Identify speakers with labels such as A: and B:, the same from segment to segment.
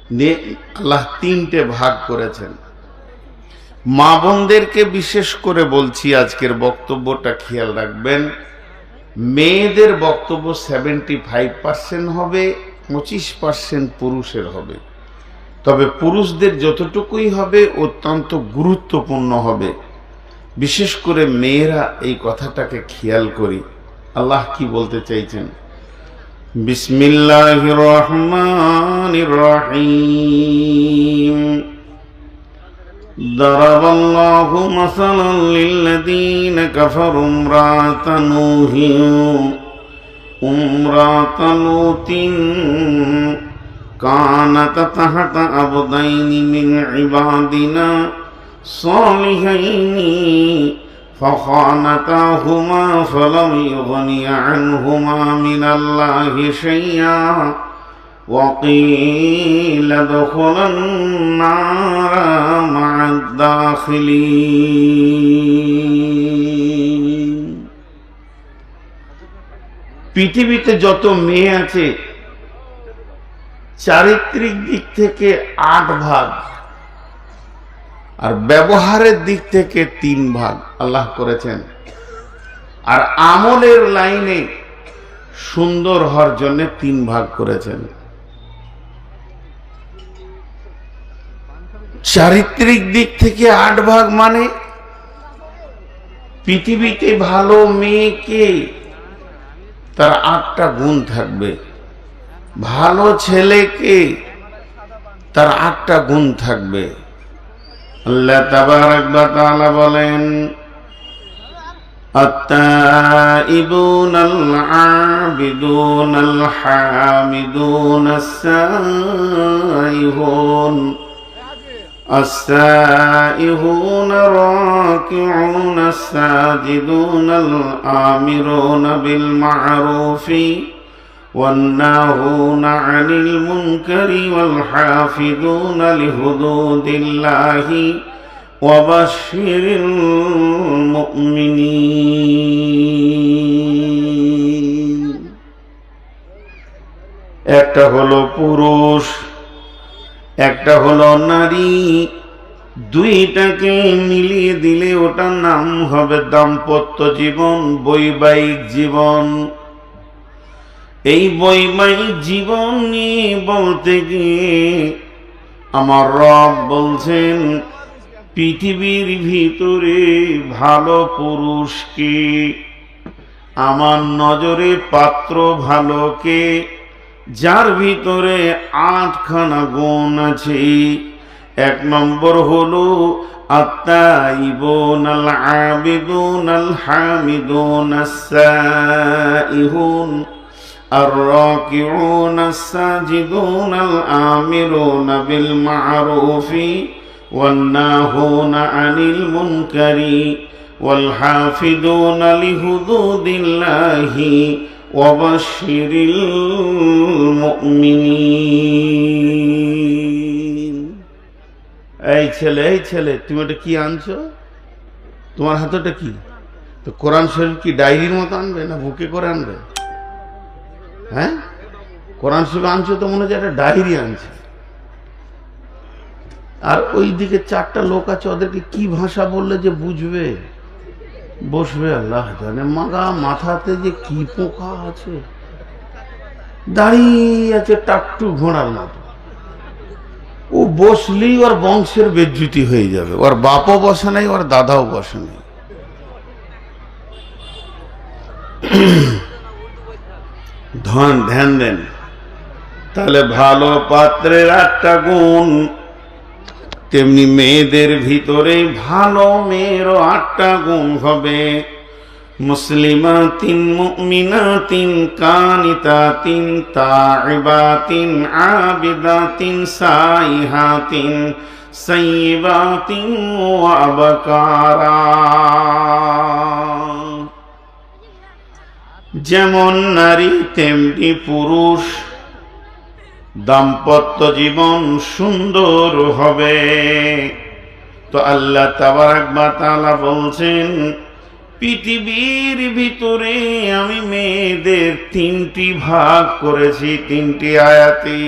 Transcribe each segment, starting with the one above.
A: আল্লাহ তিনটে ভাগ করেছেন। মা বোনদেরকে বিশেষ করে বলছি, আজকের বক্তব্যটা খেয়াল রাখবেন। মেয়েদের বক্তব্য 75% হবে, 25% পুরুষের হবে। তবে পুরুষদের যতটুকুই হবে অত্যন্ত গুরুত্বপূর্ণ হবে। বিশেষ করে মেয়েরা এই কথাটাকে খেয়াল করি। আল্লাহ কি বলতে চাইছেন? বিসমিল্লাহির রহমানির রহিম। দারাবাল্লাহু মাসালান লিল্লাযীনা কাফারু ইমরাতান লূতিন কানাত তাহতা আবদাইনি মিন ইবাদিনা সালিহাইনি فخانتاهما فلم يغني عنهما من الله شيئا وقيل ادخلا النار مع الداخلين। পৃথিবীতে যত মেয়ে আছে চারিত্রিক দিক থেকে 8 ভাগ আর ব্যবহারের দিক থেকে 3 ভাগ আল্লাহ করেছেন। আর আমলের লাইনে সুন্দর হওয়ার জন্য 3 ভাগ করেছেন। চারিত্রিক দিক থেকে 8 ভাগ মানে পৃথিবীতে ভালো মেয়েকে তার 8টা গুণ থাকবে, ভালো ছেলেকে তার 8টা গুণ থাকবে। আল্লাহ তাবারাক ওয়া তাআলা বলেন, আত-তাইবুনাল আবিদুনাল হামিদুনাস সাইহুন السائحون الراكعون الساجدون الآمرون بالمعروف والناهون عن المنكر والحافظون لحدود الله وبشر المؤمنين। একটা হলো পুরুষ, একটা হলো নারী, দুইটাকে মিলিয়ে দিলে ওটার নাম হবে দাম্পত্য জীবন, বৈবাহিক জীবন। এই বৈবাহিক জীবন নিয়ে বলতে গিয়ে আমার রব বলছেন, পৃথিবীর ভিতরে ভালো পুরুষকে, আমার নজরে পাত্র ভালো কে, যার ভিতরে 8খানা গুণ আছে। 1 নম্বর হলো আত-তাইবুনাল আবিদুনাল হামিদুনাস সাইহুন আর-রাকিউনাস সাজিদুনাল আমিরুনা বিল মা'রুফি ওয়ান-নাহুনা আনিল মুনকারি ওয়াল হাফিদুনা লিহুদুদিল্লাহি ওয়াবাশশিরিল মুমিনিন। এই ছেলে তুমি এটা কি আনছো? তোমার হাতটা কি? তো কোরআন শরীফ কি ডায়েরির মতো আনবে না বুকে করে আনবে? হ্যাঁ, কোরআন শরীফ আনছো তো মনে হচ্ছে একটা ডায়েরি আনছে। আর ওই দিকে 4টা লোক আছে, ওদেরকে কি ভাষা বললে যে বুঝবে বসবে আল্লাহ জানে। মাথাতে যে কি পোকা আছে, দাঁড়িয়ে আছে টাকটু ঘোড়ার মতো। ও বসলেই ওর বংশের বেজ্জুতি হয়ে যাবে। ওর বাপও বসে নাই, ওর দাদাও বসে নাই। ধ্যান দেন। তাহলে ভালো পাত্রের 8টা গুণ, তেমনি মেয়েদের ভিতরে ভালো মেয়েরও 8টা গুণ হবে। মুসলিমাতিন মুমিনাতিন কানিতাতিন তাইবাতিন আবিদাতিন সাইহাতিন সাইয়্যিবাতিন ওয়া আবকারা। যেমন নারী তেমনি পুরুষ, দাম্পত্য জীবন সুন্দর হবে। তো আল্লাহ তাবারাক ওয়া তাআলা বলছেন, পৃথিবীর ভিতরে আমি মেয়েদের 3টি ভাগ করেছি 3টি আয়াতে।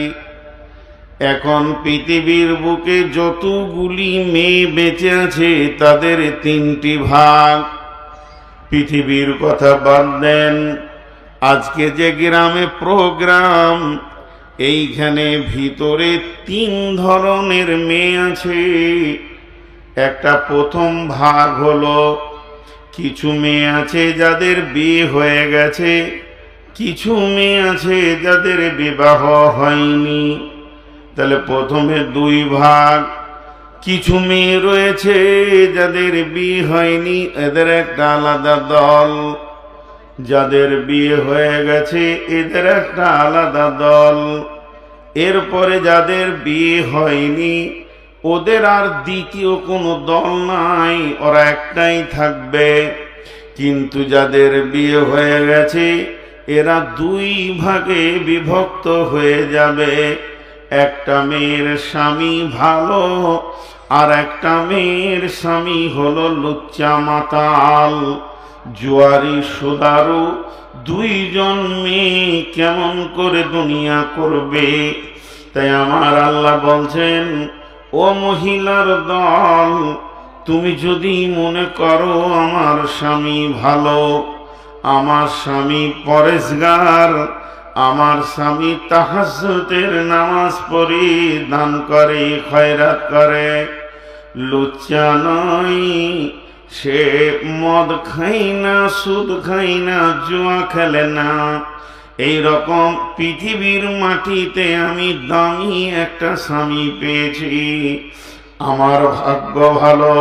A: এখন পৃথিবীর বুকে যতগুলি মেয়ে বেঁচে আছে তাদের তিনটি ভাগ। পৃথিবীর কথা বাদ দেন, আজকে যে গ্রামে প্রোগ্রাম, এইখানে ভিতরে তিন ধরনের মেয়ে আছে। একটা প্রথম ভাগ হলো, কিছু মেয়ে আছে যাদের বিয়ে হয়ে গেছে, কিছু মেয়ে আছে যাদের বিবাহ হয়নি। তাহলে প্রথমে দুই ভাগ। কিছু মেয়ে রয়েছে যাদের বিয়ে হয়নি, এদের একটা আলাদা দল। যাদের বিয়ে হয়ে গেছে এদের একটা আলাদা দল। এরপরে যাদের বিয়ে হয়নি ওদের আর দ্বিতীয় কোনো দল নাই, ওরা একটাই থাকবে। কিন্তু যাদের বিয়ে হয়ে গেছে এরা দুই ভাগে বিভক্ত হয়ে যাবে। একটা মেয়ের স্বামী ভালো, আর একটা মেয়ের স্বামী হলো লুচ্চা মাতাল, জুয়ারি সুদারু। দুইজন মেয়ে কেমন করে দুনিয়া করবে? তাই আমার আল্লাহ বলছেন, ও মহিলার দল, তুমি যদি মনে করো আমার স্বামী ভালো, আমার স্বামী পরেশগার, আমার স্বামী তাহাজ্জুদের নামাজ পড়ে দান করে খয়রাত করে, লুচ্চা নয়, সে মদ খাই না, সুদ খাই না, জুয়া খেলে না, এই রকম পৃথিবীর মাটিতে আমি দামি একটা স্বামী পেয়েছি, আমার ভাগ্য ভালো,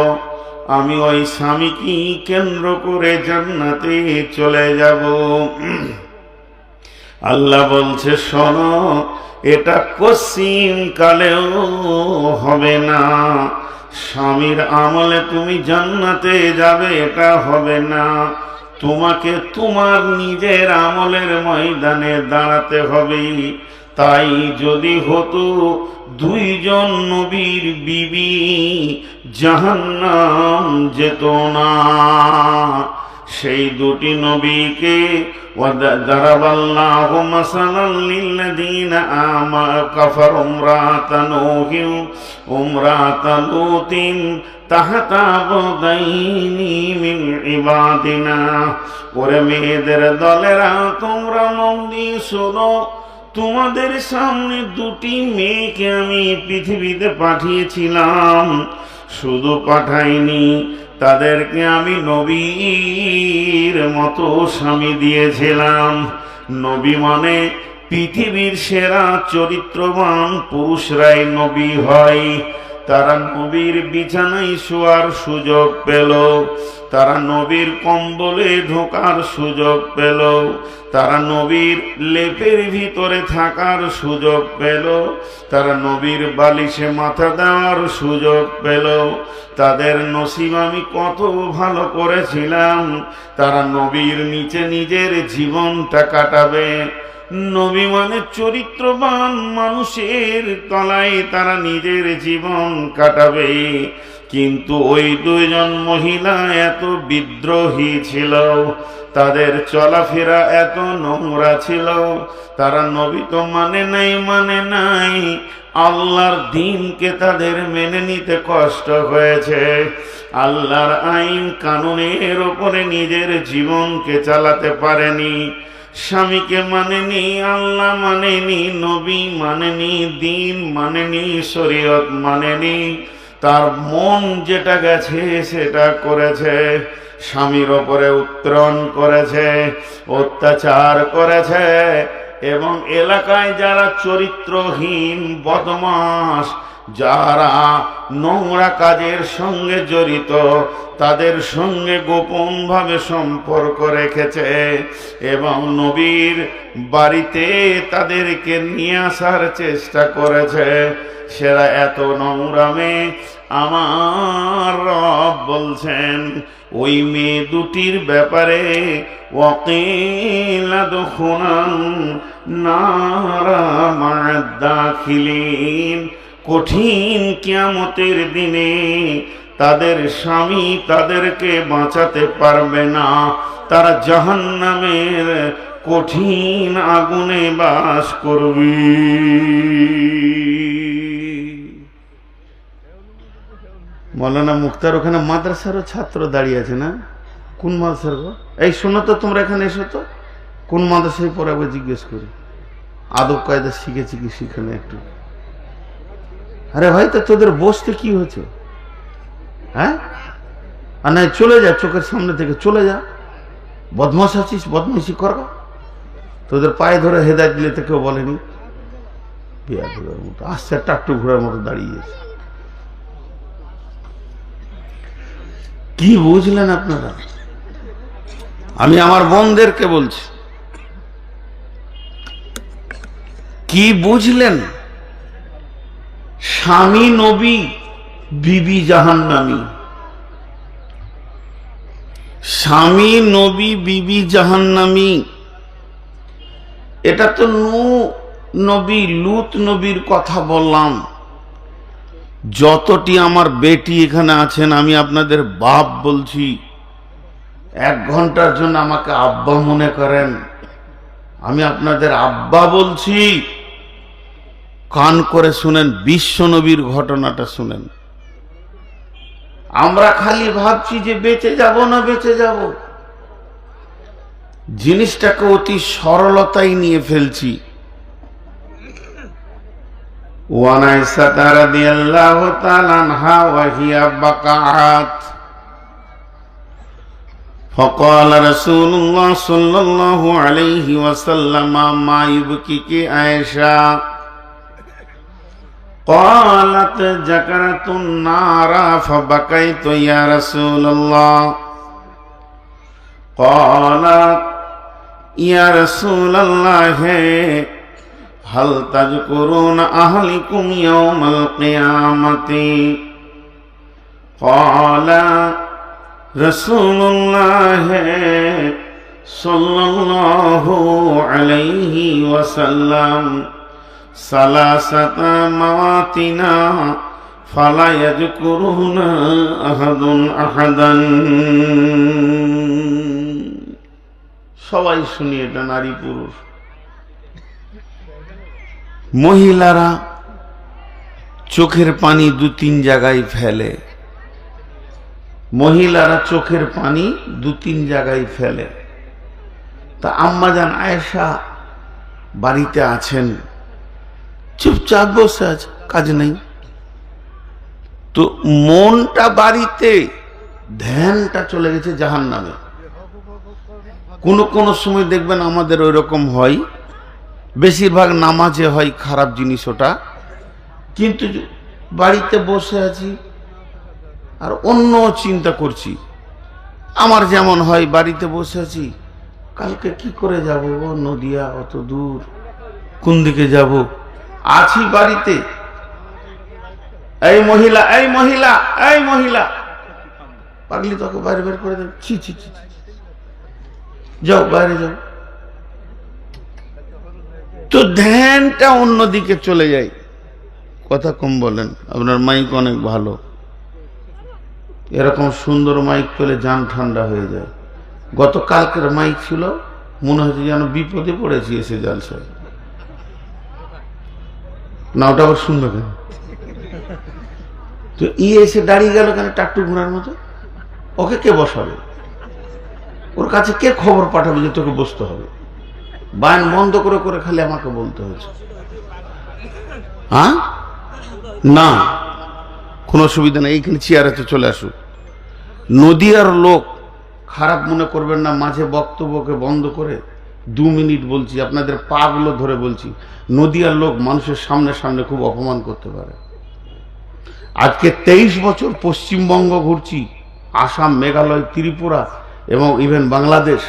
A: আমি ওই স্বামীকে কেন্দ্র করে জান্নাতে চলে যাব। আল্লাহ বলছে, শোনো, এটা কসিম কালেও হবে না। স্বামীর আমলে তুমি জান্নাতে যাবে এটা হবে না, তোমাকে তোমার নিজের আমলের ময়দানে দাঁড়াতে হবে। তাই যদি হতো দুইজন নবীর বিবি জাহান্নাম যেত না। সেই দুটি নবীকে দারাবাল্লাহু মাসালান লিল্লাযীনা কাফারু ইমরাতা নূহিন ইমরাতা লূতিন তাহতা আবদাইনি মিন ইবাদিনা। ওরে মেয়েদের দলেরা, তোমরা মন দিয়ে শোনো, তোমাদের সামনে দুটি মেয়েকে আমি পৃথিবীতে পাঠিয়েছিলাম, শুধু পাঠাইনি, তাদেরকে আমি নবীর মতো স্বামী দিয়েছিলাম। নবী মানে পৃথিবীর সেরা চরিত্রবান পুরুষরাই নবী হয়। তারা নবীর বিছানায় শোয়ার সুযোগ পেল, তারা নবীর কম্বলে ঢোকার সুযোগ পেল, তারা নবীর লেপের ভিতরে থাকার সুযোগ পেল, তারা নবীর বালিশে মাথা দেওয়ার সুযোগ পেল। তাদের নসিব আমি কত ভালো করেছিলাম, তারা নবীর নিচে নিজের জীবনটা কাটাবে। নবী মানে চরিত্রবান মানুষের তলায় তারা নিজের জীবন কাটাবে। কিন্তু ওই দুইজন মহিলা এত বিদ্রোহী ছিল, তাদের চলাফেরা এত নোংরা ছিল, তারা নবী তো মানে নাই, আল্লাহর দ্বীনকে তাদের মেনে নিতে কষ্ট হয়েছে। আল্লাহর আইন কানুনের ওপরে নিজের জীবনকে চালাতে পারেনি। স্বামীকে মানেনি, আল্লাহ মানেনি, নবী মানেনি, দ্বীন মানেনি, শরীয়ত মানেনি। তার মন যেটা গেছে সেটা করেছে। স্বামীর ওপরে উত্তরণ করেছে, অত্যাচার করেছে, এবং এলাকায় যারা চরিত্রহীন বদমাশ, যারা নোংরা কাজের সঙ্গে জড়িত, তাদের সঙ্গে গোপনভাবে সম্পর্ক রেখেছে এবং নবীর বাড়িতে তাদেরকে নিয়ে আসার চেষ্টা করেছে। সেরা এত নোংরামে আমার রব বলছেন ওই মেয়ে দুটির ব্যাপারে, ওয়াকিলা দুখুনান নারা মা'আদ দাখিলিন, কঠিন কিয়ামতের দিনে তাদের স্বামী তাদেরকে বাঁচাতে পারবে না, তারা জাহান্নামের কঠিন আগুনে বাস করবে। মৌলানা মুক্তার ওখানে মাদ্রাসারও ছাত্র দাঁড়িয়ে আছে না? কোন মাদ্রাসার গো? এই শোনো তো, তোমরা এখানে এসো তো, কোন মাদ্রাসায় পড়ে একবার জিজ্ঞেস করি। আদব কায়দা শিখেছি কি শিখে না একটু? আরে ভাই, তো তোদের বসতে কি হয়েছে? হ্যাঁ, আর নাই চলে যা, চোখের সামনে থেকে চলে যা। বদমাশ আছিস, বদমাইশি কর। তোদের পায়ে ধরে হেদায়েত দিলে তো কেউ বলেনি। বিয়াদবের মতো আসছে, টাট্টু ঘোড়ার মতো দাঁড়িয়েছে। কি বুঝলেন আপনারা? আমি আমার বোনদেরকে বলছি, কি বুঝলেন? স্বামী নবী, বিবি জাহান্নামী। স্বামী নবী, বিবি জাহান্নামী। এটা তো নূহ নবী, লূত নবীর কথা বললাম। যতটি আমার বেটি এখানে আছেন, আমি আপনাদের বাপ বলছি। 1 ঘন্টার জন্য আমাকে আব্বা মনে করেন, আমি আপনাদের আব্বা বলছি। কান করে শুনেন, বিশ্ব নবীর ঘটনাটা শুনেন। আমরা খালি ভাবছি যে বেঁচে যাব না বেঁচে যাব, জিনিসটাকে অতি সরলতাই নিয়ে ফেলছি। وعن عائشة رضي الله تعالى عنها وهي بقعت فقال رسول الله صلى الله عليه وسلم ما يبكيك عائشة قالت ذكرت النار فبكيت يا رسول الله قالت يا رسول الله هل تذكرون أهلكم يوم القيامة قال رسول الله صلى الله عليه وسلم ثلاثة مواتنا فلا يذكرون أحد أحدا। সবাই শুনি, এটা নারী পুরুষ। মহিলারা চোখের পানি 2-3 জায়গায় ফেলে। মহিলারা চোখের পানি 2-3 জায়গায় ফেলে। তা আম্মাজান আয়েশা বাড়িতে আছেন, চুপচাপ বসে আছে, কাজ নেই। তো মনটা বাড়িতে, ধ্যানটা চলে গেছে জাহান্নামে। কোন সময় দেখবেন আমাদের ওই রকম হয়, বেশিরভাগ নামাজে হয় খারাপ জিনিস ওটা, কিন্তু বাড়িতে বসে আছি আর অন্য চিন্তা করছি। আমার যেমন হয়, বাড়িতে বসে আছি, কালকে কি করে যাব, নদিয়া অত দূর, কোন দিকে যাব, আছি বাড়িতে। এই মহিলা, এই মহিলা, এই মহিলা, পাগলি, তোকে বাইরে বের করে দেব, ছি ছি ছি, যাও বাইরে যাও। তো ধ্যানটা অন্যদিকে চলে যায়। কথা কম বলেন, আপনার মাইক অনেক ভালো। এরকম সুন্দর মাইক পেলে জান ঠান্ডা হয়ে যায়। গতকালকের মাইক ছিল, মনে হচ্ছে যেন বিপদে পড়েছি এসে জালসায়। না, ওটা আবার শুনবে কেন? তো এসে দাঁড়িয়ে গেল কেন টাট্টু ঘোড়ার মতো? ওকে কে বসাবে? ওর কাছে কে খবর পাঠাবে যে তোকে বসতে হবে? বায়ান বন্ধ করে করে খালি আমাকে বলতে হয়েছে। হ্যাঁ, না, কোনো অসুবিধা নেই, এইখানে চেয়ারেতে চলে আসুক। নদিয়ার লোক খারাপ মনে করবেন না, মাঝে বক্তব্যকে বন্ধ করে 2 মিনিট বলছি, আপনাদের পাগুলো ধরে বলছি। নদিয়ার লোক মানুষের সামনে সামনে খুব অপমান করতে পারে। আজকে 23 বছর পশ্চিমবঙ্গ ঘুরছি, আসাম, মেঘালয়, ত্রিপুরা এবং ইভেন বাংলাদেশ।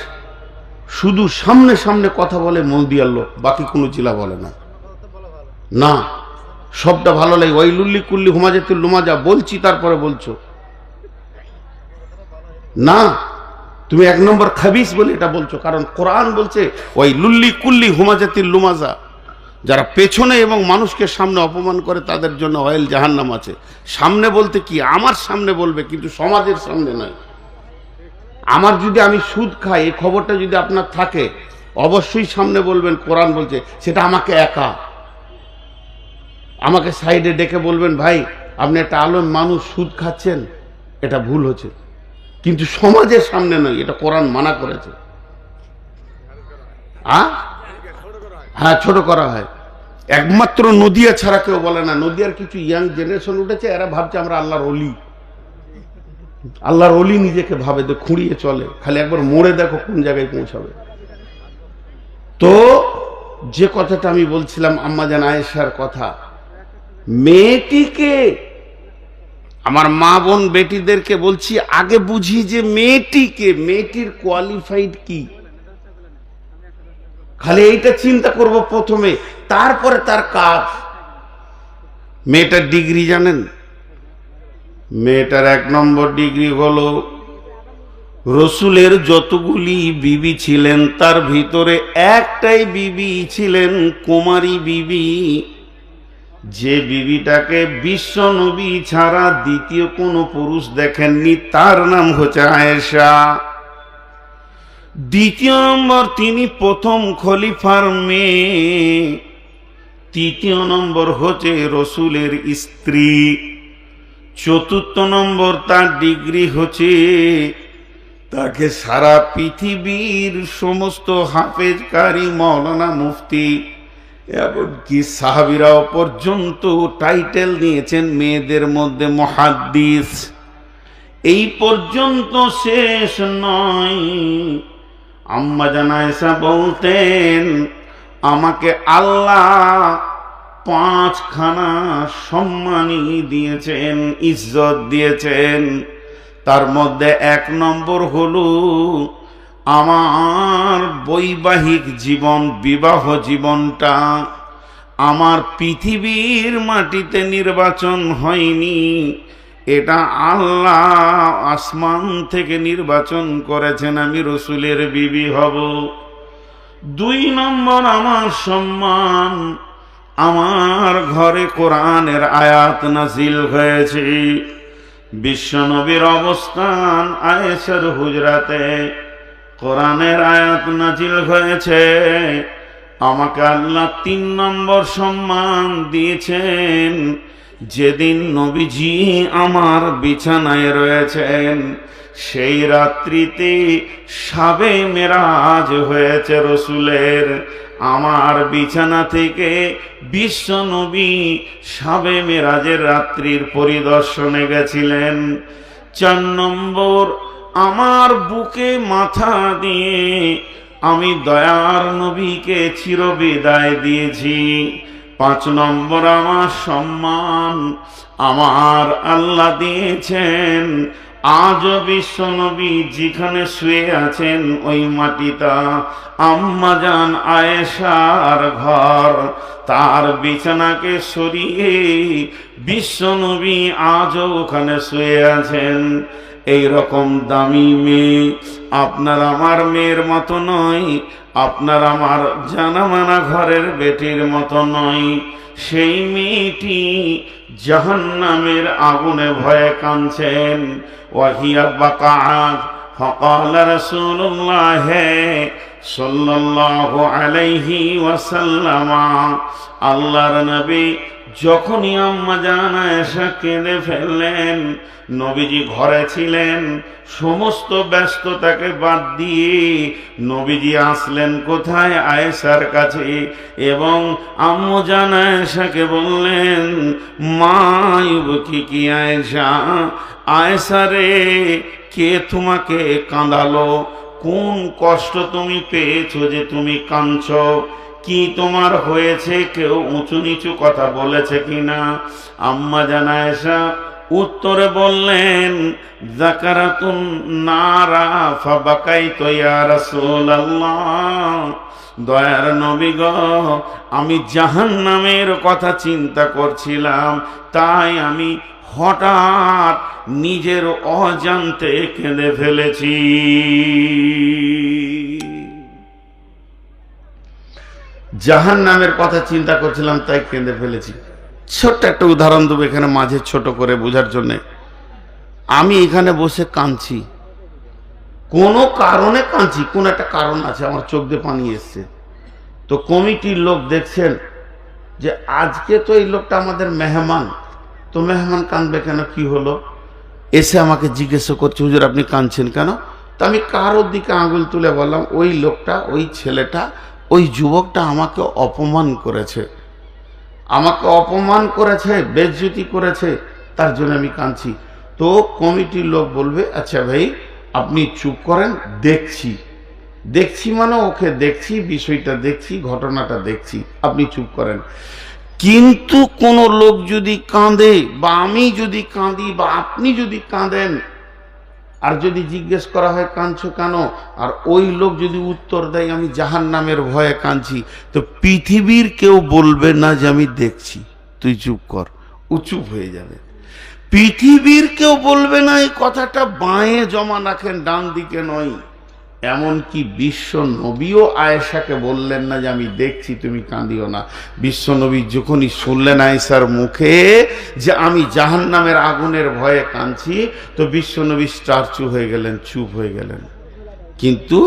A: শুধু সামনে সামনে কথা বলে নদিয়ার লোক, বাকি কোনো জেলা বলে না। না, সবটা ভালো লাগে। ওই লুল্লি কুল্লি হুমাজাতুল লুমাজা বলছি, তারপরে বলছো না, তুমি 1 নম্বর খাবিস বলে এটা বলছো। কারণ কোরআন বলছে ওই লুল্লি কুল্লি হুমাজাতুল লুমাজা, যারা পেছনে এবং মানুষকে সামনে অপমান করে তাদের জন্য অয়েল জাহান্নাম আছে। সামনে বলতে কি, আমার সামনে বলবে, কিন্তু সমাজের সামনে নয়। আমার যদি আমি সুদ খাই, এই খবরটা যদি আপনার থাকে, অবশ্যই সামনে বলবেন কোরআন বলছে, সেটা আমাকে একা, আমাকে সাইডে ডেকে বলবেন, ভাই আপনি একটা আলেম মানুষ সুদ খাচ্ছেন, এটা ভুল হচ্ছে, কিন্তু সমাজের সামনে নয়, এটা কোরআন মানা করেছে। হ্যাঁ, ছোট করা হয়। একমাত্র নদিয়া ছাড়া কেউ বলে না। নদিয়ার কিছু ইয়াং জেনারেশন উঠেছে, এরা ভাবছে আমরা আল্লাহর অলি। আল্লাহর অলি নিজেকে ভাবে, তো খুঁড়িয়ে চলে, খালি একবার মোড়ে দেখো কোন জায়গায় পৌঁছাবে। তো যে কথাটা আমি বলছিলাম আম্মাজান আয়েশার কথা, মেয়েটিকে, আমার মা বোন বেটিদেরকে বলছি, আগে বুঝি যে মেয়েটিকে, মেয়েটির কোয়ালিফাইড কি, খালি এইটা চিন্তা করব প্রথমে, তারপরে তার কাজ। মেয়েটার ডিগ্রি জানেন? মেয়েটার 1 নম্বর ডিগ্রি হলো রসুলের যতগুলি বিবি ছিলেন তার ভিতরে একটাই বিবি ছিলেন কুমারী বিবি, যে বিবিটাকে বিশ্ব নবী ছাড়া দ্বিতীয় কোনো পুরুষ দেখেননি, তার নাম হচ্ছে আয়েশা। দ্বিতীয় নম্বর, তিনি প্রথম খলিফার মেয়ে। তৃতীয় নম্বর হচ্ছে রসুলের স্ত্রী। চতুর্থ নম্বর, তার ডিগ্রি হচ্ছে তাকে সারা পৃথিবীর সমস্ত হাফেজ কারি মাওলানা মুফতি এমনকি সাহাবীরাও পর্যন্ত টাইটেল নিয়েছেন মেয়েদের মধ্যে মুহাদ্দিস। এই পর্যন্ত শেষ নয়, আম্মাজান আয়েশা বলতেন, আমাকে আল্লাহ 5খানা সম্মানী দিয়েছেন, ইজ্জত দিয়েছেন। তার মধ্যে 1 নম্বর হলো আমার বৈবাহিক জীবন, বিবাহ জীবনটা আমার পৃথিবীর মাটিতে নির্বাচন হয়নি, এটা আল্লাহ আসমান থেকে নির্বাচন করেছেন, আমি রসুলের বিবি হব। 2 নম্বর, আমার সম্মান, আমার ঘরে কোরআনের আয়াত নাজিল হয়েছে। বিশ্বনবীর অবস্থান আয়েশার হুজরাতে, কোরআনের আয়াত নাজিল হয়েছে। আমাকে আল্লাহ 3 নম্বর সম্মান দিয়েছেন, যেদিন নবীজি আমার বিছানায় রয়েছেন, সেই রাত্রিতে শাবে মেরাজ হয়েছে রসুলের। আমার বিছানা থেকে বিশ্ব নবী শাবে মেরাজের রাত্রির পরিদর্শনে গেছিলেন। 4 নম্বর, আমার বুকে মাথা দিয়ে আমি দয়ার নবীকে চিরবিদায় দিয়েছি। 5 নম্বর, আমার সম্মান আমার আল্লাহ দিয়েছেন। আজও বিশ্ব নবী যেখানে শুয়ে আছেন ওই মাটিটা আম্মাজান আয়েশার ঘর। তার বিছানাকে সরিয়ে বিশ্ব নবী আজও ওখানে শুয়ে আছেন। এই রকম দামি মেয়ে আপনার আমার মেয়ের মতো নয়, আপনার আমার জানামানা ঘরের বেটির মতো নয়। সেই মেয়েটি জাহান্নামের আগুনে ভয়ে কাঁদছেন। ওয়াহিয়া বাকাত ফাকাল রাসূলুল্লাহ সাল্লাল্লাহু আলাইহি ওয়াসাল্লাম, আল্লাহর নবী যখনই আম্মাজান আয়েশা কেঁদে ফেললেন, নবীজি ঘরে ছিলেন, সমস্ত ব্যস্ততাকে বাদ দিয়ে নবীজি আসলেন কোথায়? আয়েশার কাছে, এবং আম্মাজান আয়েশাকে বললেন, মা ইউবকি আয়েশা, আয়েশা রে, কে তোমাকে কাঁদালো? কোন কষ্ট তুমি পেয়েছো যে তুমি কাঁদছো? কি তোমার হয়েছে? কেউ উঁচু নিচু কথা বলেছে কিনা? আম্মাজান আয়েশা উত্তরে বললেন, যাকারাতুন নারা ফাবাকাইতু ইয়া রাসূলুল্লাহ, দয়ার নবী গো, আমি জাহান্নামের কথা চিন্তা করছিলাম, তাই আমি হঠাৎ নিজের অজান্তে কেঁদে ফেলেছি। জাহান্নামের কথা চিন্তা করছিলাম তাই কেঁদে ফেলেছি। ছোট্ট একটা উদাহরণ দেবো এখানে মাঝে ছোট করে বোঝার জন্যে। আমি এখানে বসে কাঁদছি, কোনো কারণে কাঁদছি, কোন একটা কারণ আছে, আমার চোখ দিয়ে পানি এসছে। তো কমিটির লোক দেখছেন যে আজকে তো এই লোকটা আমাদের মেহমান, তো মেহমান কাঁদবে কেন, কি হলো? এসে আমাকে জিজ্ঞাসা করছে, হুজুর আপনি কাঁদছেন কেন? তো আমি কারোর দিকে আঙুল তুলে বললাম, ওই লোকটা, ওই ছেলেটা, ওই যুবকটা আমাকে অপমান করেছে, আমাকে অপমান করেছে, বেইজ্জতি করেছে, তার জন্য আমি কাঁদছি। তো কমিটির লোক বলবে, আচ্ছা ভাই আপনি চুপ করেন, দেখছি। দেখছি মানে ওকে দেখছি, বিষয়টা দেখছি, ঘটনাটা দেখছি, আপনি চুপ করেন। কিন্তু কোন লোক যদি কাঁদে, বা আমি যদি কাঁদি, বা আপনি যদি কাঁদেন, আর যদি জিজ্ঞেস করা হয় কাঁদছো কেন, আর ওই লোক যদি উত্তর দেয় আমি জাহান্নামের ভয়ে কাঁদছি, তো পৃথিবীর কেউ বলবে না যে আমি দেখছি, তুই চুপ কর, ও চুপ হয়ে যাবে। পৃথিবীর কেউ বলবে না এই কথাটা বাঁয়ে জমা রাখেন, ডান দিকে নয়। এমনকি বিশ্ব নবীও আয়েশাকে বললেন না যে আমি দেখছি, তুমি কাঁদিও না। বিশ্ব নবী যখনই শুনলেন আয়েশার মুখে যে আমি জাহান্নামের আগুনের ভয়ে কাঁদছি, তো বিশ্ব নবী স্টার্চু হয়ে গেলেন, চুপ হয়ে গেলেন। কিন্তু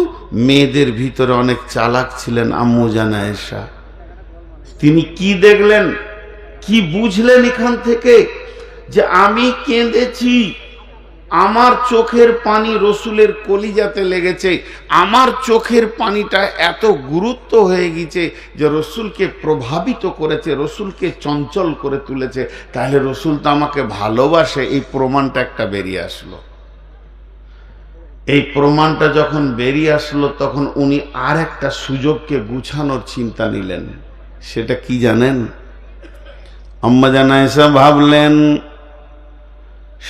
A: মেয়েদের ভিতরে অনেক চালাক ছিলেন আম্মু জান আয়েশা। তিনি কি দেখলেন, কি বুঝলেন এখান থেকে, যে আমি কেঁদেছি, আমার চোখের পানি রসুলের কলিজাতে লেগেছে, আমার চোখের পানিটা এত গুরুত্ব হয়ে গেছে যে রসুলকে প্রভাবিত করেছে, রসুলকে চঞ্চল করে তুলেছে, তাহলে রসুল তো আমাকে ভালোবাসে, এই প্রমাণটা একটা বেরিয়ে আসলো। এই প্রমাণটা যখন বেরিয়ে আসলো, তখন উনি আর একটা সুযোগকে গুছানোর চিন্তা নিলেন। সেটা কি জানেন? আম্মা জান আয়েশা ভাবলেন,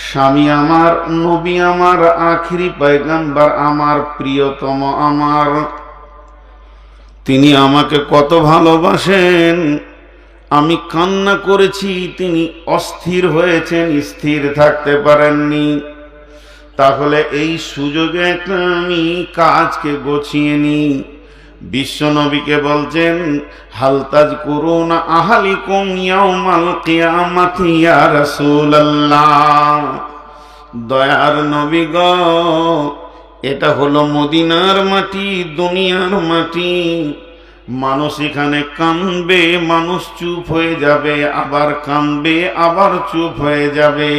A: স্বামী আমার, নবী আমার, আখিরি পয়গম্বর আমার, প্রিয়তম আমার, তিনি আমাকে কত ভালোবাসেন। আমি কান্না করেছি, তিনি অস্থির হয়েছেন, স্থির থাকতে পারেননি। তাহলে এই সুযোগে আমি কাজকে গোছিয়ে নিই। বিশ্ব নবীকে বলছেন, হালতাজ করুন আহালিকুম ইয়াউমাল কিয়ামাতি ইয়া রাসূলুল্লাহ। দয়ার নবী গো, এটা হলো মদিনার মাটি, দুনিয়ার মাটি। মানুষ এখানে কাঁদবে, মানুষ চুপ হয়ে যাবে, আবার কাঁদবে, আবার চুপ হয়ে যাবে।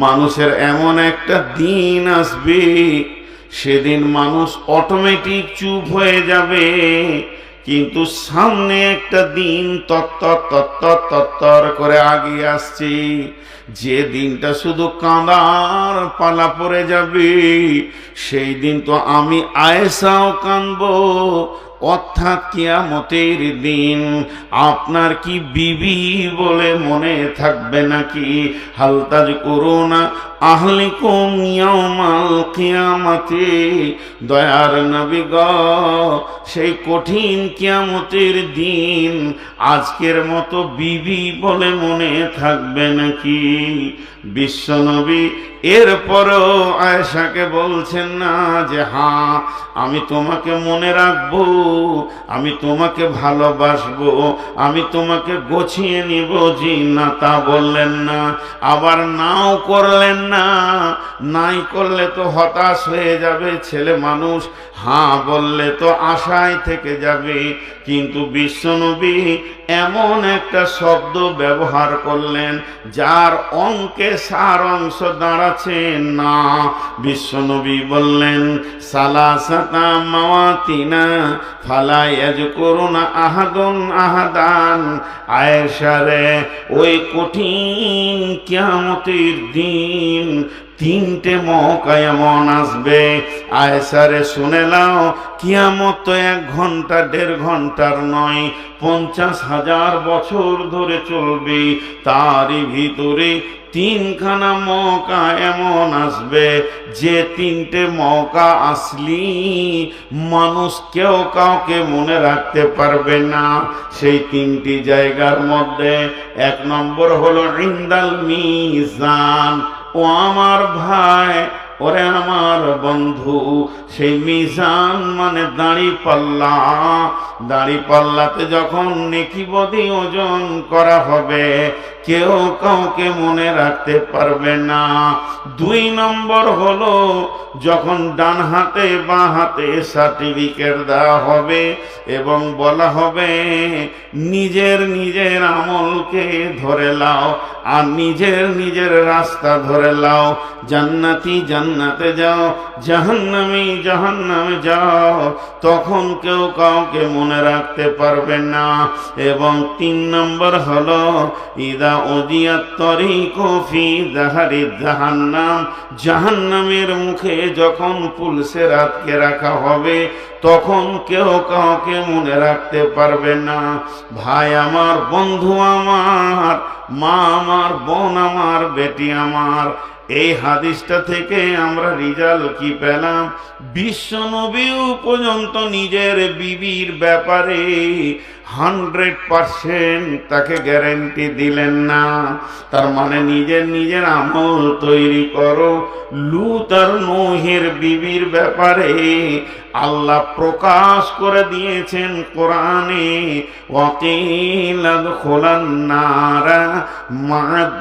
A: মানুষের এমন একটা দিন আসবে, সেদিন মানুষ অটোমেটিক চুপ হয়ে যাবে। কিন্তু সামনে একটা দিন তত্তর তত্তর তত্তর করে আগিয়ে আসছে, যে দিনটা শুধু কাঁদার পালা পড়ে যাবে। সেই দিন তো আমি আয়েশাও কাঁদবো, অর্থাৎ কিয়ামতের দিন। আপনার কি বিবি বলে মনে থাকবে নাকি? হালতাজ করুনা আহলিকুম ইয়াউমাল কিয়ামতি। দয়ার নবী গো, সেই কঠিন কিয়ামতের দিন আজকের মতো বিবি বলে মনে থাকবে নাকি? বিশ্ব নবী এরপরও আয়েশাকে বলছেন না যে হ্যাঁ আমি তোমাকে মনে রাখবো, আমি তোমাকে ভালোবাসবো, আমি তোমাকে গছিয়ে নিব, জি না তা বললেন না। আবার নাও করলেন না, নাই করলে তো হতাশ হয়ে যাবে ছেলে মানুষ, হ্যাঁ বললে তো আশায় থেকে যাবে। কিন্তু বিশ্বনবী এমন একটা শব্দ ব্যবহার করলেন যার অঙ্কে সার অংশ দাঁড়াচ্ছে না। বিশ্বনবী বললেন, সালাসাতা মাওয়াতিনা ফালা ইয়াজকুরুনা আহাদুন আহাদান। আয়েশা রে, ওই কঠিন কিয়ামতের দিন তিনটে মৌকা এমন আসবে। আয়েশা রে শুনে নাও, কিয়ামত তো 1 ঘন্টা 1.5 ঘন্টার নয়, 50,000 বছর ধরে চলবে। তারই ভিতরে 3খানা মৌকা এমন আসবে, যে 3টে মৌকা আসলি মানুষ কেউ কাউকে মনে রাখতে পারবে না। সেই 3টি জায়গার মধ্যে 1 নম্বর হলো ইনদাল মিজান। ও আমার ভাই, ওরে আমার বন্ধু, সেই মিজান মানে দাড়ি পাল্লা। দাড়ি পাল্লাতে যখন নেকি বদি ওজন করা হবে, কেউ কাউকে মনে রাখতে পারবে না। 2 নম্বর হলো যখন ডান হাতে বাঁ হাতে সার্টিফিকেট দেওয়া হবে এবং বলা হবে নিজের নিজের আমলকে ধরে লাও আর নিজের নিজের রাস্তা ধরে লাও, জান্নাতি জান্নাতে যাও, জাহান্নামী জাহান্নামে যাও, তখন কেউ কাউকে মনে রাখতে পারবে না। এবং 3 নম্বর হলো ইদা উদিয়াত তরিকু ফি দাহারি জাহান্নাম, জাহান্নামের মুখে যখন পুলসে রাতকে রাখা হবে তখন কেউ কাউকে মনে রাখতে পারবে না। ভাই আমার, বন্ধু আমার, মা আমার, বোন আমার, বেটি আমার, এই হাদিসটা থেকে আমরা রিজাল্ট কি পেলাম? বিশ্ব নবীও পর্যন্ত নিজের বিবির ব্যাপারে 100% তাকে গ্যারান্টি দিলেন না। তার মানে নিজের নিজের আমল তৈরি করো। লূত আর নূহের বিবির ব্যাপারে আল্লাহ প্রকাশ করে দিয়েছেন কোরআনে, ওয়াকিলা দুখুলান নারা মা'আদ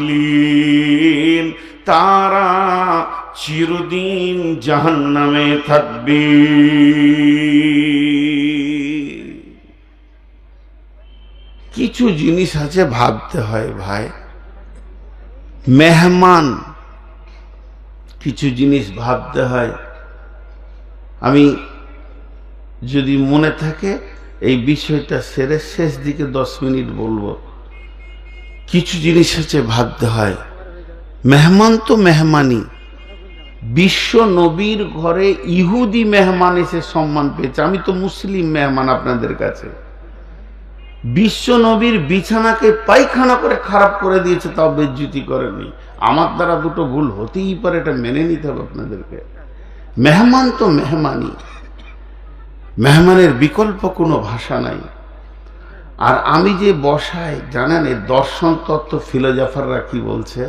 A: দাখিলিন, তারা চিরদিন জাহান্নামে থাকবে। কিছু জিনিস আছে ভাবতে হয় ভাই, মেহমান, কিছু জিনিস ভাবতে হয়। আমি যদি মনে থাকে এই বিষয়টা সেরে শেষ দিকে 10 মিনিট বলবো। কিছু জিনিস আছে ভাবতে হয়। মেহমান তো মেহমানই, বিশ্ব নবীর ঘরে ইহুদি মেহমান এসে সম্মান পেয়েছে, আমি তো মুসলিম মেহমান আপনাদের কাছে। বিশ্ব নবীর বিছানাকে পায়খানা করে খারাপ করে দিয়েছে, তাও বেজ্জতি করেনি। আমার দ্বারা দুটো ভুল হতেই পারে, এটা মেনে নিতে হবে আপনাদেরকে। মেহমান তো মেহমানই, মেহমানের বিকল্প কোনো ভাষা নাই। আর আমি যে বসাই জানেন, এই দর্শন তত্ত্ব ফিলোজাফাররা কি বলছে,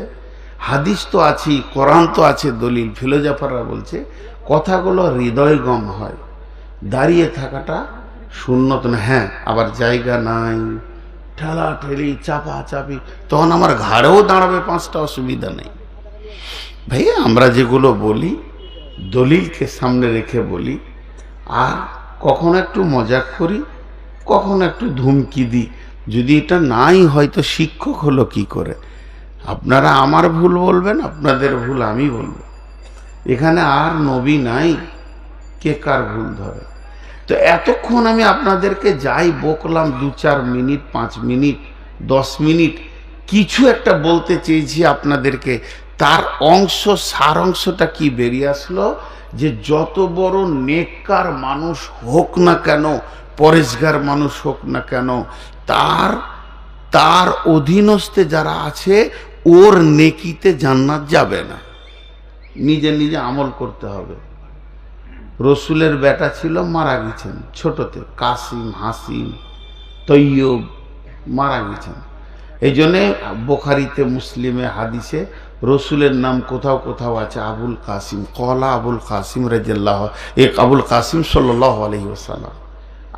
A: হাদিস তো আছে, কোরআন তো আছে দলিল, ফিলোজাফাররা বলছে কথাগুলো হৃদয়গম হয়, দাঁড়িয়ে থাকাটা সুন্নত না। হ্যাঁ, আবার জায়গা নাই, ঠেলা ঠেলি চাপা চাপি, তখন আমার ঘাড়েও দাঁড়াবে 5টা, অসুবিধা নেই। ভাই আমরা যেগুলো বলি দলিলকে সামনে রেখে বলি, আর কখনো একটু মজাক করি, কখনো একটু ধুমকি দিই। যদি এটা নাই হয় তো শিক্ষক হলো কি করে? আপনারা আমার ভুল বলবেন, আপনাদের ভুল আমি বলবো। এখানে আর নবী নাই, কে কার ভুল ধরে? তো এতক্ষণ আমি আপনাদেরকে যাই বকলাম, 2-4 মিনিট, 5 মিনিট, 10 মিনিট, কিছু একটা বলতে চেয়েছি আপনাদেরকে। তার অংশ, সার অংশটা কি বেরিয়ে আসলো? যে যত বড় নেককার মানুষ হোক না কেন, পরেশগার মানুষ হোক না কেন, তার অধীনস্থে যারা আছে ওর নেকিতে জান্নাত যাবে না। নিজে নিজে আমল করতে হবে। রসুলের বেটা ছিল, মারা গেছেন ছোটতে, কাসিম, হাসিম, তৈয়ব, মারা গেছেন। এই জন্যে বুখারীতে, মুসলিমে, হাদিসে রসুলের নাম কোথাও কোথাও আছে আবুল কাসিম, কলা আবুল কাসিম রাদিয়াল্লাহু, এক আবুল কাসিম সাল্লাল্লাহু আলাইহি ওয়াসাল্লাম।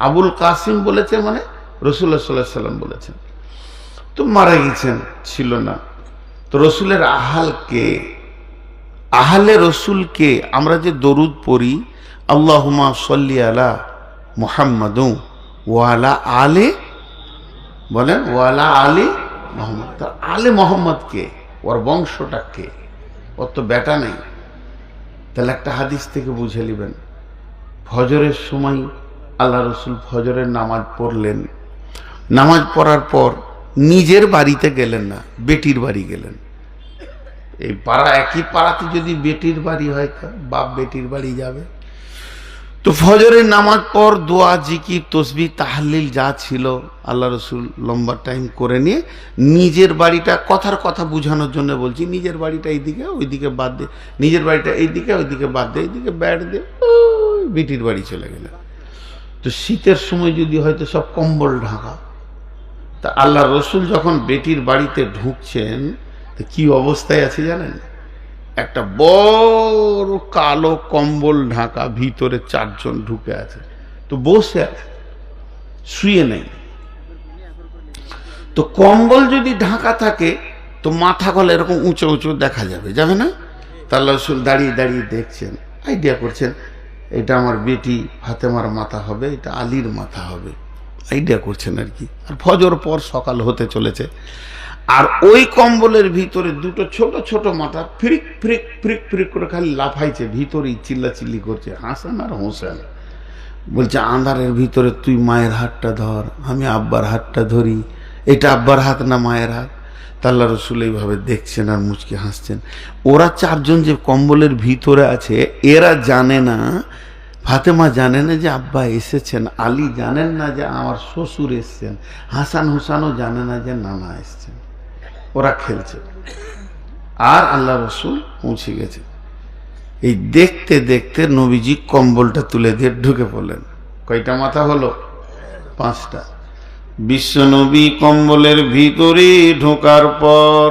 A: আবুল কাসিম বলেছে মানে রাসূলুল্লাহ সাল্লাল্লাহু আলাইহি ওয়াসাল্লাম বলেছেন। তো মারা গেছেন, ছিল না। তো রসুলের আহালকে, আহলে রসুলকে আমরা যে দরুদ পড়ি, আল্লাহুম্মা সাল্লি আলা মুহাম্মাদু ওয়া আলা আলে, বলেন ওয়ালা আলে মোহাম্মদ। তার আলে মোহাম্মদ কে? ওর বংশটা কে? ওর তো বেটা নেই। তাহলে একটা হাদিস থেকে বুঝে নেবেন। ফজরের সময় আল্লাহ রসুল ফজরের নামাজ পড়লেন। নামাজ পড়ার পর নিজের বাড়িতে গেলেন না, বেটির বাড়ি গেলেন। এই পাড়া, একই পাড়াতে যদি বেটির বাড়ি হয়, বাপ বেটির বাড়ি যাবে। তো ফজরের নামাজ পর দোয়া, জিকির, তসবিহ, তাহলিল যা ছিল আল্লাহ রসুল লম্বা টাইম করে নিয়ে নিজের বাড়িটা, কথার কথা বোঝানোর জন্য বলছি, নিজের বাড়িটা এইদিকে, ওইদিকে বাদ দিয়ে, নিজের বাড়িটা এইদিকে, ওইদিকে বাদ দিয়ে, এইদিকে ব্যাট দিয়ে বেটির বাড়ি চলে গেলেন। তো শীতের সময় যদি হয়তো সব কম্বল ঢাকা। তা আল্লাহ রসুল যখন বেটির বাড়িতে ঢুকছেন, তো কি অবস্থায় আছে জানেন? একটা বড় কালো কম্বল ঢাকা, ভিতরে 4 জন ঢুকে আছে। তো বসে আছে, শুয়ে নেই। তো কম্বল যদি ঢাকা থাকে তো মাথা গলা এরকম উঁচু উঁচু দেখা যাবে, যাবে না? তা আল্লাহ রাসূল দাঁড়িয়ে দাঁড়িয়ে দেখছেন, আইডিয়া করছেন, এটা আমার বেটি ফাতেমার মাথা হবে, এটা আলীর মাথা হবে, আইডিয়া করছেন আর কি। আর ফজর পর সকাল হতে চলেছে, আর ওই কম্বলের ভিতরে দুটো ছোট ছোট মাথা ফ্রিক ফ্রিক ফ্রিক ফ্রিক করে খালি লাফাইছে, ভিতরেই চিল্লাচিল্লি করছে হাসান আর হোসেন। বলছে আন্ধারের ভিতরে তুই মায়ের হাতটা ধর, আমি আব্বার হাতটা ধরি, এটা আব্বার হাত না মায়ের হাত। তা আল্লাহ রাসূল এইভাবে দেখছেন আর মুচকি হাসছেন। ওরা চারজন যে কম্বলের ভিতরে আছে, এরা জানে না, ফাতেমা জানে না যে আব্বা এসেছেন, আলী জানেন না যে আমার শ্বশুর এসছেন, হাসান হুসানও জানে না যে নানা এসছেন। ওরা খেলছে আর আল্লাহ রাসূল পৌঁছে গেছে। এই দেখতে দেখতে নবীজি কম্বলটা তুলে দিয়ে ঢুকে পড়লেন। কয়টা মাথা হলো? 5টা। বিশ্ব নবী কম্বলের ভিতরে ঢোকার পর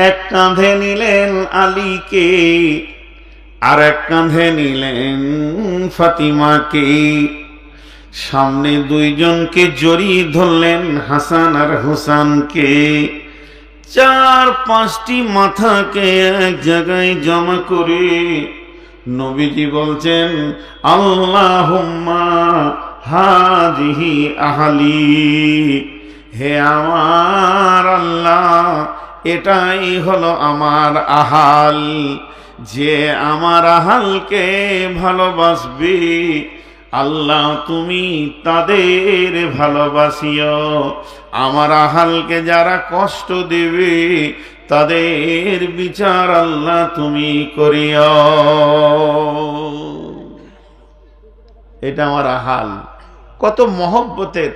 A: এক কাঁধে নিলেন আলীকে, আর এক কাঁধে নিলেন ফাতিমাকে, সামনে দুইজনকে জড়িয়ে ধরলেন হাসান আর হোসেনকে। 4-5টি মাথাকে এক জায়গায় জমা করে নবীজি বলছেন আল্লাহুম্মা হাযিহি আহলি, হে আমার আল্লাহ, এটাই হলো আমার আহাল, যে আমার আহালকে ভালোবাসবে আল্লাহ তুমি তাদের ভালোবাসিও, আমার আহালকে যারা কষ্ট দেবে তাদের বিচার আল্লাহ তুমি করিও। এটা আমার আহাল। কত মহব্বতের,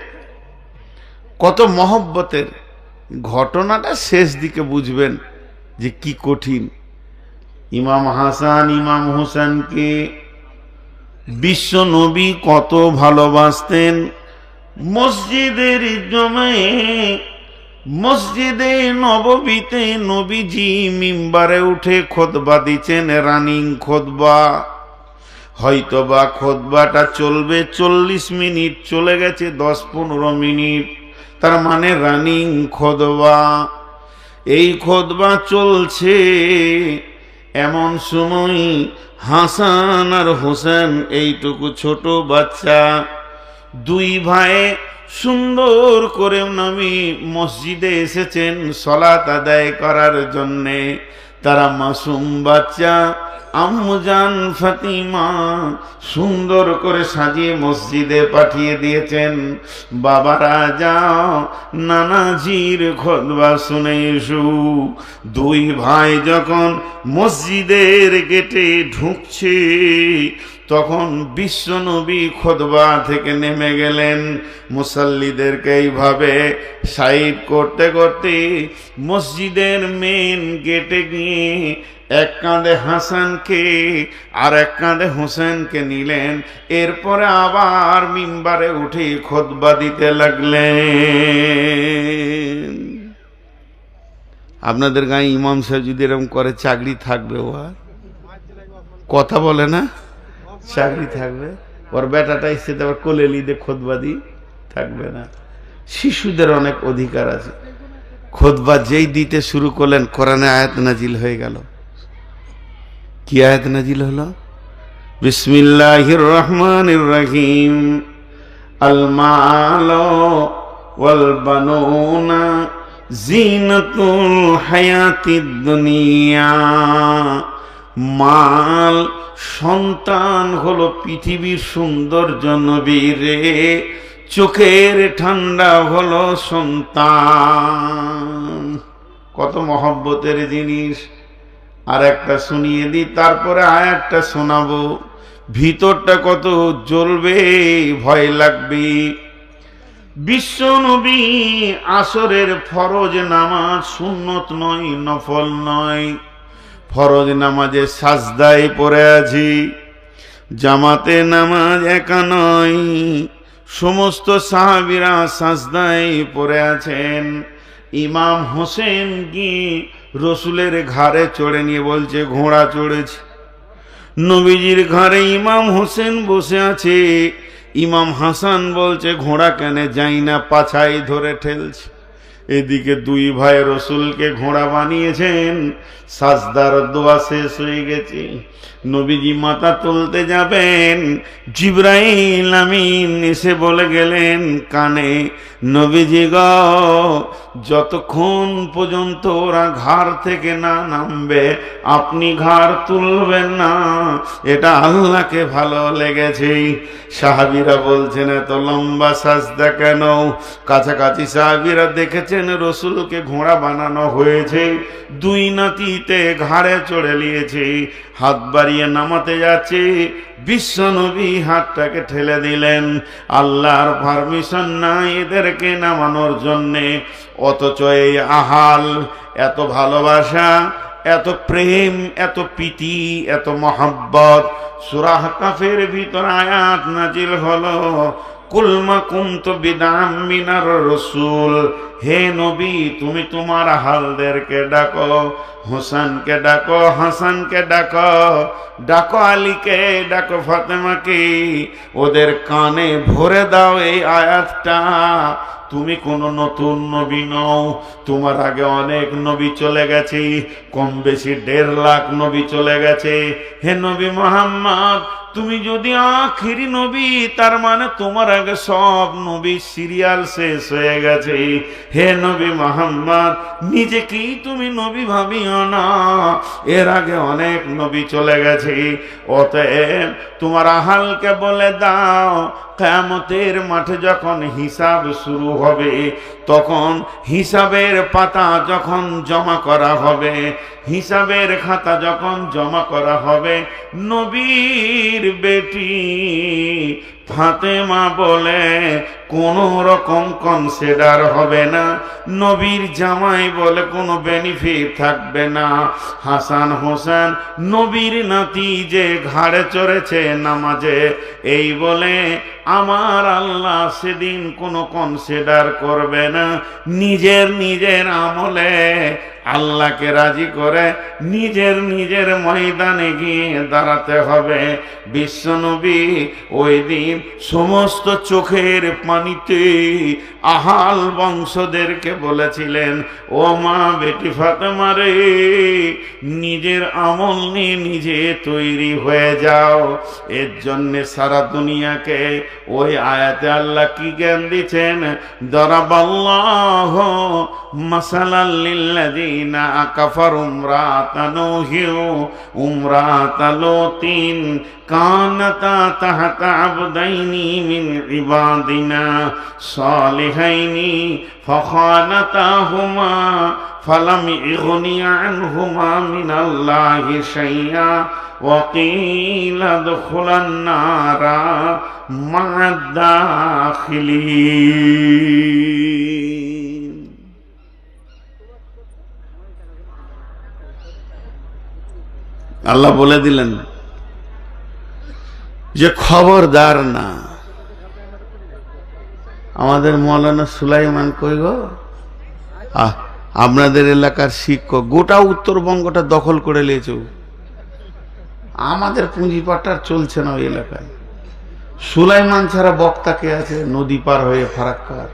A: কত মহব্বতের ঘটনাটা শেষ দিকে বুঝবেন যে কি কঠিন। ইমাম হাসান ইমাম হোসেনকে বিশ্ব নবী কত ভালোবাসতেন। মসজিদের জমায়ে, মসজিদে নববীতে নবীজি মিম্বারে উঠে খুতবা দিচ্ছেন, রানিং খুতবা। হয়তোবা খুতবাটা চলবে 40 মিনিট, চলে গেছে 10-15 মিনিট, তার মানে রানিং খুতবা। এই খুতবা চলছে, এমন সময় হাসান আর হোসেন, এইটুকু ছোট বাচ্চা, দুই ভাই সুন্দর করে নামি মসজিদে এসেছেন সালাত আদায় করার জন্যে। তারা মাসুম বাচ্চা, আম্মুজান ফাতিমা সুন্দর করে সাজিয়ে মসজিদে পাঠিয়ে দিয়েছেন, বাবারা যাও নানাজির খুতবা শুনে এসো। দুই ভাই যখন মসজিদের গেটে ঢুকছে তখন বিশ্বনবী খুতবা থেকে নেমে গেলেন। মুসাল্লিদেরকে এইভাবে সাইড করতে করতে মসজিদের মেন গেটে গিয়ে এক কাঁধে হাসানকে আর এক কাঁধে হোসেনকে নিলেন। এরপরে আবার মিম্বারে উঠে খুতবা দিতে লাগলেন। আপনাদের গায়ে ইমাম সাহেব যদি এরকম করে চাকরি থাকবে? ও আর কথা বলে না, চাকরি থাকবে। ওর বেটাটা এসে আবার কোলে লিদে খুতবা দি থাকবে না। শিশুদের অনেক অধিকার আছে। খুতবা যেই দিতে শুরু করলেন কোরআনে আয়াত নাজিল হয়ে গেল। কি আয়াত নাজিল হলো? বিসমিল্লাহির রহমানির রহিম। আল মালু ওয়াল বানুনা জিনাতুল হায়াতিদ দুনিয়া। মাল, সন্তান হলো পৃথিবীর সৌন্দর্য। নবীরে চোখের ঠান্ডা হলো সন্তান। কত মহব্বতের জিনিস। আর একটা শুনিয়ে দিই, তারপরে আয়াতটা শোনাবো। ভিতরটা কত জ্বলবে, ভয় লাগবে। বিশ্ব নবী আসরের ফরজ নামাজ, সুন্নত নয়, নফল নয়, ফরজ নামাজে সাজদায় পড়ে আছি। জামাতে নামাজ একা নয়, সমস্ত সাহাবীরা সাজদায় পড়ে আছেন। ইমাম হোসেন গিয়ে রসুলের ঘাড়ে চড়ে নিয়ে বলছে ঘোড়া চড়েছে। নবীজির ঘাড়ে ইমাম হোসেন বসে আছে, ইমাম হাসান বলছে ঘোড়া কেন যাই না, পাছাই ধরে ঠেলছে। এদিকে দুই ভাই রসুলকে ঘোড়া বানিয়েছেন, সাজদার দোয়া শেষ হয়ে গেছে, নবীজি মাথা তুলতে যাবেন, জিবরাইল আমিন এসে বলে গেলেন কানে, নবীজি গো যতক্ষণ পর্যন্ত ওরা ঘাড় থেকে না নামবে আপনি ঘাড় তুলবেন না, এটা আল্লাহকে ভালো লেগেছে। সাহাবীরা বলছেন এত লম্বা সাজদা কেন? কাছাকাছি সাহাবীরা দেখেছেন রসুলকে ঘোড়া বানানো হয়েছে, দুই নাতিতে ঘাড়ে চড়ে নিয়েছে, হাত বাড়িয়ে নামাতে যাচ্ছে, বিশ্বনবী হাতটাকে ঠেলে দিলেন, আল্লাহর পারমিশন নাই এদেরকে নামানোর জন্যে। অথচ এই আহাল, এত ভালোবাসা, এত প্রেম, এত প্রীতি, এত মহব্বত। সূরা কাফের ভিতর আয়াত নাজিল হলো, কুলমা কুনতু বিদাম মিনার রাসূল, হে নবী তুমি তোমার আহালদেরকে ডাকো, হোসেনকে ডাকো, হাসানকে ডাকো, ডাকো আলীকে, ডাকো ফাতেমাকে, ওদের কানে ভরে দাও এই আয়াতটা। তুমি কোনো নতুন নবী নও, তোমার আগে অনেক নবী চলে গেছে, কম বেশি 1.5 লাখ নবী চলে গেছে। হে নবী মুহাম্মদ তুমি যদি আখিরি নবী, তার মানে তোমার আগে সব নবী সিরিয়াল শেষ হয়ে গেছে। হে নবী মুহাম্মদ নিজেকেই তুমি নবী ভাবিও না, এর আগে অনেক নবী চলে গেছে। অতএব তোমার আহালকে বলে দাও, কিয়ামতের মাঠে যখন হিসাব শুরু হবে, তখন হিসাবের পাতা যখন জমা করা হবে, হিসাবের খাতা যখন জমা করা হবে, নবীর বেটি ফাতেমা বলে কোনো রকম কনসিডার হবে না, নবীর জামাই বলে কোনো বেনিফিট থাকবে না। হাসান হোসেন নবীর নাতি যে ঘাড়ে চড়েছে নামাজে, এই বলে আমার আল্লাহ সেদিন কোনো কনসিডার করবে না। নিজের আমলে আল্লাহকে রাজি করে নিজের ময়দানে গিয়ে দাঁড়াতে হবে। বিশ্বনবী ওই দিন সমস্ত চোখের পানিতে আহাল বংশদেরকে বলেছিলেন, ও মা বেটি ফাতেমা রে, নিজের আমল নিয়ে নিজে তৈরি হয়ে যাও। এর জন্যে সারা দুনিয়াকে ওই আয়াতে আল্লাহ কি জ্ঞান দিচ্ছেন, দরাবাল্লাহু মাসালাল লিল্লাযিনা কাফারু ইমরাতা নূহিন ইমরাতা লূতিন কানাতা তাহতা আবদাইনি মিন ইবাদিনা সালিহাইনি ফাখানাতাহুমা ফালাম ইগনিয়া আনহুমা মিনাল্লাহি শাইআ ওয়া কিলা দুখুলান নারা মা'আদ দাখিলিন। আল্লাহ বলে দিলেন যে খবরদার না। আমাদের মৌলানা সুলাইমান কই গো, আপনাদের এলাকার শিক্ষক, গোটা উত্তরবঙ্গটা দখল করে নিয়েছে। আমাদের পুঁজিপাটার চলছে না ওই এলাকায়। সুলাইমান ছাড়া বক্তা কে আছে? নদী পার হয়ে ফারাক্কার,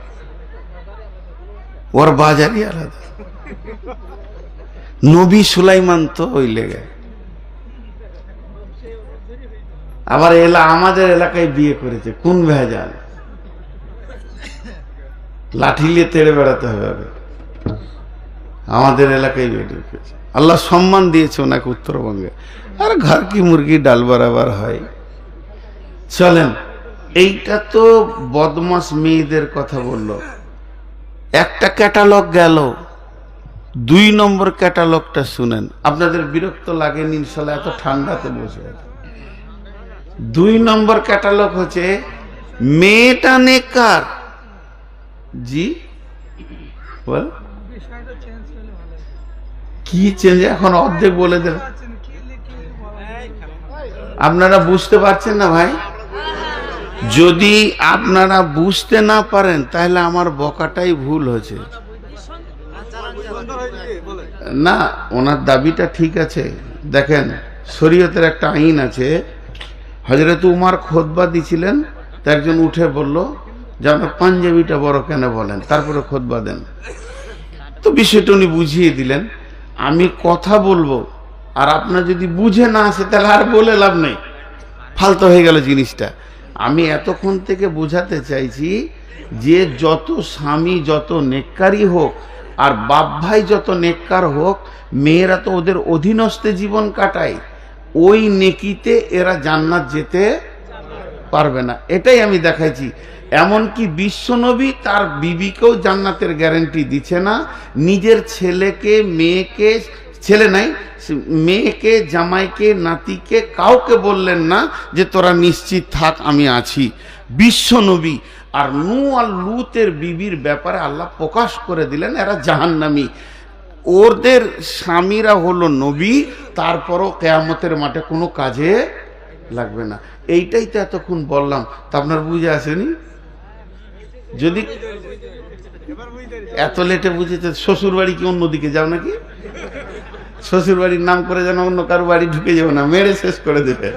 A: ওর বাজারই আলাদা। নবী সুলাইমান তো ওই লেগে। আবার আমাদের এলাকায় বিয়ে করেছে, কোন ভেজাল? লাঠি নিয়ে তেড়ে বেড়াতে হবে। আমাদের এলাকায় বিয়ে করেছে, আল্লাহ সম্মান দিয়েছে ওনাকে উত্তরবঙ্গে। আর ঘর কি মুরগি ডাল বরাবর হয়। চলেন, এইটা তো বদমাস মেয়েদের কথা বললো। একটা ক্যাটালগ গেল, 2 নম্বর ক্যাটালগটা শুনেন। আপনাদের বিরক্ত লাগেনি ইনশাল্লাহ, এত ঠান্ডাতে বসে আছে। 2 নম্বর ক্যাটালগ হচ্ছে মেয়েটা নেকার। জি বল, কি চেঞ্জ? এখন অর্ধেক বলে দেব। আপনারা বুঝতে পারছেন না ভাই? যদি আপনারা বুঝতে না পারেন তাহলে আমার বকাটাই ভুল হয়েছে। না, ওনার দাবিটা ঠিক আছে। দেখেন, শরীয়তের একটা আইন আছে। হযরত উমর খুতবা দিছিলেন, তা একজন উঠে বলল যে আপনার পাঞ্জাবিটা বড় কেন বলেন, তারপরে খুতবা দেন। তো বিষয়টা উনি বুঝিয়ে দিলেন। আমি কথা বলবো আর আপনার যদি বুঝে না আসে তাহলে আর বলে লাভ নেই, ফালতু হয়ে গেল জিনিসটা। আমি এতক্ষণ থেকে বোঝাতে চাইছি যে যত স্বামী যত নেককারই হোক আর বাপ ভাই যত নেককার হোক, মেয়েরা তো ওদের অধীনস্থে জীবন কাটায়, ওই নেকিতে এরা জান্নাত যেতে পারবে না, এটাই আমি দেখাইছি। এমনকি বিশ্বনবী তার বিবিকেও জান্নাতের গ্যারান্টি দিচ্ছে না, নিজের ছেলেকে মেয়েকে, ছেলে নাই, মেয়েকে জামাইকে নাতিকে কাউকে বললেন না যে তোরা নিশ্চিত থাক আমি আছি। বিশ্বনবী আর নূহ আর লূতের বিবির ব্যাপারে আল্লাহ প্রকাশ করে দিলেন এরা জাহান্নামী। ওদের স্বামীরা হলো নবী, তারপরও কিয়ামতের মাঠে কোনো কাজে লাগবে না। এইটাই তো এতক্ষণ বললাম, তা আপনার বুঝে আসেনি? যদি এত লেটে বুঝেছে, শ্বশুর বাড়ি কি অন্যদিকে যাও নাকি? শ্বশুর বাড়ির নাম করে যেন অন্য কারো বাড়ি ঢুকে যাবে না, মেরে শেষ করে দেবে।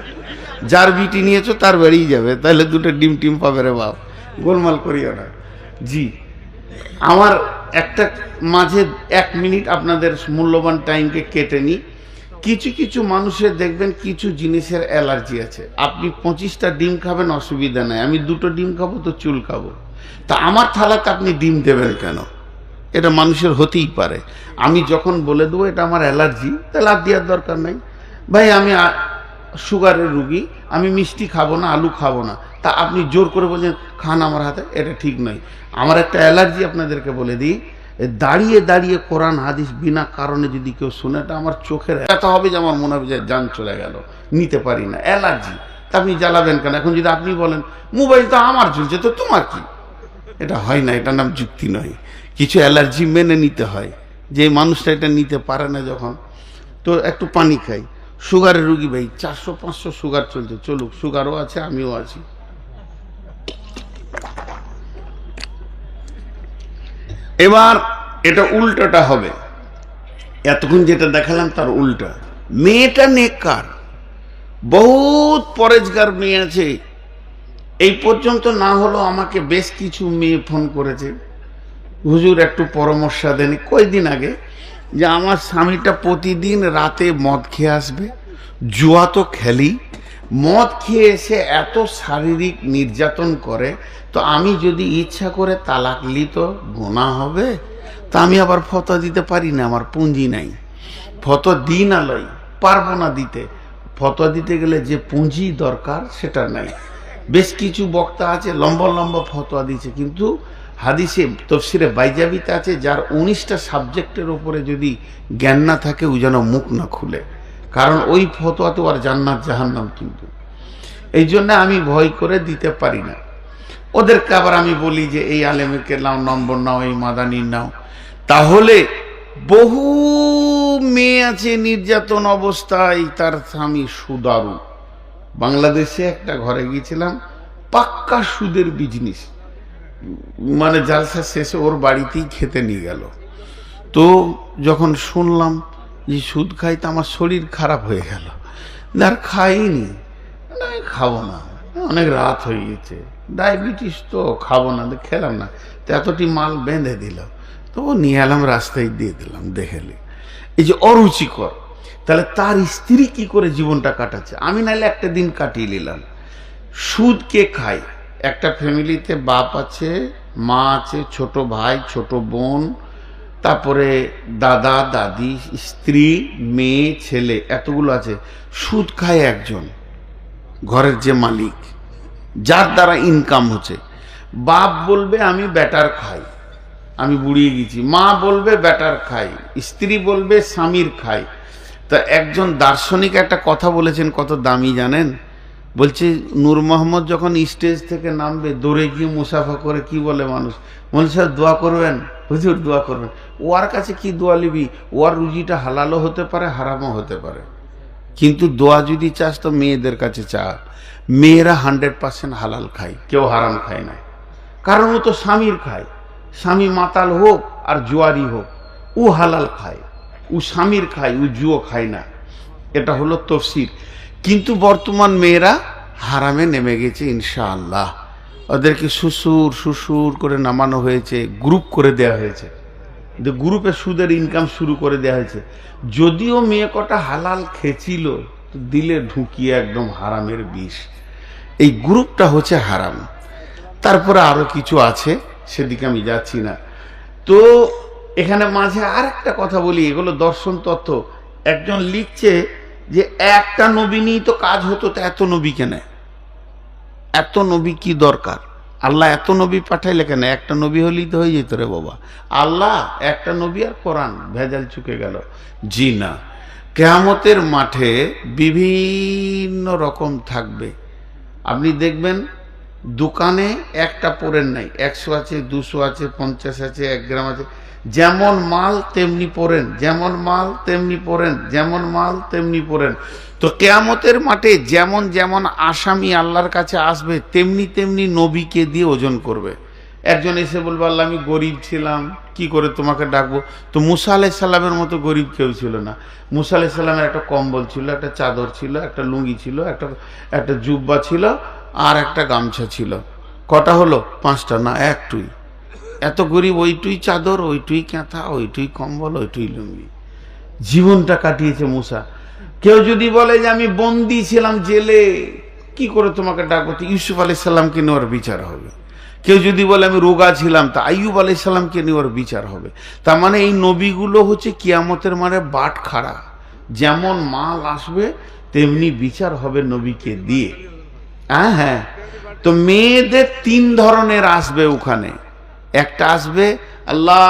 A: যার বিটি নিয়েছো তার বাড়িই যাবে, তাহলে দুটো ডিম টিম পাবে রে বাপ, গোলমাল করিও না। জি, আমার একটা মাঝে 1 মিনিট আপনাদের মূল্যবান টাইমকে কেটে নিই। কিছু কিছু মানুষের দেখবেন কিছু জিনিসের অ্যালার্জি আছে। আপনি 25টা ডিম খাবেন অসুবিধা নাই, আমি 2টো ডিম খাবো তো চুল খাবো, তা আমার থালাতে আপনি ডিম দেবেন কেন? এটা মানুষের হতেই পারে। আমি যখন বলে দেবো এটা আমার অ্যালার্জি, তাহলে আর দেওয়ার দরকার নাই। ভাই আমি সুগারের রুগী, আমি মিষ্টি খাবো না, আলু খাবো না, তা আপনি জোর করে বলছেন খান আমার হাতে, এটা ঠিক নয়। আমার একটা অ্যালার্জি আপনাদেরকে বলে দিই, দাঁড়িয়ে দাঁড়িয়ে কোরআন হাদিস বিনা কারণে যদি কেউ শুনে, এটা আমার চোখের ব্যথা হবে যে আমার মনে হবে যে জান চলে গেল, নিতে পারি না, অ্যালার্জি। তা আপনি জ্বালাবেন কেন? এখন যদি আপনি বলেন মোবাইল তো আমার চলছে তো তোমার কি, এটা হয় না, এটার নাম যুক্তি নয়। কিছু অ্যালার্জি মেনে নিতে হয়, যে মানুষটা এটা নিতে পারে না যখন। তো একটু পানি খাই। সুগারের রুগী ভাই, 400-500 সুগার চলছে, চলুক, সুগারও আছে আমিও আছি। এবার এটা উল্টোটা হবে, এতক্ষণ যেটা দেখালাম তার উল্টা। মেয়েটা নেককার, বহুত পরেজগার মেয়ে আছে। এই পর্যন্ত না হলো আমাকে বেশ কিছু মেয়ে ফোন করেছে, হুজুর একটু পরামর্শ দেন। কয়েকদিন আগে যে আমার স্বামীটা প্রতিদিন রাতে মদ খেয়ে আসবে, জুয়া তো খেলি, মদ খেয়ে এসে এত শারীরিক নির্যাতন করে, তো আমি যদি ইচ্ছা করে তালাক লি তো গুনাহ হবে। তা আমি আবার ফতোয়া দিতে পারি না, আমার পুঁজি নাই, ফতোয়া দিই না, লই পারবো না দিতে। ফতোয়া দিতে গেলে যে পুঁজি দরকার সেটা নাই। বেশ কিছু বক্তা আছে লম্বা লম্বা ফতোয়া দিচ্ছে, কিন্তু হাদিসে তফসিরে বাইজাবিতে আছে যার 19টা সাবজেক্টের উপরে যদি জ্ঞান না থাকে ও যেন মুখ না খুলে, কারণ ওই ফতোয়া তো আর জান্নাত জাহান্নাম। কিন্তু এই জন্য আমি ভয় করে দিতে পারি না। ওদেরকে আবার আমি বলি যে এই আলেমেকে নাও, নম্বর নাও, এই মাদানির নাও। তাহলে বহু মেয়ে আছে নির্যাতন অবস্থায়, তার স্বামী সুদারু। বাংলাদেশে একটা ঘরে গিয়েছিলাম, পাক্কা সুদের বিজনেস, মানে জালসা শেষে ওর বাড়িতেই খেতে নিয়ে গেল। তো যখন শুনলাম যে সুদ খাই, তো আমার শরীর খারাপ হয়ে গেল, আর খাইনি, খাবো না, অনেক রাত হয়ে গেছে, ডায়াবেটিস তো খাবো না, খেলাম না। তো এতটি মাল বেঁধে দিল, তো নিয়ে এলাম, রাস্তায় দিয়ে দিলাম, দেখেলি এই যে অরুচিকর। তাহলে তার স্ত্রী কি করে জীবনটা কাটাচ্ছে, আমি নাহলে একটা দিন কাটিয়ে নিলাম। সুদ কে খায়? একটা ফ্যামিলিতে বাপ আছে, মা আছে, ছোট ভাই, ছোট বোন, তারপরে দাদা দাদি, স্ত্রী, মেয়ে, ছেলে, এতগুলো আছে। সুদ খায় একজন, ঘরের যে মালিক, যার দ্বারা ইনকাম হচ্ছে। বাপ বলবে আমি ব্যাটার খাই, আমি বুড়িয়ে গেছি। মা বলবে ব্যাটার খাই, স্ত্রী বলবে স্বামীর খাই। তা একজন দার্শনিক একটা কথা বলেছেন, কত দামি জানেন? বলছে নূর মোহাম্মদ যখন স্টেজ থেকে নামবে, দৌড়ে গিয়ে মুসাফা করে কি বলে মানুষ, বলছে স্যার দোয়া করবেন, হুজুর দোয়া করবেন। ওর কাছে কি দোয়া নিবি? ওর রুজিটা হালালও হতে পারে, হারামও হতে পারে, কিন্তু দোয়া যদি চাস তো মেয়েদের কাছে চা। মেয়েরা 100% হালাল খায়, কেউ হারাম খায় না, কারণ ও তো স্বামীর খায়। স্বামী মাতাল হোক আর জুয়ারি হোক, ও হালাল খায়, ও স্বামীর খায়, ও জুয়ো খায় না। এটা হলো তফসির। কিন্তু বর্তমান মেয়েরা হারামে নেমে গেছে ইনশাআল্লাহ। ওদেরকে শ্বশুর শ্বশুর করে নামানো হয়েছে, গ্রুপ করে দেয়া হয়েছে, গ্রুপে সুদের ইনকাম শুরু করে দেয়া হয়েছে। যদিও মেয়ে কটা হালাল খেয়েছিল, দিলে ঢুকিয়ে একদম হারামের বিষ। এই গ্রুপটা হচ্ছে হারাম। তারপরে আরো কিছু আছে, সেদিকে আমি যাচ্ছি না। তো এখানে মাঝে আর একটা কথা বলি, এগুলো দর্শন তত্ত্ব। একজন লিখছে যে একটা নবী নিয়েই তো কাজ হতো, তো এত নবী কেন? এত নবী কি দরকার? আল্লাহ এত নবী পাঠাইলে কেন? একটা নবী হলেই তো হয়ে যেত রে বাবা। আল্লাহ একটা নবী আর কোরআন, ভেজাল চুকে গেল। জি না, কিয়ামতের মাঠে বিভিন্ন রকম থাকবে। আপনি দেখবেন দোকানে একটা পড়েন নাই, 100 আছে, 200 আছে, 50 আছে, 1 গ্রাম আছে। যেমন মাল তেমনি পড়েন, যেমন মাল তেমনি পড়েন, যেমন মাল তেমনি পড়েন। তো কিয়ামতের মাঠে যেমন যেমন আসামি আল্লাহর কাছে আসবে, তেমনি তেমনি নবীকে দিয়ে ওজন করবে। একজন এসে বলবে, আল্লাহ আমি গরিব ছিলাম, কি করে তোমাকে ডাকবো? তো মুসা আলাইহিস সালামের মতো গরিব কেউ ছিল না। মুসা আলাইহিস সালামের একটা কম্বল ছিল, একটা চাদর ছিল, একটা লুঙ্গি ছিল, একটা জুব্বা ছিল, আর একটা গামছা ছিল। কটা হলো? 5টা না, একটুই। এত গরিব, ওইটুই চাদর, ওইটুই কাঁথা, ওইটুই কম্বল, ওইটুই লুঙ্গি, জীবনটা কাটিয়েছে মুসা। কেউ যদি বলে যে আমি বন্দী ছিলাম জেলে, কি করে তোমাকে ডাকবো? তো ইউসুফ আলাইহিস সালামকে নিয়ে ওর বিচার হবে। কেউ যদি বলে আমি রোগা ছিলাম, তা আইয়ুব আলাইহিস সালামকে নিয়ে ওর বিচার হবে। তার মানে এই নবীগুলো হচ্ছে কিয়ামতের মানে বাট খাড়া, যেমন মাল আসবে তেমনি বিচার হবে নবীকে দিয়ে। হ্যাঁ, তো মেয়েদের 3 ধরনের আসবে ওখানে। একটা আসবে, আল্লাহ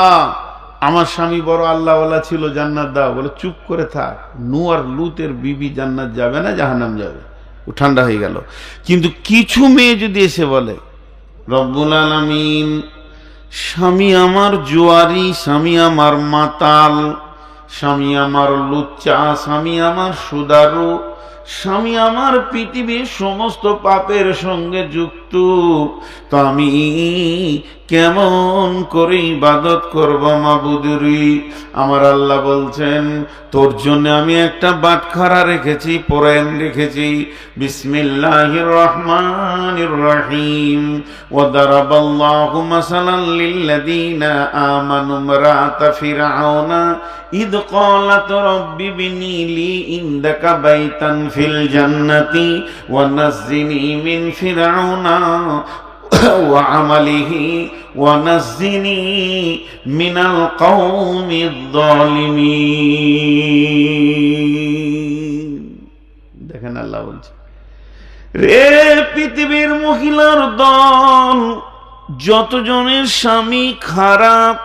A: আমার স্বামী বড় আল্লাহওয়ালা ছিল, জান্নাত দাও। বলে চুপ করে থাক, নূহ আর লুতের বিবি জান্নাত যাবে না, জাহান্নাম যাবে। ও ঠান্ডা হয়ে গেল। কিন্তু কিছু মেয়ে যদি এসে বলে, রব্বুল আলামিন স্বামী আমার জুয়ারি, স্বামী আমার মাতাল, স্বামী আমার লুচ্চা, স্বামী আমার সুদারু, স্বামী আমার পৃথিবীর সমস্ত পাপের সঙ্গে যুক্ত, তো আমি কেমন করে ইবাদত করব মাবুদুরি? আমার আল্লাহ বলছেন, তোর জন্য আমি একটা বাটখারা রেখেছি, পরায়ণ রেখেছি। বিসমিল্লাহির রহমানির রহিম। ওয়া দারাবাল্লাহু মাসালান লিল্লাযীনা আমানু ইমরাআতা ফিরআউনা ইদ ক্বালাত রাব্বি বিনি লি ইনদাকা বাইতান ফিল জান্নাতি ওয়া নাজ্জিনি মিন ফিরআউনা ওয়া আমালিহি ওয়া নাজ্জিনি মিনাল কওমিয যালিমিন। দেখেন আল্লাহ বলছে, রে পৃথিবীর মহিলার দল, যতজনের স্বামী খারাপ,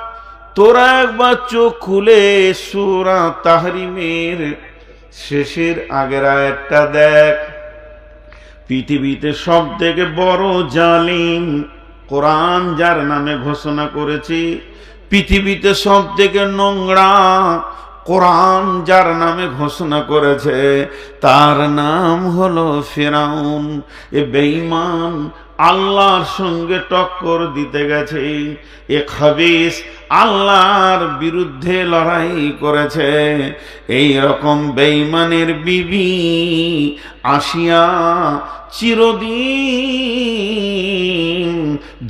A: তোরা একবার চোখ খুলে সূরা তাহরিমের শেষের আগের আয়াতটা দেখ। পৃথিবীতে সব থেকে বড় জালিম কোরআন যার নামে ঘোষণা করেছি, পৃথিবীতে সব থেকে নোংরা কোরআন যার নামে ঘোষণা করেছে, তার নাম হলো ফিরআউন। এ বেঈমান আল্লাহর সঙ্গে টক্কর দিতে গেছে, এ খাবিস আল্লাহর বিরুদ্ধে লড়াই করেছে। এই রকম বেঈমানের বিবি আসিয়া চিরদিন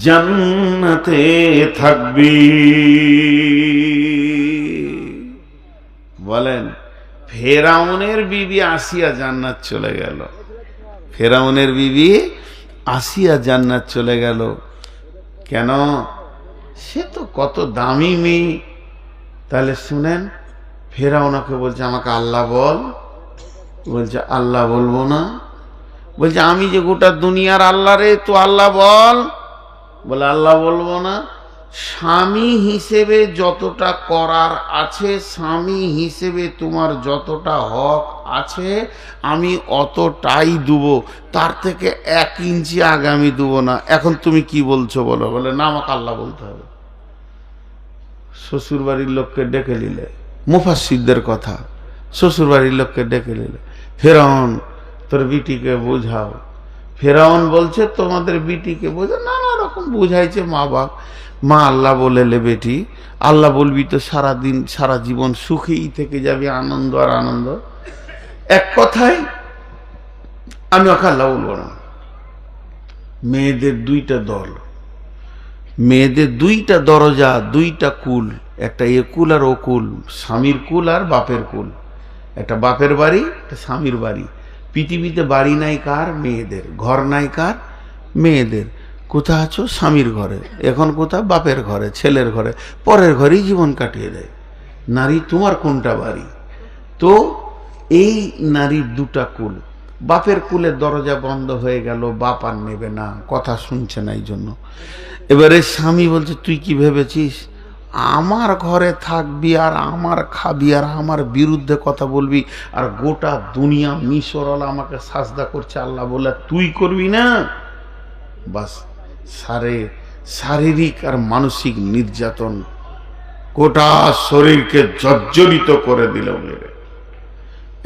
A: জান্নাতে থাকবি। বলেন, ফেরাউনের বিবি আসিয়া জান্নাত চলে গেল, ফেরাউনের বিবি আসিয়া জান্নাত চলে গেল। কেন? সে তো কত দামি মেয়ে। তাহলে শুনেন, ফেরাউনকে বলছে আমাকে আল্লাহ বল। বলছে আল্লাহ বলবো না। বলছে আমি যে গোটা দুনিয়ার আল্লাহ রে, তো আল্লাহ বল। বলে আল্লাহ বলবো না। স্বামী হিসেবে যতটা করার আছে, স্বামী হিসেবে তোমার যতটা হক আছে, আমি অতটাই দেব, তার থেকে 1 ইঞ্চি আগামী দেব না। এখন তুমি কি বলছো বলো? বলে না, আমাকে আল্লাহ বলতে হবে। শ্বশুর বাড়ির লোককে ডেকে নিলে, মুফাসসিরদের কথা, শ্বশুর বাড়ির লোককে ডেকে নিলে, ফেরাউন তোর বিটিকে বোঝাও। ফেরাউন বলছে তোমাদের বিটিকে বোঝাও। নানা রকম বুঝাইছে মা বাপ। মা আল্লাহ বলেলে বেটি, আল্লাহ বলবি তো সারাদিন সারা জীবন সুখেই থেকে যাবে, আনন্দ আর আনন্দ। এক কথায় আমি ওকে আল্লাহ বলবো না। মেয়েদের দুইটা দল, মেয়েদের দুইটা দরজা, দুইটা কুল, একটা এ কুল আর ও কুল, স্বামীর কুল আর বাপের কুল। একটা বাপের বাড়ি, একটা স্বামীর বাড়ি। পৃথিবীতে বাড়ি নাই কার? মেয়েদের। ঘর নাই কার? মেয়েদের। কোথা আছো? স্বামীর ঘরে। এখন কোথা? বাপের ঘরে, ছেলের ঘরে, পরের ঘরেই জীবন কাটিয়ে দেয়। নারী তোমার কোনটা বাড়ি? তো এই নারীর দুটা কুল। বাপের কুলের দরজা বন্ধ হয়ে গেল, বাপ আর নেবে না, কথা শুনছে না। এই জন্য এবারে স্বামী বলছে, তুই কি ভেবেছিস আমার ঘরে থাকবি আর আমার খাবি আর আমার বিরুদ্ধে কথা বলবি, আর গোটা দুনিয়া মিশরওয়ালা আমাকে সাজদা করছে আল্লাহ বলে, তুই করবি না? বাস শারীরিক আর মানসিক নির্যাতন গোটা শরীরকে জর্জরিত করে দিল মেরে।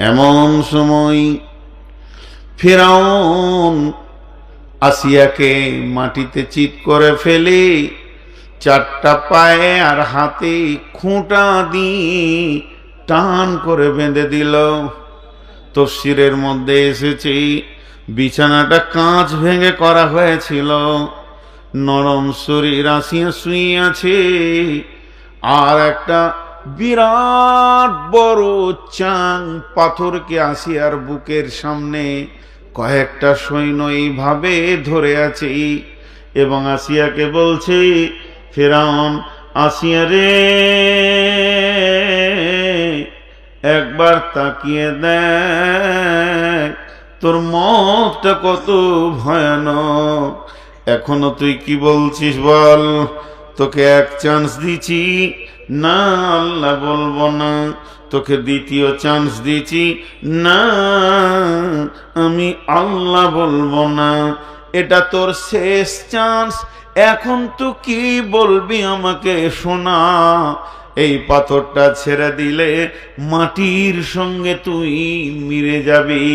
A: এমন সময় ফিরআউন আসিয়াকে মাটিতে চিৎ করে ফেলে চারটা পায়ে আর হাতে খুঁটা দিয়ে টান করে বেঁধে দিল। তাফসীরের মধ্যে এসেছে বিছানাটা কাঁচ ভেঙে করা হয়েছিল, নরম শরীর আসিয়া শুয়ে আছে, আর একটা বিরাট বড় চাং পাথরকে আসিয়ার বুকের সামনে কয়েকটা সৈন্য এইভাবে ধরে আছে এবং আসিয়াকে বলছে, ফিরআউন, আসিয়া রে, একবার তাকিয়ে দেখ তোর মতটা কত ভয়ানক। এখনো তুই কি বলছিস বল? তোকে এক চান্স দিছি, না আল্লাহ বলবো না। তোকে দ্বিতীয় চান্স দিছি, না আমি আল্লাহ বলবো না। এটা তোর শেষ চান্স। এখন তো কি বলবি আমাকে শোনা। এই পাথরটা ছেড়ে দিলে মাটির সঙ্গে তুই মিলে যাবি,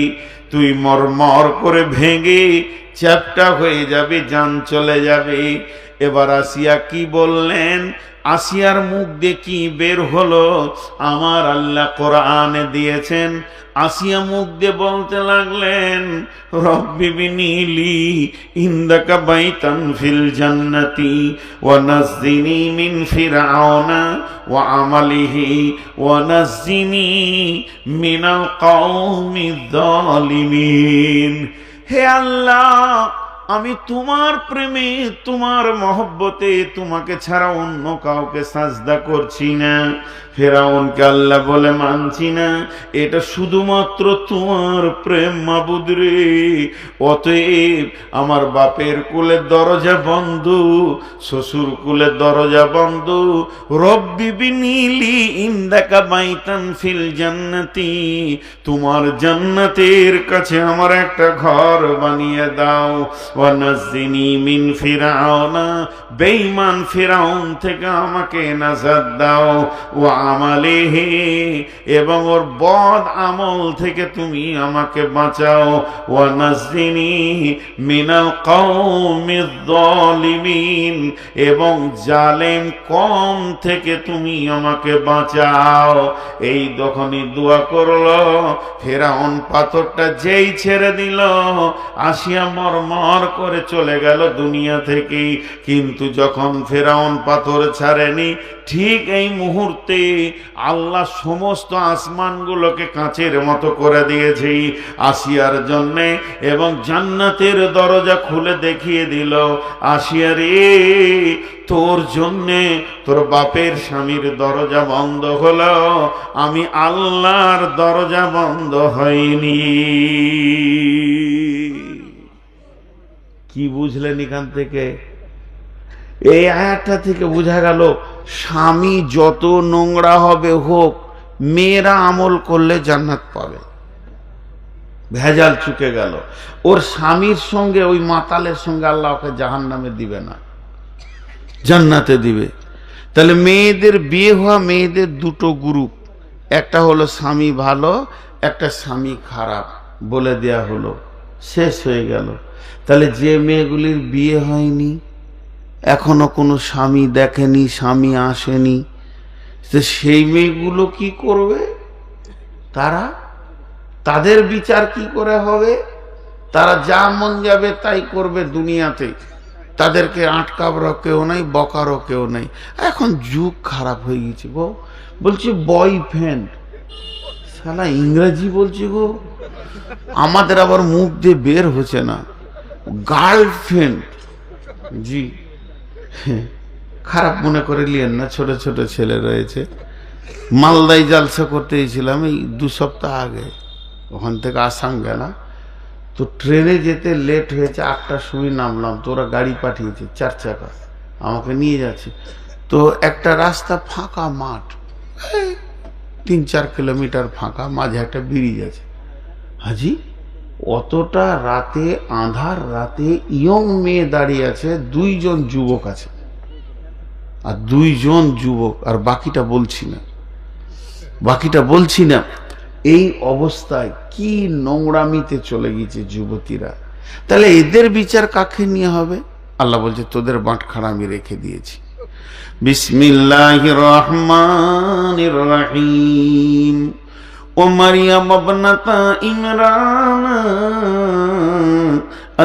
A: তুই মরমর করে ভেঙে চ্যাপ্টা হয়ে যাবে, জান চলে যাবে। এবার আসিয়া কি বললেন? আসিয়ার মুখ দিয়ে কি বের হলো আমার আল্লাহ কোরআনে দিয়েছেন। আসিয়া মুখ দিয়ে বলতে লাগলেন, রব্বি বিনিলি ইনদাকা বাইতান ফিল জান্নাতি ওয়া নাজ্জিনি মিন ফিরআউনা ওয়া আমালিহি ওয়া নাজ্জিনি মিনাল কওমিজ জালিমিন। হে আল্লাহ, আমি তোমার প্রেমে, তোমার মহব্বতে তোমাকে ছাড়া অন্য কাউকে সাজদা করছি না। ফিরআউনকে আল্লাহ বলে মানছি না, এটা শুধুমাত্র তোমার প্রেম মাবুদ রে। অতএব আমার বাপের কুলের দরজা বন্ধ, শ্বশুর কুলের দরজা বন্ধ। রব্বি বিনিলি ইনদাকা বাইতান ফিল জান্নাতি, তোমার জান্নাতের কাছে আমার একটা ঘর বানিয়ে দাও। ওয়া নাজ্জিনি মিন ফিরআউনা, বেঈমান ফিরআউন থেকে আমাকে নাজাত দাও। ওয়া আমালিহি, এবং ওর বদ আমল থেকে তুমি আমাকে বাঁচাও। ওয়া নাজ্জিনি মিনাল কওমিজ জালিমিন, এবং জালেম কম থেকে তুমি আমাকে বাঁচাও। এই যখনই দোয়া করলো, ফিরআউন পাথরটা যেই ছেড়ে দিল, আসিয়া মরমর করে চলে গেল দুনিয়া থেকে। কিন্তু যখন ফিরআউন পাথর ছাড়েনি, ঠিক এই মুহূর্তে আল্লাহ সমস্ত আসমানগুলোকে কাঁচের মতো করে দিয়েছে আসিয়ার জন্যে, এবং জান্নাতের দরজা খুলে দেখিয়ে দিল, আসিয়া রে, তোর জন্যে তোর বাপের স্বামীর দরজা বন্ধ হলো, আমি আল্লাহর দরজা বন্ধ হয়নি। কি বুঝলেন এখান থেকে? এই আয়াতটা থেকে বোঝা গেল, স্বামী যত নোংরা হবে হোক, মেয়েরা আমল করলে জান্নাত পাবে। ভেজাল চুকে গেল। ওর স্বামীর সঙ্গে ওই মাতালের সঙ্গে আল্লাহ ওকে জাহান্নামে দিবে না, জান্নাতে দিবে। তাহলে মেয়েদের বিয়ে হওয়া মেয়েদের দুটো গ্রুপ, একটা হলো স্বামী ভালো, একটা স্বামী খারাপ, বলে দেয়া হলো, শেষ হয়ে গেল। তাহলে যে মেয়েগুলির বিয়ে হয়নি, এখনো কোনো স্বামী দেখেনি, স্বামী আসেনি, সেই মেয়েগুলো কি করবে? তাদের বিচার কি করে হবে? তারা যা মন যাবে তাই করবে দুনিয়াতে, তাদেরকে আটকাবারও কেউ নাই, বকারও কেউ নাই। এখন যুগ খারাপ হয়ে গেছে গো। বলছি বয়ফ্রেন্ড, শালা ইংরেজি বলছি গো, আমাদের আবার মুখ দিয়ে বের হচ্ছে না। গার্লফ্রেন্ড, জি খারাপ মনে করে নিয়েন না, ছোট ছোট ছেলে রয়েছে। মালদায় জালসা করতে গেছিলাম এই 2 সপ্তাহ আগে, ওখান থেকে আসাম গেলাম। তো ট্রেনে যেতে লেট হয়েছে, 8টার সময় নামলাম, তো ওরা গাড়ি পাঠিয়েছে 4 চাকা, আমাকে নিয়ে যাচ্ছে। তো একটা রাস্তা ফাঁকা মাঠ, 3-4 কিলোমিটার ফাঁকা, মাঝে একটা ব্রিজ আছে। হাজি অতটা রাতে, আঁধার রাতে ইয়ং মেয়ে দাঁড়িয়ে আছে, 2 জন যুবক আছে, আর 2 জন যুবক, আর বাকিটা বলছি না। এই অবস্থায় কি নোংরামিতে চলে গেছে যুবতীরা। তাহলে এদের বিচার কাকে নিয়ে হবে? আল্লাহ বলছে তোদের বাঁটখারা আমি রেখে দিয়েছি। বিসমিল্লাহির রহমানির রহিম। ও মারিয়াম ইবনাতা ইমরান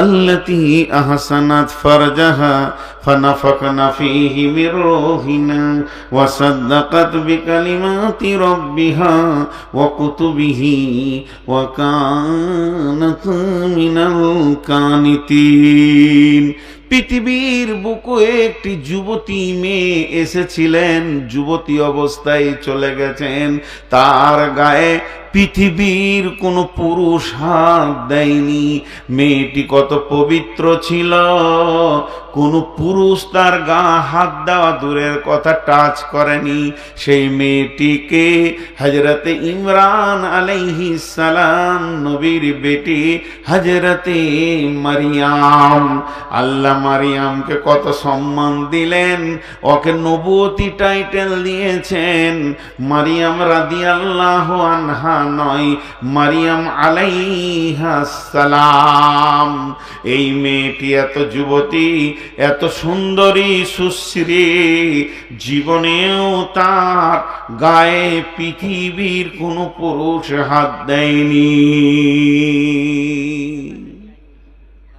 A: التي أحسنت فرجها فنفخنا فيه من روحنا وصدقت بكلمات ربها وكتبه وكانت من القانتين। পৃথিবীর বুকে একটি যুবতী মেয়ে এসেছিলেন, যুবতী অবস্থায় চলে গেছেন, তার গায়ে পৃথিবীর কোন পুরুষ হাত দেয়নি। মেয়েটি কত পবিত্র ছিল, কোন পুরুষ তার গা হাত দেওয়া দূরের কথা টাচ করেনি। সেই মেয়েটিকে হযরতে ইমরান আলাইহিস সালাম, নবীর বেটি হযরতে মারিয়াম, আল্লাহ মারিয়ামকে কত সম্মান দিলেন, ওকে নবুয়তি টাইটেল দিয়েছেন। মারিয়াম রাদিয়াল্লাহু আনহা নয়, মারিয়াম আলাইহাস সালাম। এই মেয়েটি এত যুবতী, এত সুন্দরী, সুশ্রী, জীবনেও তার গায়ে পৃথিবীর কোন পুরুষ হাত দেয়নি।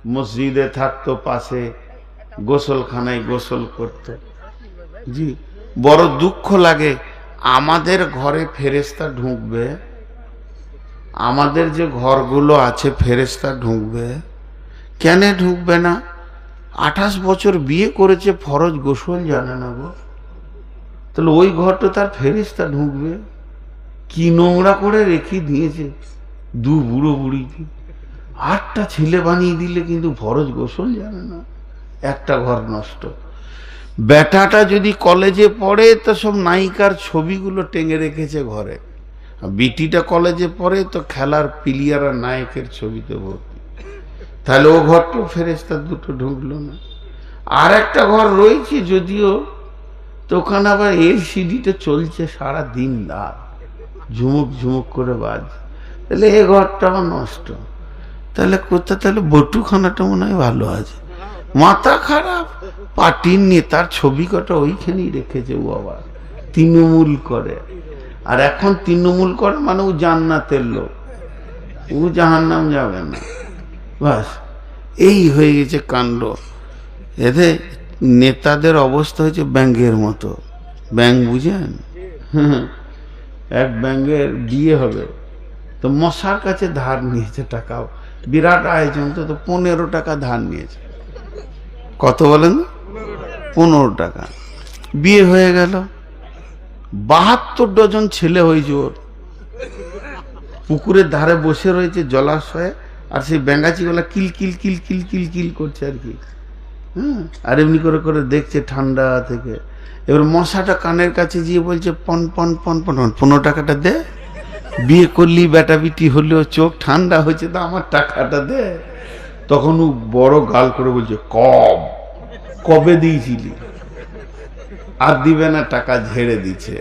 A: মসজিদে থাকতো পাশে, গোসলখানায় গোসল করত। জি বড় দুঃখ লাগে, আমাদের ঘরে ফেরেশতা ঢুকবে, আমাদের যে ঘরগুলো আছে ফেরেশতা ঢুকবে, কেন ঢুকবে না? 28 বছর বিয়ে করেছে, ফরজ গোসল জানে না গো, তাহলে ওই ঘরটা তার ফেরেশতা ঢুকবে? কি নোংরা করে রেখে দিয়েছে 2 বুড়ো বুড়িকে। 8টা ছেলে বানিয়ে দিলে কিন্তু ফরজ গোসল জানে না, একটা ঘর নষ্ট। বেটাটা যদি কলেজে পড়ে তো সব নায়িকার ছবিগুলো টেঙে রেখেছে ঘরে, বিটিটা কলেজে পড়ে তো খেলার প্লেয়ার আর নায়কের ছবিতে ভর্তি, তাহলে ও ঘরটাও ফেরেশতা দুটো ঢুকলো না। আর একটা ঘর রয়েছে যদিও, তো ওখানে আবার এলসিডিটা চলছে সারা দিন রাত, ঝুমুক ঝুমুক করে বাজ, তাহলে এ ঘরটা আমার নষ্ট। তাহলে কোথা, তাহলে বটুখানাটা মনে হয় ভালো আছে। মাথা খারাপ, পার্টির নেতার ছবি কটা ওইখানেই রেখেছে ও, আবার তৃণমূল করে। আর এখন তৃণমূল করে মানে ও জান্নাতের লোক, ও জাহান্নাম যাবে না। বাস এই হয়ে গেছে কাণ্ড। এতে নেতাদের অবস্থা হয়েছে ব্যাঙ্গের মতো। ব্যাঙ্ক বুঝেন? এক ব্যাঙ্গের বিয়ে হবে, তো মশার কাছে ধার নিয়েছে টাকা, বিরাট আয়োজন, তো 15 টাকা ধার নিয়েছে। কত বলেন? 15 টাকা। বিয়ে হয়ে গেল, 72 ডজন ছেলে হয়েছে ওর। পুকুরের ধারে বসে রয়েছে জলাশয়ে, আর সেই ব্যাঙ্গাচিগুলা কিল কিল কিল কিল কিল কিল করছে আর কি। হ্যাঁ, আর এমনি করে করে দেখছে ঠান্ডা থেকে। এবার মশাটা কানের কাছে গিয়ে বলছে পন পন পন পন, 15 টাকাটা দে, বিয়ে করলি বেটা বিটি হলেও চোখ ঠান্ডা হয়েছে, তো আমার টাকাটা দে। তখন ও বড় গাল করে বলছে কবে দিয়েছিলি? আর দিবে না, টাকা ঝেড়ে দিচ্ছে।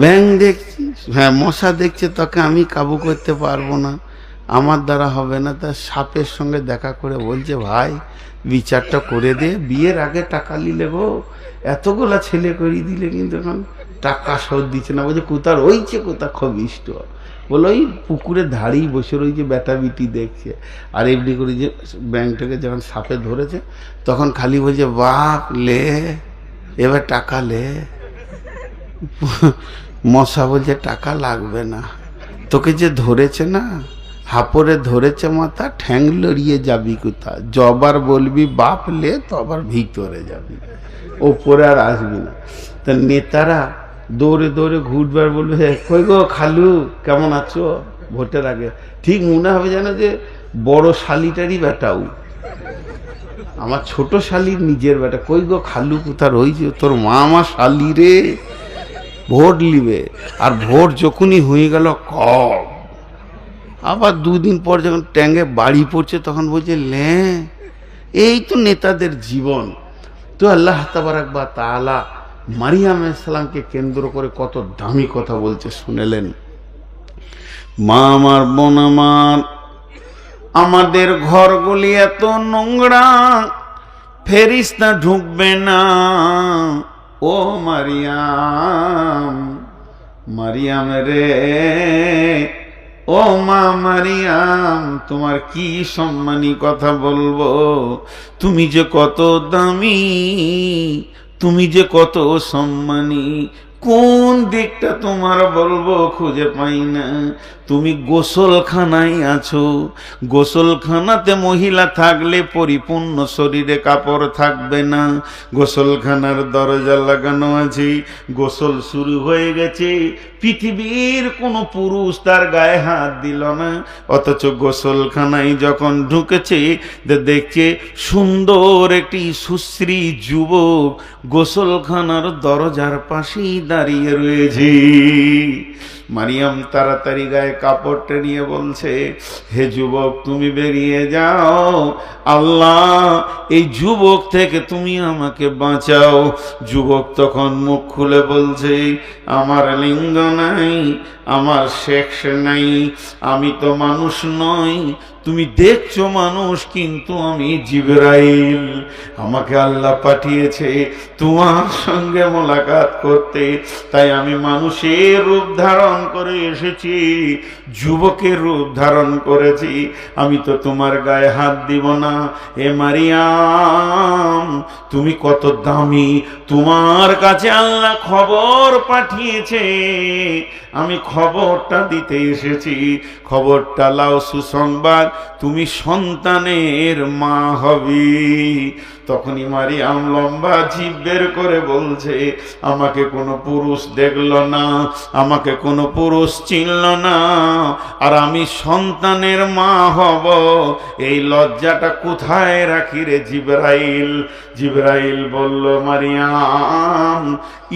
A: ব্যাং দেখছি, হ্যাঁ মশা দেখছে, তোকে আমি কাবু করতে পারবো না, আমার দ্বারা হবে না। তা সাপের সঙ্গে দেখা করে বলছে ভাই বিচারটা করে দে, বিয়ের আগে টাকা নিলে গো, এতগুলা ছেলে করিয়ে দিলে কিন্তু এখন টাকা শোধ দিচ্ছে না। বলছে কোথার হইছে, কোথা খুব ইষ্ট, বলো ওই পুকুরে ধারেই বসে রয়েছে, বেটা বিটি দেখছে। আর এমনি করে যে ব্যাংকটাকে যখন সাপে ধরেছে তখন খালি বলছে বাপ লে, এবার টাকা লে। মশা বলছে টাকা লাগবে না, তোকে যে ধরেছে না, হাপড়ে ধরেছে মাথা, ঠ্যাং লড়িয়ে যাবি কোথা, যবার বলবি বাপ লে তো আবার ভিতরে যাবি, ওপরে আর আসবি না। তা নেতারা দৌড়ে দৌড়ে ঘুরবার বলবে কই গো খালু কেমন আছো, ভোটের আগে ঠিক মনে হবে যেন যে বড় শালিটারই বেটাও, আমার ছোট শালির নিজের বেটা। কই গো খালু কোথা রয়েছে, তোর মা আমার শালি রে, ভোট লিবে। আর ভোট যখনই হয়ে গেল কম, আবার দুদিন পর যখন ট্যাঙ্গে বাড়ি পড়ছে তখন বলছে লে, এই তো নেতাদের জীবন। তো আল্লাহ তাবারাক ওয়া তাআলা মারিয়াম আলাইহিস সালামকে কেন্দ্র করে কত দামি কথা বলছে শুনেলেন। মা আমার, বোন আমার, আমাদের ঘরগুলি এত নোংরা, ফেরেশতা ঢুকবে না। ও মারিয়াম, মারিয়াম রে, ও মা মারিয়াম, তোমার কি সম্মানী কথা বলবো, তুমি যে কত দামি, তুমি যে কত সম্মানী, কোন দিকটা তোমার বলবো খুঁজে পাই না। তুমি গোসলখানায় আছো, গোসলখানাতে মহিলা থাকলে পরিপূর্ণ শরীরে কাপড় থাকবে না, গোসলখানার দরজা লাগানো আছে, গোসল শুরু হয়ে গেছে, পৃথিবীর কোনো পুরুষ তার গায়ে হাত দিল না, অথচ গোসলখানায় যখন ঢুকেছে দেখছে সুন্দর একটি সুশ্রী যুবক গোসলখানার দরজার পাশেই দাঁড়িয়ে রয়েছে। মারিয়াম তাড়াতাড়ি গায়ে কাপড়টা নিয়ে বলছে, হে যুবক তুমি বেরিয়ে যাও, আল্লাহ এই যুবক থেকে তুমি আমাকে বাঁচাও। যুবক তখন মুখ খুলে বলছে, আমার লিঙ্গ নাই, আমার সেক্স নাই, আমি তো মানুষ নই, তুমি দেখছো মানুষ কিন্তু আমি জিবরাইল, আমাকে আল্লাহ পাঠিয়েছে তোমার সঙ্গে মোলাকাত করতে, তাই আমি মানুষের রূপ ধারণ করে এসেছি, যুবকের রূপ ধারণ করেছি, আমি তো তোমার গায়ে হাত দিব না। এ মারিয়াম তুমি কত দামি, তোমার কাছে আল্লাহ খবর পাঠিয়েছে, আমি খবরটা দিতে এসেছি, খবরটা লাও, সুসংবাদ, তুমি সন্তানের মা হবি। তখনই মারিয়াম লম্বা জিভ বের করে বলছে, আমাকে কোনো পুরুষ দেখলো না, আমাকে কোনো পুরুষ চিনল না, আর আমি সন্তানের মা হব, এই লজ্জাটা কোথায় রাখি রে জিবরাইল। জিবরাইল বলল, মারিয়াম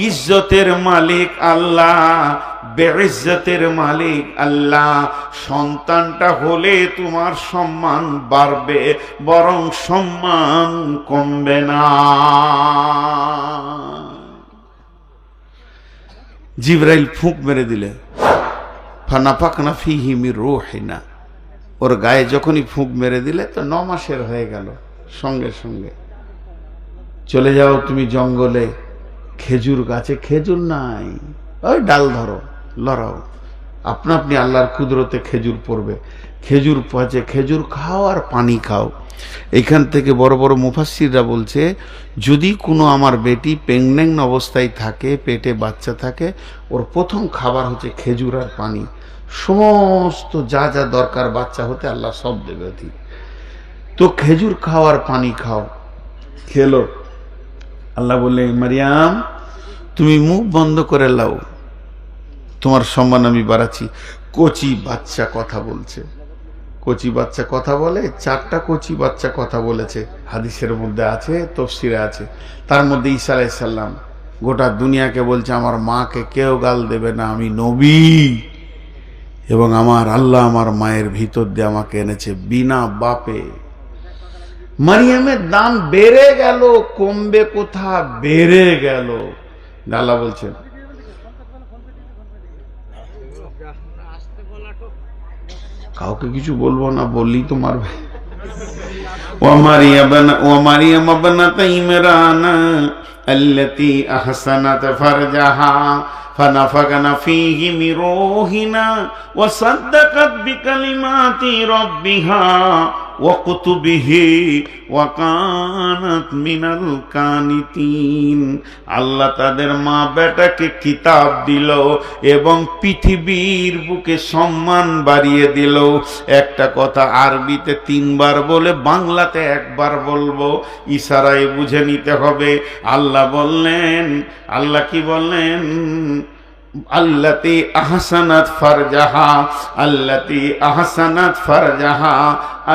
A: ইজ্জতের মালিক আল্লাহ, বেইজ্জতের মালিক আল্লাহ, সন্তানটা হলে তোমার সম্মান বাড়বে, বরং সম্মান কমবে না। জিবরাইল ফুঁক মেরে দিলে, ফানাফাকনা ফীহি মির রূহিনা, ওর গায়ে যখনই ফুঁক মেরে দিলে তো 9 মাসের হয়ে গেল। সঙ্গে সঙ্গে চলে যাও তুমি জঙ্গলে, খেজুর গাছে খেজুর নাই, ওই ডাল ধরো, লড়াও, আপনা আপনি আল্লাহর কুদরতে খেজুর পড়বে, খেজুর পচে, খেজুর খাও আর পানি খাও। এইখান থেকে বড় বড় মুফাসসিররা বলছে, যদি কোনো আমার বেটি প্রেগন্যান্ট অবস্থায় থাকে, পেটে বাচ্চা থাকে, ওর প্রথম খাবার হচ্ছে খেজুর আর পানি, সমস্ত যা যা দরকার বাচ্চা হতে আল্লাহ সব দেবে। তো খেজুর খাও আর পানি খাও। খেলো, আল্লাহ বললেন, মারিয়াম তুমি মুখ বন্ধ করে লাও, তোমার সম্মান আমি বাড়াচ্ছি। কচি বাচ্চা কথা বলছে, কচি বাচ্চা কথা বলে, 4টা কচি বাচ্চা কথা বলেছে, হাদিসের মধ্যে আছে, তাফসীরে আছে। তার মধ্যে ঈসা আলাইহিস সালাম গোটা দুনিয়াকে বলছে, আমার মাকে কেউ গাল দেবে না, আমি নবী, এবং আমার আল্লাহ আমার মায়ের ভিতর দিয়ে আমাকে এনেছে বিনা বাপে। মারিয়ামের দাম বেড়ে গেল, কমবে কোথা, বেড়ে গেল। আল্লাহ বলছেন, কাউকে কিছু বলবো না, বললেই তো মারবে। ওয়া মারিয়াম ইবনাত ইমরান আল্লাতী আহসানাত ফারজাহা ফানাফাখানা ফীহি মির রূহিনা ওয়া সাদ্দাকাত বিকালিমাতি রাব্বিহা ওয়া কুতুবিহি ওয়া কানাত মিনাল কানিতিন। আল্লাহ তাদের মা বেটাকে কিতাব দিল এবং পৃথিবীর বুকে সম্মান বাড়িয়ে দিল। একটা কথা আরবিতে 3 বার বলে বাংলাতে 1 বার বলবো, ইশারায় বুঝে নিতে হবে। আল্লাহ বললেন, আল্লাহ কি বললেন? আল্লাতী আহসানাত ফারজাহা, আল্লাতী আহসানাত ফারজাহা,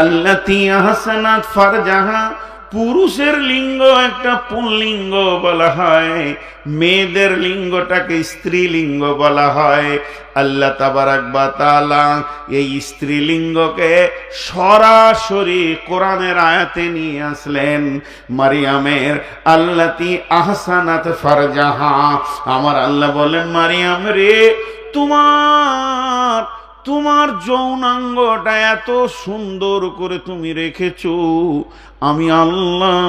A: আল্লাতী আহসানাত ফারজাহা। পুরুষের লিঙ্গ একটা পুল্লিঙ্গ বলা হয়, মেয়েদের লিঙ্গটাকে স্ত্রীলিঙ্গ বলা হয়। আল্লাহ তাবারাক ওয়া তাআলা এই স্ত্রীলিঙ্গকে সরাসরি কোরআনের আয়াতে নিয়ে আসলেন। মারিয়ামের আল্লাতী আহসানাত ফারজাহা, আমার আল্লাহ বলেন, মারিয়াম রে, তোমার যৌনাঙ্গটা এত সুন্দর করে তুমি রেখেছো, আমি আল্লাহ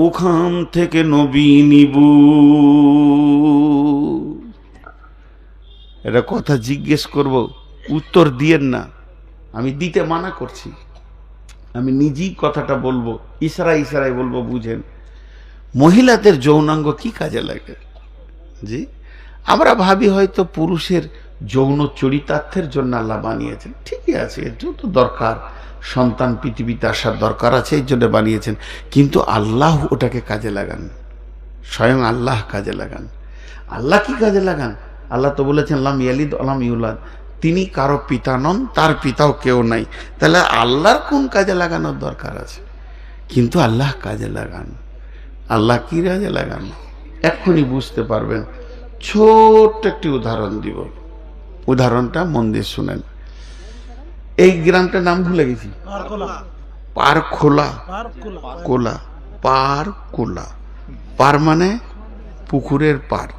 A: ওখান থেকে নবী নিব। এটা কথা জিজ্ঞেস করব, উত্তর দিয়েন না, আমি দিতে মানা করছি। আমি নিজেই কথাটা বলবো, ইশারায় বলবো, বুঝেন। মহিলাদের যৌনাঙ্গ কি কাজে লাগে? জি, আমরা ভাবি হয়তো পুরুষের যৌন চরিতার্থের জন্য আল্লাহ বানিয়েছেন, ঠিকই আছে, এর জন্য তো দরকার, সন্তান পৃথিবীতে আসার দরকার আছে, এই জন্য বানিয়েছেন। কিন্তু আল্লাহ ওটাকে কাজে লাগান, স্বয়ং আল্লাহ কাজে লাগান। আল্লাহ কি কাজে লাগান? আল্লাহ তো বলেছেন লাম ইয়ালিদ ওয়ালাম ইউলাদ, তিনি কারো পিতা নন, তার পিতাও কেউ নাই। তাহলে আল্লাহর কোন কাজে লাগানোর দরকার আছে? কিন্তু আল্লাহ কাজে লাগান। আল্লাহ কি কাজে লাগান এক্ষুনি বুঝতে পারবেন। ছোট্ট একটি উদাহরণ দিব, উদাহরণটা মন দিয়ে শুনেন। এই গ্রামটার নাম ভুলে গেছি, পারখোলা। কোলা, পারখোলা। পার মানে পুকুরের পার,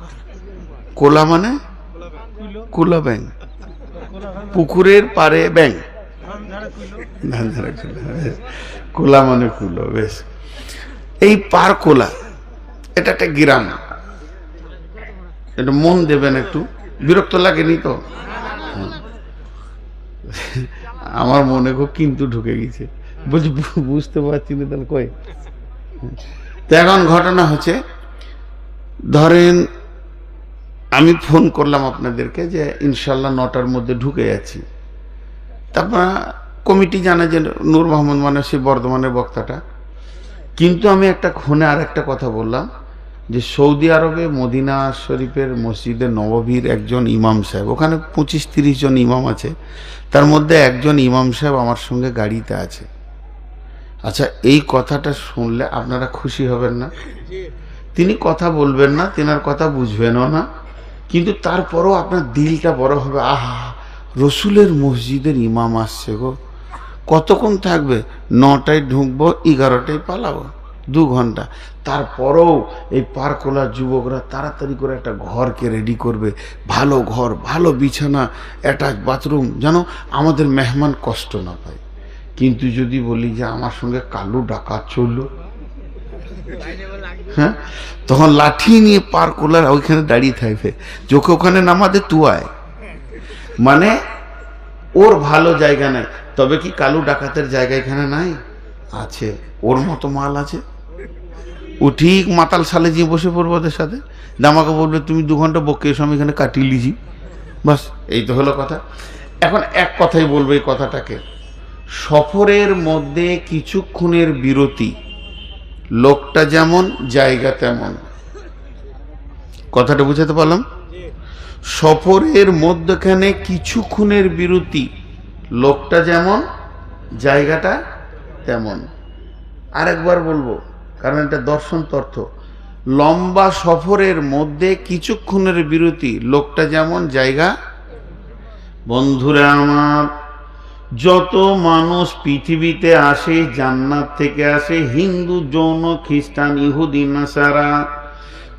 A: কোলা মানে কুলা ব্যাং, পুকুরের পারে ব্যাং, কোলা মানে কুলো। বেশ, এই পারখোলা এটা একটা গ্রাম। এটা মন দেবেন, একটু বিরক্ত লাগেনি তো? আমার মনে খুব কিন্তু ঢুকে গেছে, বলছি বুঝতে পারছি না, তাহলে কই। তো এখন ঘটনা হচ্ছে, ধরেন আমি ফোন করলাম আপনাদেরকে যে ইনশাল্লাহ 9টার মধ্যে ঢুকে যাচ্ছি। তারপর কমিটি জানে যে নূর মোহাম্মদ মানে সেই বর্ধমানের বক্তাটা। কিন্তু আমি একটা ফোনে আর একটা কথা বললাম যে সৌদি আরবে মদিনা শরীফের মসজিদে নববীর একজন ইমাম সাহেব, ওখানে 25-30 জন ইমাম আছে, তার মধ্যে একজন ইমাম সাহেব আমার সঙ্গে গাড়িতে আছে। আচ্ছা, এই কথাটা শুনলে আপনারা খুশি হবেন না? তিনি কথা বলবেন না, তেনার কথা বুঝবেনও না, কিন্তু তারপরও আপনার দিলটা বড় হবে, আহা রসুলের মসজিদের ইমাম আসছে গো, কতক্ষণ থাকবে? 9টায় ঢুকবো, 11টায় পালাবো, 2 ঘন্টা। তারপরেও এই পারখোলার যুবকরা তাড়াতাড়ি করে একটা ঘরকে রেডি করবে, ভালো ঘর, ভালো বিছানা, অ্যাটাচ বাথরুম, যেন আমাদের মেহমান কষ্ট না পায়। কিন্তু যদি বলি যে আমার সঙ্গে কালো ডাকাত চললো, হ্যাঁ, তখন লাঠি নিয়ে পারখোলার ওইখানে দাঁড়িয়ে থাকবে, চোখে ওখানে নামাতে তুয়ায়, মানে ওর ভালো জায়গা নাই। তবে কি কালু ডাকাতের জায়গা এখানে নাই? আছে, ওর মতো মাল আছে। ও ঠিক মাতাল সালে গিয়ে বসে পড়বো ওদের সাথে, আমাকে বলবে তুমি 2 ঘন্টা বকে এসো, আমি এখানে কাটিয়ে লিজি, বাস এই তো হলো কথা। এখন এক কথাই বলবো এই কথাটাকে, সফরের মধ্যে কিছুক্ষণের বিরতি, লোকটা যেমন জায়গা তেমন। কথাটা বুঝাতে পারলাম? সফরের মধ্যখানে কিছুক্ষণের বিরতি, লোকটা যেমন জায়গাটা তেমন। আরেকবার বলবো, কারণ এটা দর্শন তর্থ। লম্বা সফরের মধ্যে কিছুক্ষণের বিরতি, লোকটা যেমন জায়গা। বন্ধুরা আমার, যত মানুষ পৃথিবীতে আসে জান্নাত থেকে আসে, হিন্দু, জৈন, খ্রিস্টান, ইহুদি, নাসারা।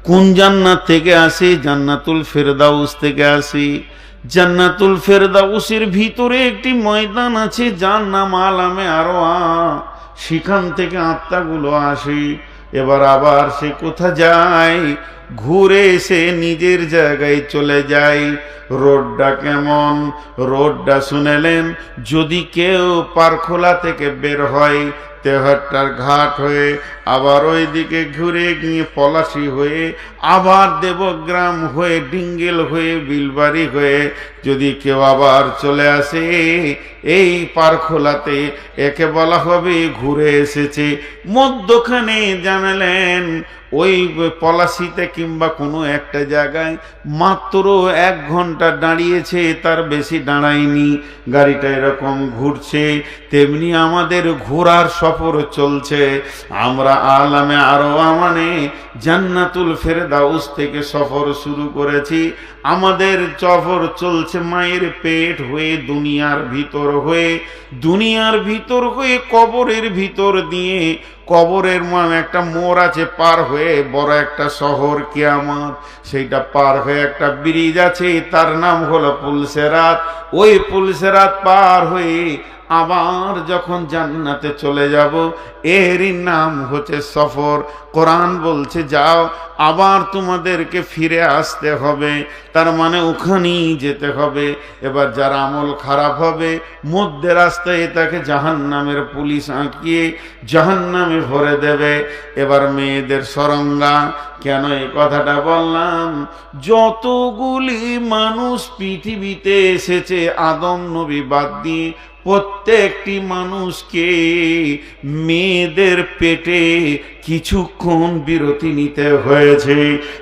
A: কোন জান্নাত থেকে আসে? জান্নাতুল ফেরদাউস থেকে আসে। জান্নাতুল ফেরদাউসের ভিতরে একটি ময়দান আছে যার নাম আলামে আরওয়া, সেখান থেকে আত্মাগুলো আসে। এবার আবার সে কোথা যায়, ঘুরে এসে নিজের জায়গায় চলে যায়। রোডটা কেমন? রোডটা শুনেলেন, যদি কেউ পারখোলা থেকে বের হয় তেহট্টার ঘাট হয়ে, আবার ওইদিকে ঘুরে গিয়ে পলাশি হয়ে, আবার দেবগ্রাম হয়ে, ডিঙ্গেল হয়ে, বিলবাড়ি হয়ে যদি কেউ আবার চলে আসে এই পারখোলাতে, একে বলা হবে ঘুরে এসেছে। মধ্যখানে জানালেন ওই পলাশিতে কিংবা কোনো একটা জায়গায় মাত্র 1 ঘন্টা দাঁড়িয়েছে, তার বেশি দাঁড়ায়নি, গাড়িটা এরকম ঘুরছে। তেমনি আমাদের ঘোরার সফর চলছে। আমরা আলামে আরো মানে জান্নাতুল ফেরদাউস থেকে সফর শুরু করেছি। আমাদের সফর চলছে মায়ের পেট হয়ে, দুনিয়ার ভিতর হয়ে, দুনিয়ার ভিতর হয়ে কবরের ভিতর দিয়ে, কবরের একটা মোড় আছে পার হয়ে বড় একটা শহর কিয়ামত, সেইটা পার হয়ে একটা ব্রিজ আছে, তার নাম হলো পুলসেরাত। ওই পুলসেরাত পার হয়ে আবার যখন জান্নাতে চলে যাব, এরই নাম হচ্ছে সফর। কোরআন বলছে যাও, আবার তোমাদেরকে ফিরে আসতে হবে, তার মানে ওখানেই যেতে হবে। এবার যার আমল খারাপ হবে মধ্যে রাস্তায় তাকে জাহান্নামের পুলিশ আঁকিয়ে জাহান্নামে ভরে দেবে। এবার মেয়েদের সরঙ্গা, কেন এই কথাটা বললাম? যতগুলি মানুষ পৃথিবীতে এসেছে আদম নবী বাদ দিয়ে, প্রত্যেকটি মানুষকে মেয়েদের পেটে কিছুক্ষণ বিরতি নিতে হয়েছে।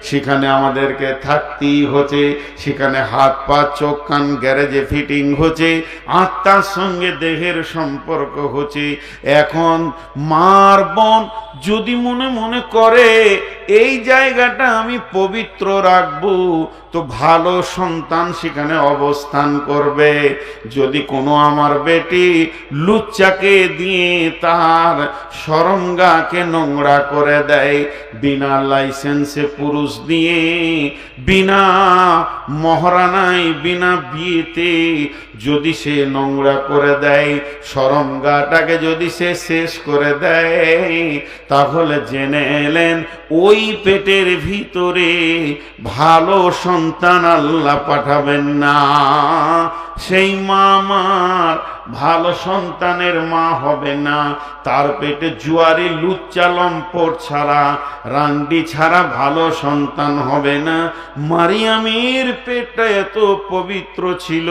A: সেখানে আমাদেরকে থাকতেই হচ্ছে, সেখানে হাত পা চোখ কান গ্যারেজে ফিটিং হচ্ছে, আত্মার সঙ্গে দেহের সম্পর্ক হচ্ছে। এখন মার বোন যদি মনে মনে করে এই জায়গাটা আমি পবিত্র রাখবো, তো ভালো সন্তান সেখানে অবস্থান করবে। যদি কোনো আমার বেটি লুচ্চাকে দিয়ে তার সরঙ্গাকে নোংরা করে দেয়, বিনা লাইসেন্সে পুরুষ দিয়ে, বিনা মহারানায়, বিনা বিয়েতে যদি সে নোংরা করে দেয়, সরঙ্গাটাকে যদি সে শেষ করে দেয়, তাহলে জেনে এলেন ওই পেটের ভিতরে ভালো সন্তান আল্লাহ পাঠাবেন না। সেই মা আমার ভালো সন্তানের মা হবে না। তার পেটে জুয়ারি লুচ্চা লম্পট ছাড়া, রান্ডি ছাড়া ভালো সন্তান হবে না। মারিয়ামের পেটটা এত পবিত্র ছিল,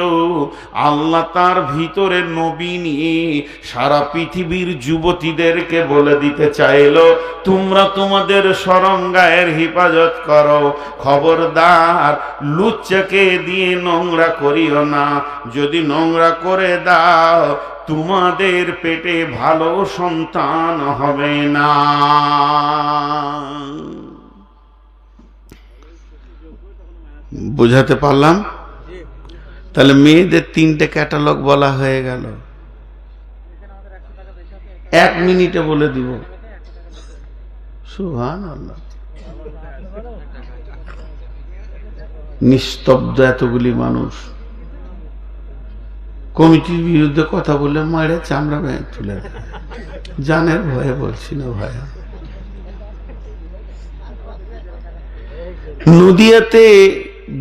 A: আল্লাহ তার ভিতরে নবী নিয়ে সারা পৃথিবীর যুবতীদেরকে বলে দিতে চাইলো, তোমরা তোমাদের সরঙ্গায়ের হেফাজত করো, খবরদার লুচ্চাকে দিয়ে নোংরা করিও না। যদি নোংরা করে দাও তোমাদের পেটে ভালো সন্তান হবে না। বুঝাতে পারলাম? তাহলে মেয়েদের 3টে ক্যাটালগ বলা হয়ে গেল। 1 মিনিটে বলে দিব। সুবহানাল্লাহ। নিস্তব্ধ এতগুলি মানুষ। কমিটির বিরুদ্ধে কথা বলে মারে চামড়া ভেঙে তুলে দেয়। জানের ভয়ে বলছি না ভাইয়া। নদিয়াতে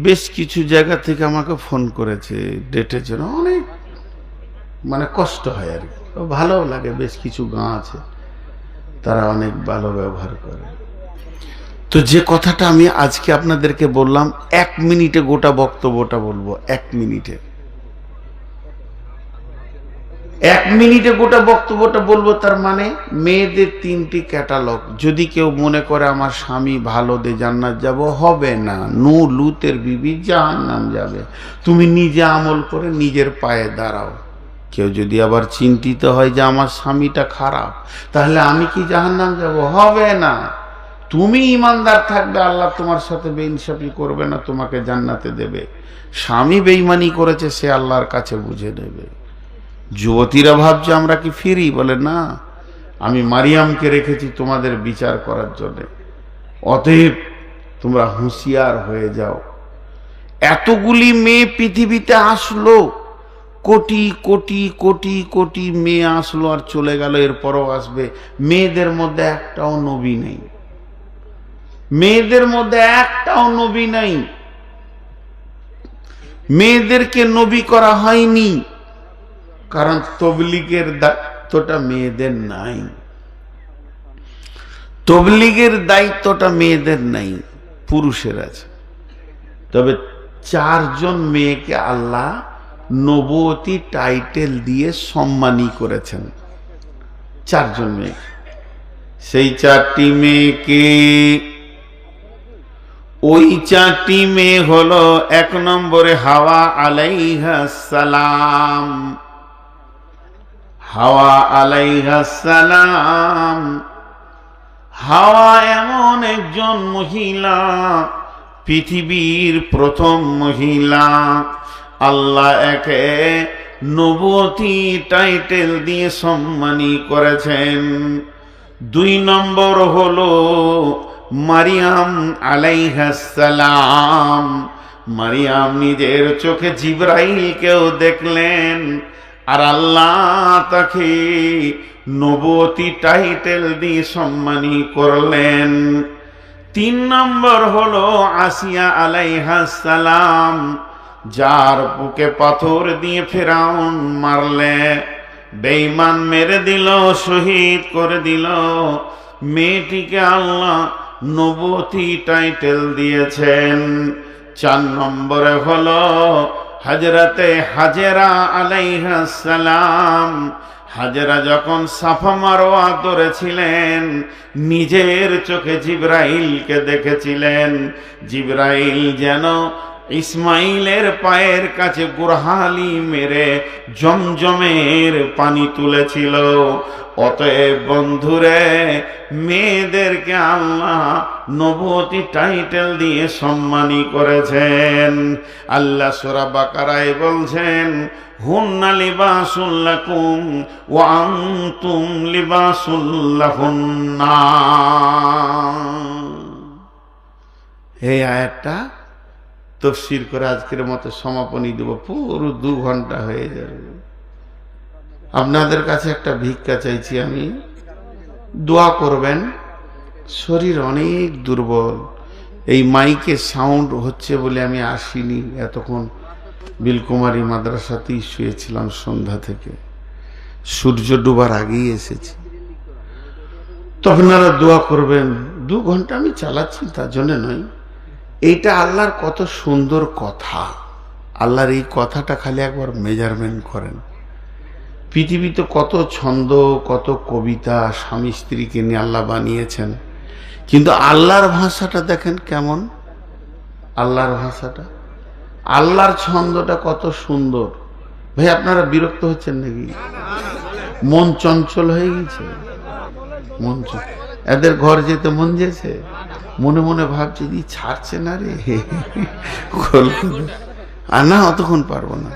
A: বেশ কিছু জায়গা থেকে আমাকে ফোন করেছে ডেটের জন্য। অনেক কষ্ট হয় আর কি, ভালো লাগে। বেশ কিছু গাঁ আছে, তারা অনেক ভালো ব্যবহার করে। তো যে কথাটা আমি আজকে আপনাদেরকে বললাম, 1 মিনিটে গোটা বক্তব্যটা বলবো। 1 মিনিটে 1 মিনিটে গোটা বক্তব্যটা বলবো। তার মানে মেয়েদের 3টি ক্যাটালগ। যদি কেউ মনে করে আমার স্বামী ভালো, দে জান্নাত যাব, হবে না। নূ লুতের বিবি জাহান্নাম যাবে। তুমি নিজে আমল করে নিজের পায়ে দাঁড়াও। কেউ যদি আবার চিন্তিত হয় যে আমার স্বামীটা খারাপ, তাহলে আমি কি জাহান্নাম যাব? হবে না। তুমি ইমানদার থাকবে, আল্লাহ তোমার সাথে বেইনসাফি করবে না, তোমাকে জান্নাতে দেবে। স্বামী বেঈমানি করেছে, সে আল্লাহর কাছে বুঝে নেবে। যুবতীরা ভাবছে আমরা কি ফিরি? বলে না, আমি মারিয়ামকে রেখেছি তোমাদের বিচার করার জন্য। অতএব তোমরা হুঁশিয়ার হয়ে যাও। এতগুলি মেয়ে পৃথিবীতে আসলো, কোটি কোটি কোটি কোটি মেয়ে আসলো আর চলে গেল, এরপরও আসবে। মেয়েদের মধ্যে একটাও নবী নেই, মেয়েদের মধ্যে একটাও নবী নাই। মেয়েদেরকে নবী করা হয়নি, কারণ তবলিগের দায়িত্বটা মেয়েদের নাই, তবলিগের দায়িত্বটা মেয়েদের নাই, পুরুষের আছে। তবে 4 জন মেয়েকে আল্লাহ নবুয়তি টাইটেল দিয়ে সম্মানী করেছেন, 4 জন মেয়ে। সেই 4টি মেয়েকে, ওই 4টি মেয়ে হলো 1 নম্বরে হাওয়া আলাইহাস সালাম। হাওয়া আলাইহাস সালাম, হাওয়া এমন একজন মহিলা, পৃথিবীর প্রথম মহিলা। আল্লাহ একে নবুয়তি টাইটেল দিয়ে সম্মানী করেছেন। 2 নম্বর হলো মারিয়াম আলাইহাস সালাম। মারিয়াম নিজের চোখে জিবরাইলকেও দেখলেন, আর আল্লাহ তাকে নবুয়তি টাইটেল দিয়ে সম্মানী করলেন। 3 নম্বর হলো আসিয়া আলাইহাস সালাম, যার বুকে পাথর দিয়ে ফেরাউন মারলে, বেঈমান মেরে দিল, শহীদ করে দিল। মেয়েটিকে আল্লাহ নবুয়তি টাইটেল দিয়েছেন। 4 নম্বরে হলো হযরতে হাজেরা আলাইহাস সালাম। হাজেরা যখন সাফা মারওয়া ধরেছিলেন, নিজের চোখে জিবরাইলকে দেখেছিলেন। জিবরাইল যেন ইসমাইলের পায়ের কাছে গুরহালি মেরে জমজমের পানি তুলেছিল। অতএব বন্ধুরে, মেয়েদেরকে আল্লাহ নবুয়তি টাইটেল দিয়ে সম্মানী করেছেন। আল্লাহ সূরা বাকারায় বলছেন, হুন্না লিবাসুল লাকুম ওয়া আনতুম লিবাসুল লাহুন্না। এই আয়াতটা তাফসীর করে আজকের মতো সমাপনী দেব, পুরো 2 ঘন্টা হয়ে যাবে। আপনাদের কাছে একটা ভিক্ষা চাইছি আমি, দোয়া করবেন। শরীর অনেক দুর্বল, এই মাইকে সাউন্ড হচ্ছে বলে আমি আসিনি, এতক্ষণ বিলকুমারী মাদ্রাসাতেই শুয়েছিলাম সন্ধ্যা থেকে, সূর্য ডোবার আগেই এসেছি। তো আপনারা দোয়া করবেন। 2 ঘন্টা আমি চালাচ্ছি তার জন্য নয়, এইটা আল্লাহর কত সুন্দর কথা। আল্লাহর এই কথাটা খালি একবার মেজারমেন্ট করেন। পৃথিবীতে কত ছন্দ, কত কবিতা স্বামী স্ত্রীকে নিয়ে আল্লাহ বানিয়েছেন, কিন্তু আল্লাহর ভাষাটা দেখেন কেমন। আল্লাহর ভাষাটা, আল্লাহর ছন্দটা কত সুন্দর। ভাই আপনারা বিরক্ত হচ্ছেন নাকি? মন চঞ্চল হয়ে গেছে, মন এদের ঘর যেতে মন যেছে, মনে মনে ভাবছে দি ছাড়ছে না রে, আর না অতক্ষণ পারবো না।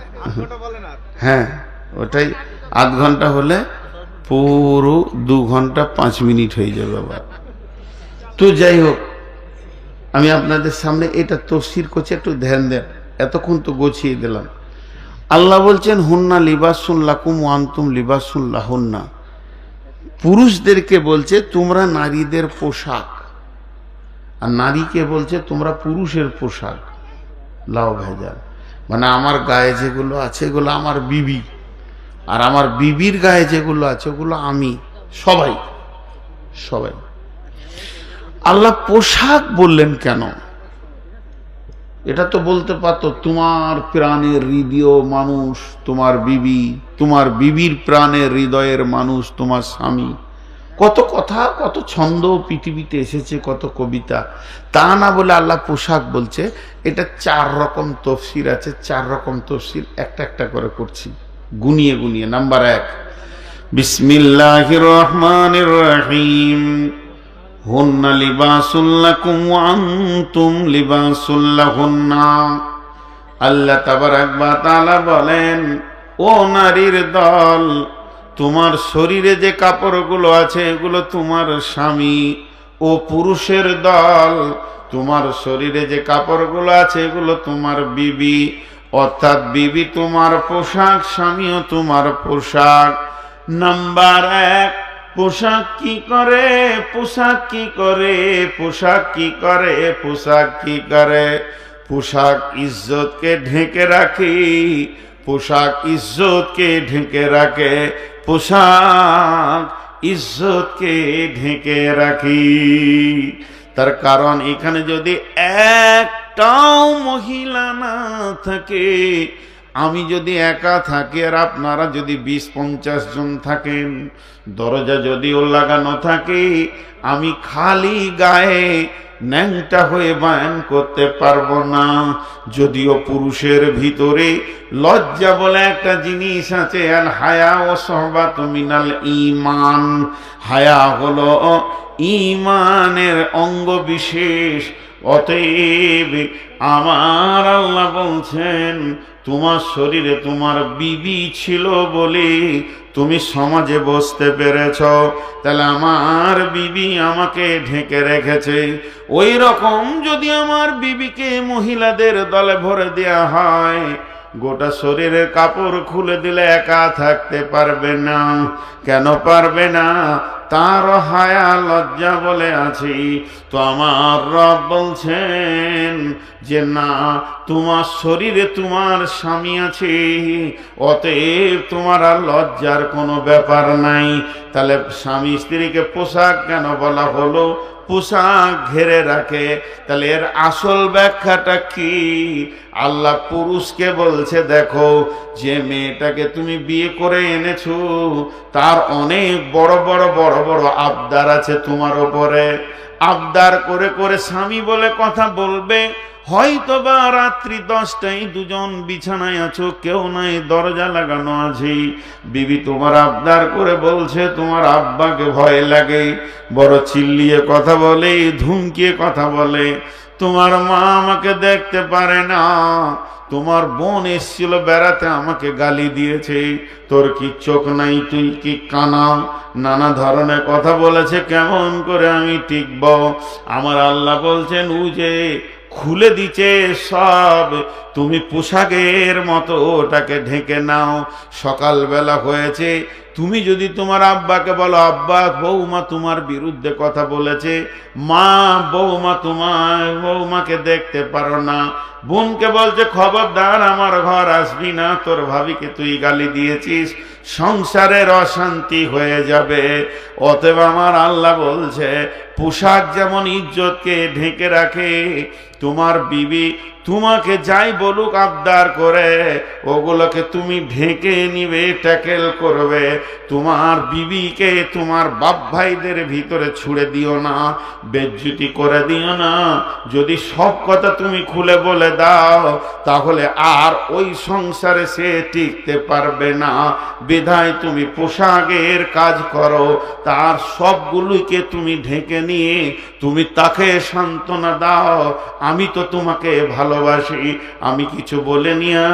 A: হ্যাঁ ওটাই, 8 ঘন্টা হলে পুরো 2 ঘন্টা 5 মিনিট হয়ে যাবে আবার। তো যাই হোক, আমি আপনাদের সামনে এটা তাফসীর করছি, একটু ধ্যান দেন। এতক্ষণ তো গুছিয়ে দিলাম। আল্লাহ বলছেন হুন্না লিবাসুল লাকুম ওয়া আনতুম লিবাসুল লাহুন্না। পুরুষদেরকে বলছে তোমরা নারীদের পোশাক, আর নারীকে বলছে তোমরা পুরুষের পোশাক। লাও ভেজাল, মানে আমার গায়ে যেগুলো আছে এগুলো আমার বিবি, আর আমার বিবির গায়ে যেগুলো আছে ওগুলো আমি। সবাই সবাই। আল্লাহ পোশাক বললেন কেন? এটা তো বলতে পারতো তোমার প্রাণের হৃদয় মানুষ তোমার বিবি, তোমার বিবির প্রাণের হৃদয়ের মানুষ তোমার স্বামী। কত কথা, কত ছন্দ পৃথিবীতে এসেছে, কত কবিতা। তা না বলে আল্লাহ পোশাক বলছে। এটা 4 রকম তাফসীর আছে, 4 রকম তাফসীর একটা একটা করে করছি গুনিয়ে গুনিয়ে। নাম্বার 1, বিসমিল্লাহির রহমানির রহিম। হুন্না লিবাসুল লাকুম ওয়া আনতুম লিবাসুল লাহুন্না। আল্লাহ তাবারাক ওয়া তাআলা বলেন, ও নারীর দল, তোমার শরীরে যে কাপড়গুলো আছে এগুলো তোমার স্বামী। ও পুরুষের দল, তোমার শরীরে যে কাপড়গুলো আছে এগুলো তোমার বিবি। অর্থাৎ বিবি তোমার পোশাক, স্বামীও তোমার পোশাক। নাম্বার 1, পোশাক কি করে, পোশাক কি করে, পোশাক কি করে, পোশাক কি করে? পোশাক ইজ্জতকে ঢেকে রাখে, পোশাক ইজ্জতকে ঢেকে রাখে, পোশাক ইজ্জতকে ঢেকে রাখি। তার কারণ এখানে যদি একটাও মহিলা না থাকে, আমি যদি একা থাকি আর আপনারা যদি 20-50 জন থাকেন, দরজা যদিও লাগানো থাকে, আমি খালি গায়ে ন্যাংটা হয়ে বয়ান করতে পারবো না। যদিও পুরুষের ভিতরে লজ্জা বলে একটা জিনিস আছে, আল হায়া ও সহবাতু মিনাল ঈমান। হায়া হলো ঈমানের অঙ্গ বিশেষ। অতএব আমার আল্লাহ বলছেন, তোমার শরীরে তোমার বিবি ছিল বলে তুমি সমাজে বসতে পেরেছ, তাহলে আমার বিবি আমাকে ঢেকে রেখেছে। ওই রকম যদি আমার বিবিকে মহিলাদের দলে ভরে দেয়া হয়, গোটা শরীরের কাপড় খুলে দিলে একা থাকতে পারবে না। কেন পারবে না? তার হায়া লজ্জা বলে আছি। তো আমার রব বলছেন যে না, তোমার শরীরে তোমার স্বামী আছে, অতএব তোমার আর লজ্জার কোনো ব্যাপার নাই। তাহলে স্বামী স্ত্রীকে পোশাক কেন বলা হলো? পোশাক ঘেরে রাখে। তাহলে এর আসল ব্যাখ্যাটা কি? আল্লাহ পুরুষকে বলছে, দেখো, যে মেয়েটাকে তুমি বিয়ে করে এনেছো তার অনেক বড় বড় বড় বড় আবদার আছে তোমার ওপরে। আবদার করে করে স্বামী বলে কথা বলবে। হয়তো বা রাত্রি 10টায় দুজন বিছানায় আছো, কেউ নাই, দরজা লাগানো আছে, বিবি তোমার আবদার করে বলছে তোমার আব্বাকে ভয় লাগে, বড় চিল্লিয়ে কথা বলে, ধুমকিয়ে কথা বলে, তোমার মা আমাকে দেখতে পারে না, তোমার বোন এসেছিল বেড়াতে আমাকে গালি দিয়েছে, তোর কি চোখ নাই, তুই কি কানা, নানা ধরনের কথা বলেছে, কেমন করে আমি টিকব? আমার আল্লাহ বলছেন, ও যে খুলে দিচ্ছে সব, তুমি পোশাকের মতো ওটাকে ঢেকে নাও। সকালবেলা হয়েছে, তুমি যদি তোমার আব্বাকে বলো, আব্বা বৌমা তোমার বিরুদ্ধে কথা বলেছে, মা বৌমা তোমার বৌমাকে দেখতে পারো না, বোনকে বলছে খবরদার আমার ঘর আসবি না, তোর ভাবিকে তুই গালি দিয়েছিস, সংসারের অশান্তি হয়ে যাবে। অতএব আমার আল্লাহ বলছে, পোশাক যেমন ইজ্জতকে ঢেকে রাখে, তোমার বিবি তোমাকে যাই বলুক আবদার করে, ওগুলোকে তুমি ঢেকে নিবে, ট্যাকেল করবে। তোমার বিবিকে তোমার বাপ ভাইদের ভিতরে ছুড়ে দিও না, বেজ্জতি করে দিও না। যদি সব কথা তুমি খুলে বলে দাও, তাহলে আর ওই সংসারে সে টিকতে পারবে না। বিধায় তুমি পোশাকের কাজ করো, তার সবগুলোকে তুমি ঢেকে নিয়ে তুমি তাকে সান্ত্বনা দাও, আমি তো তোমাকে ভালোবাসি, আমি কিছু বলে নিয়া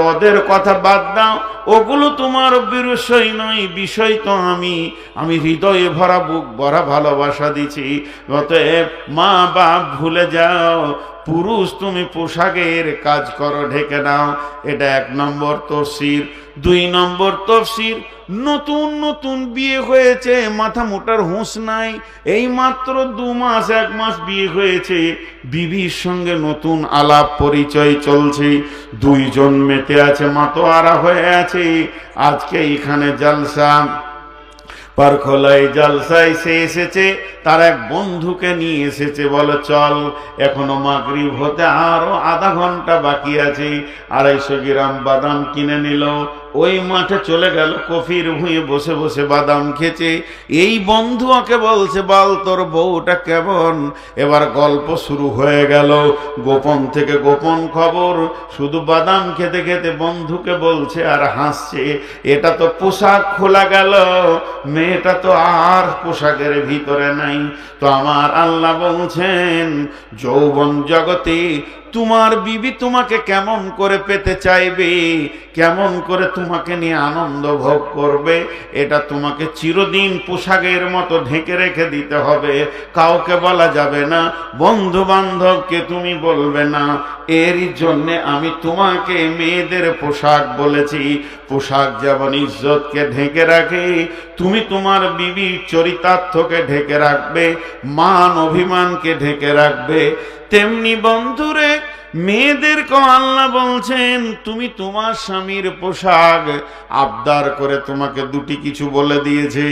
A: ওদের কথা বাদ দাও, ওগুলো তোমার বিষয় নয়, বিষয় তো আমি হৃদয়ে ভরা বুক ভরা ভালোবাসা দিছি। অতএব মা বাপ ভুলে যাও, পুরুষ তুমি পোশাকের কাজ করো, ঢেকে নাও। এটা 1 নম্বর তফসির। 2 নম্বর তফসির, নতুন নতুন বিয়ে হয়েছে, মাথা মোটার হুঁশ নাই, এই মাত্র 2 মাস 1 মাস বিয়ে হয়েছে, বিবির সঙ্গে নতুন আলাপ পরিচয় চলছে, 2 জন মেতে আছে, মাতোয়ারা হয়ে আছে। আজকে এখানে জলসা, পারখোলায় জলসায় সে এসেছে, তার এক বন্ধুকে নিয়ে এসেছে, বলে চল, এখনো মাগরিব হতে আরো আধা ঘন্টা বাকি আছে। 250 গ্রাম বাদাম কিনে নিল, ওই মাঠে চলে গেল, কফির ভুঁয়ে বসে বসে বাদাম খেছে। এই বন্ধু ওকে বলছে, বল তোর বউটা কেমন? এবার গল্প শুরু হয়ে গেল, গোপন থেকে গোপন খবর, শুধু বাদাম খেতে খেতে বন্ধুকে বলছে আর হাসছে। এটা তো পোশাক খোলা গেল, মেয়েটা তো আর পোশাকের ভিতরে নাই। তো আমার আল্লাহ বলছেন, যৌবন জগতে তোমার বিবি তোমাকে কেমন করে পেতে চাইবে, কেমন করে তোমাকে নিয়ে আনন্দ ভোগ করবে, এটা তোমাকে চিরদিন পোশাকের মতো ঢেকে রেখে দিতে হবে। কাউকে বলা যাবে না, বন্ধু বান্ধবকে তুমি বলবে না, এরই জন্যে আমি তোমাকে মেয়েদের পোশাক বলেছি। পোশাক যেমন ইজ্জতকে ঢেকে রাখে, তুমি তোমার বিবির চরিতার্থকে ঢেকে রাখবে, মান অভিমানকে ঢেকে রাখবে, তেমনি বন্ধুরে মেয়েদেরকে আল্লাহ বলছেন তুমি তোমার স্বামীর পোশাক। আবদার করে তোমাকে দুটি কিছু বলে দিয়েছে,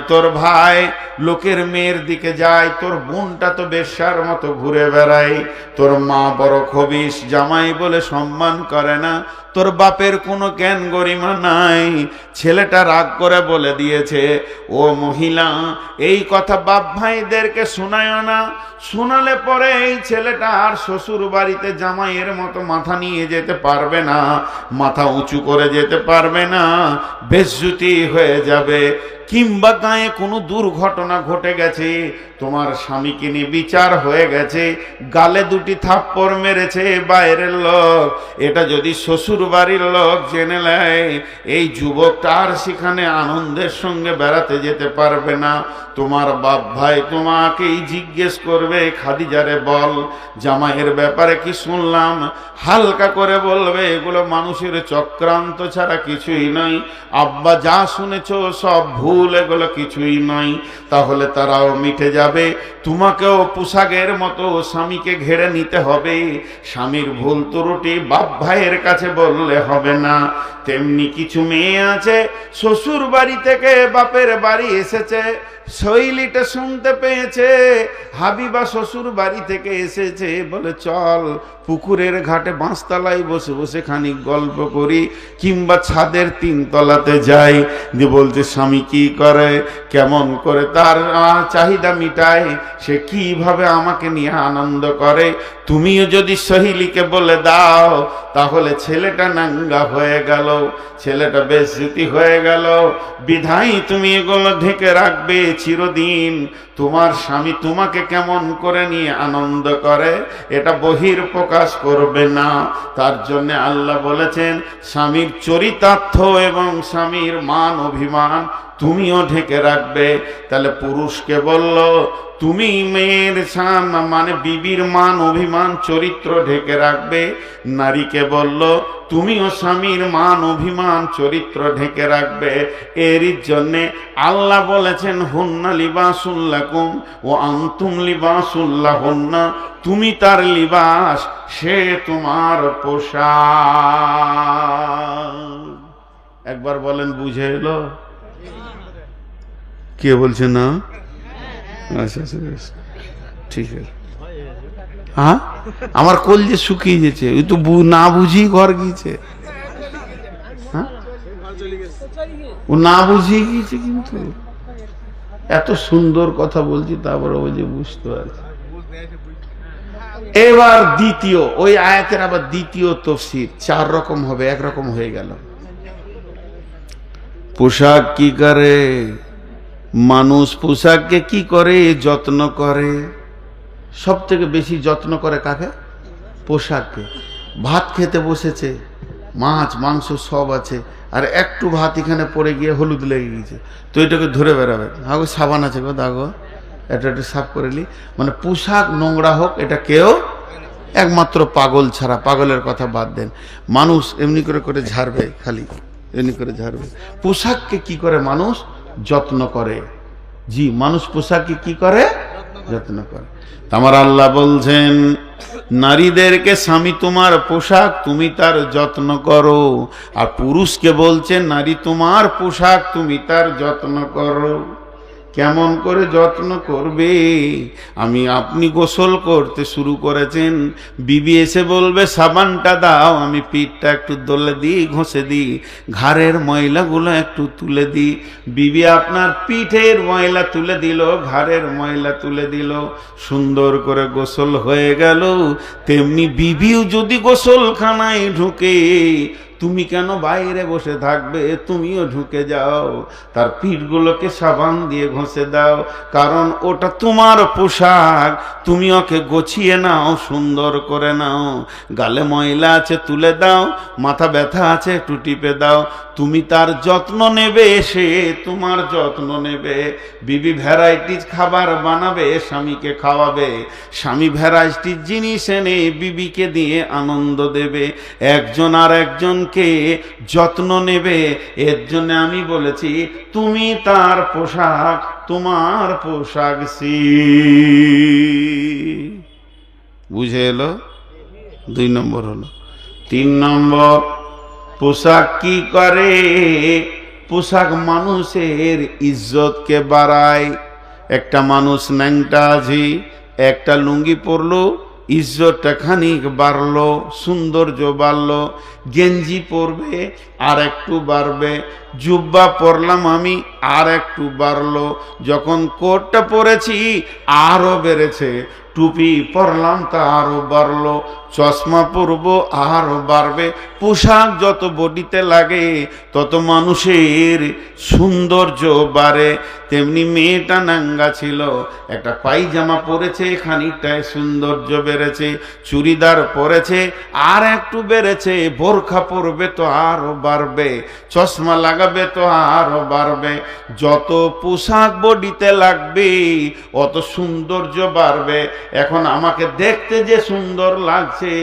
A: তোর ভাই লোকের মেয়ের দিকে যায়, তোর বোনটা তো বেশ্যার মতো ঘুরে বেড়ায়, তোর মা বড় খবিশ, জামাই বলে সম্মান করে না, তোর বাপের কোনো জ্ঞান গরিমা নাই। ছেলেটা রাগ করে বলে দিয়েছে, ও মহিলা এই কথা বাপ ভাইদেরকে শোনায় না, শোনালে পরে এই ছেলেটা আর শ্বশুর বাড়িতে জামাইয়ের মতো মাথা নিয়ে যেতে পারবে না, মাথা উঁচু করে যেতে পারবে না, বেজ্জতি হয়ে যাবে। কিংবা গায়ে কোনো দুর্ঘটনা ঘটে গেছে, তোমার স্বামীকে নিয়ে বিচার হয়ে গেছে, গালে দুটি থাপ্পড় মেরেছে বাইরের লোক, এটা যদি শ্বশুর বাড়ির লোক জেনে নেয়, এই যুবকটা আর সেখানে আনন্দের সঙ্গে বেড়াতে যেতে পারবে না। তোমার বাপ ভাই তোমাকেই জিজ্ঞেস করবে, খাদিজারে বল জামাইয়ের ব্যাপারে কি শুনলাম, হালকা করে বলবে এগুলো মানুষের চক্রান্ত ছাড়া কিছুই নয়, আব্বা যা শুনেছ সব ভুল, এগুলো কিছুই নয়। তাহলে তারাও মিটে যাবে, তোমাকেও পোশাকের মতো স্বামীকে ঘেরে নিতে হবে। স্বামীর ভুল ত্রুটি বাপ ভাইয়ের কাছে বললে হবে না। তেমনি কিছু মেয়ে আছে শ্বশুর বাড়ি থেকে বাপের বাড়ি এসেছে, শৈলীটা শুনতে পেয়েছে হাবিবা শ্বশুর বাড়ি থেকে এসেছে, বলে চল পুকুরের ঘাটে বাঁশতলায় বসে বসে খানিক গল্প করি, কিংবা ছাদের 3 তলাতে যাই। দিয়ে বলছে স্বামী কি করে, কেমন করে তার চাহিদা মিটায়, সে কিভাবে আমাকে নিয়ে আনন্দ করে। তুমিও যদি সহিলীকে বলে দাও তাহলে ছেলেটা নাঙ্গা হয়ে গেল, ছেলেটা বেজ্জতি হয়ে গেল। বিধাই তুমি এগুলো ঢেকে রাখবে চিরদিন। তোমার স্বামী তোমাকে কেমন করে নিয়ে আনন্দ করে এটা বহির প্রকাশ করবে না। তার জন্য আল্লাহ বলেছেন স্বামীর চরিতার্থ এবং স্বামীর মান অভিমান তুমিও ঢেকে রাখবে। তাহলে পুরুষকে বলল তুমি মেয়ের মানে বিবির মান অভিমান চরিত্র ঢেকে রাখবে, নারীকে বলল তুমিও স্বামীর মান অভিমান চরিত্র ঢেকে রাখবে। এরই জন্যে আল্লাহ বলেছেন হুন্না লিবাসুল লাকুম ওয়া আনতুম লিবাসুল লাহুন্না, তুমি তার লিবাস, সে তোমার পোশাক। একবার বলেন বুঝে এলো? কে বলছে না? আচ্ছা আচ্ছা ঠিক আছে। হ্যাঁ আমার কোল যে শুকিয়ে গেছে, ওই তো না বুঝি ঘর গিয়েছে। হ্যাঁ ও না বুঝিয়ে গিয়েছে, কিন্তু এত সুন্দর কথা বলছি তারপরে ওই যে বুঝতে পারছে। এবার দ্বিতীয় ওই আয়াতের আবার দ্বিতীয় তফসির 4 রকম হবে, একরকম হয়ে গেল। পোশাক কি করে মানুষ, পোশাককে কি করে যত্ন করে, সব থেকে বেশি যত্ন করে কাকে? পোশাককে। ভাত খেতে বসেছে, মাছ মাংস সব আছে, আর একটু ভাত এখানে পড়ে গিয়ে হলুদ লেগে গেছে, তো এটাকে ধরে বেড়াবে, আগো সাবান আছে গো দাগো এটা একটু সাফ করে নি। মানে পোশাক নোংরা হোক এটা কেউ, একমাত্র পাগল ছাড়া, পাগলের কথা বাদ দেন, মানুষ এমনি করে করে ঝাড়বে, খালি এমনি করে ঝাড়বে। পোশাককে কি করে মানুষ যত্ন করে, জি মানুষ পোশাককে কি করে যত্ন করে। আমার আল্লাহ বলছেন নারীদেরকে স্বামী তোমার পোশাক, তুমি তার যত্ন করো। আর পুরুষকে বলছেন নারী তোমার পোশাক, তুমি তার যত্ন করো। কেমন করে যত্ন করবে? আপনি গোসল করতে শুরু করেছেন, বিবি এসে বলবে সাবানটা দাও, আমি পিঠটা একটু দলে দিই, ঘষে দিই, ঘাড়ের ময়লাগুলো একটু তুলে দিই। বিবি আপনার পিঠের ময়লা তুলে দিল, ঘাড়ের ময়লা তুলে দিল, সুন্দর করে গোসল হয়ে গেল। তেমনি বিবিও যদি গোসলখানায় ঢুকে তুমি কেন বাইরে বসে থাকবে, তুমিও ঢুকে যাও, তার পিঠগুলোকে সাবান দিয়ে ঘষে দাও, কারণ ওটা তোমার পোশাক, তুমি ওকে গোছিয়ে নাও, সুন্দর করে নাও। গালে ময়লা আছে তুলে দাও, মাথা ব্যথা আছে একটু টিপে দাও। তুমি তার যত্ন নেবে, সে তোমার যত্ন নেবে। বিবি ভ্যারাইটিজ খাবার বানাবে, স্বামীকে খাওয়াবে। স্বামী ভ্যারাইটিজ জিনিস এনে বিবিকে দিয়ে আনন্দ দেবে। একজন আর একজনকে যত্ন নেবে। এর জন্য আমি বলেছি তুমি তার পোশাক, তোমার পোশাক সি। বুঝে এলো? 2 নম্বর হলো। 3 নম্বর, পোশাক কি করে? পোশাক মানুষের ইজ্জতকে বাড়ায়। একটা মানুষ ন্যাংটা আছে, একটা লুঙ্গি পরলো, ইজ্জতটা খানিক বাড়লো, সৌন্দর্য বাড়লো। গেঞ্জি পরবে আর একটু বাড়বে, জুব্বা পরলাম আমি আর একটু বাড়লো, যখন কোটটা পরেছি আরো বেড়েছে, টুপি পরলাম তা আরো বাড়লো, চশমা পরবো আরো বাড়বে। পোশাক যত বডিতে লাগে তত মানুষের সৌন্দর্য বাড়ে। তেমনি মেয়েটা নাঙ্গা ছিল, একটা পায়জামা পরেছে, খানিকটায় সৌন্দর্য বেড়েছে। চুড়িদার পরেছে আর একটু বেড়েছে। বোরখা পরবে তো আরো বাড়বে, চশমা লাগাবে তো আরো বাড়বে। যত পোশাক বডিতে লাগবে অত সৌন্দর্য বাড়বে। এখন আমাকে দেখতে যে সুন্দর লাগছে,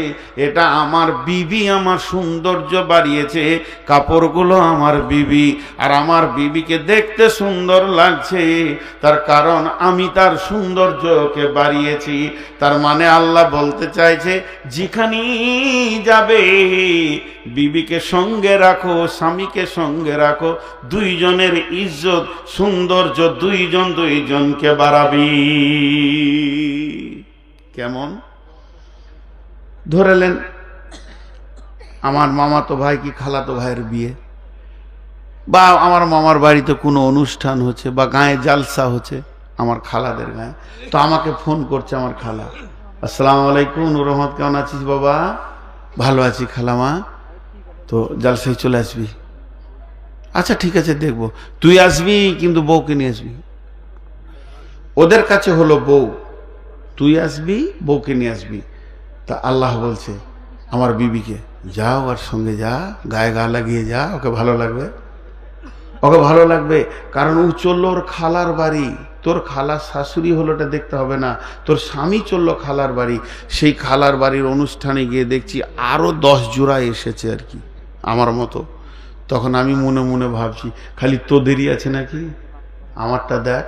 A: এটা আমার বিবি আমার সৌন্দর্য বাড়িয়েছে। কাপড়গুলো আমার বিবি, আর আমার বিবিকে দেখতে সুন্দর লাগছে, তার কারণ আমি তার সৌন্দর্যকে বাড়িয়েছি। তার মানে আল্লাহ বলতে চাইছে, যেখানেই যাবে বিবিকে সঙ্গে রাখো, স্বামীকে সঙ্গে রাখো, দুইজনের ইজ্জত সৌন্দর্য দুইজনকে বাড়াবি। কেমন? ধরেলেন আমার মামাতো ভাই কি খালাতো ভাইয়ের বিয়ে, বা আমার মামার বাড়িতে কোনো অনুষ্ঠান হচ্ছে, বা গায়ে জালসা হচ্ছে, আমার খালাদের গায়ে, তো আমাকে ফোন করছে আমার খালা, আসসালামু আলাইকুম নূর রহমত, কেমন আছিস বাবা? ভালো আছি খালামা, তো জালসায় চলে আসবি। আচ্ছা ঠিক আছে দেখবো, তুই আসবি কিন্তু বউকে নিয়ে আসবি। ওদের কাছে হলো বউ, তুই আসবি বউকে নিয়ে আসবি। তা আল্লাহ বলছে আমার বিবিকে, যাও আর সঙ্গে যা, গায়ে গা লাগিয়ে যা, ওকে ভালো লাগবে, ওকে ভালো লাগবে। কারণ ও চললো ওর খালার বাড়ি, তোর খালার শাশুড়ি হলো এটা দেখতে হবে না, তোর স্বামী চললো খালার বাড়ি। সেই খালার বাড়ির অনুষ্ঠানে গিয়ে দেখছি আরো 10 জোড়া এসেছে আর কি আমার মতো। তখন আমি মনে মনে ভাবছি, খালি তোদেরই আছে নাকি, আমারটা দেখ।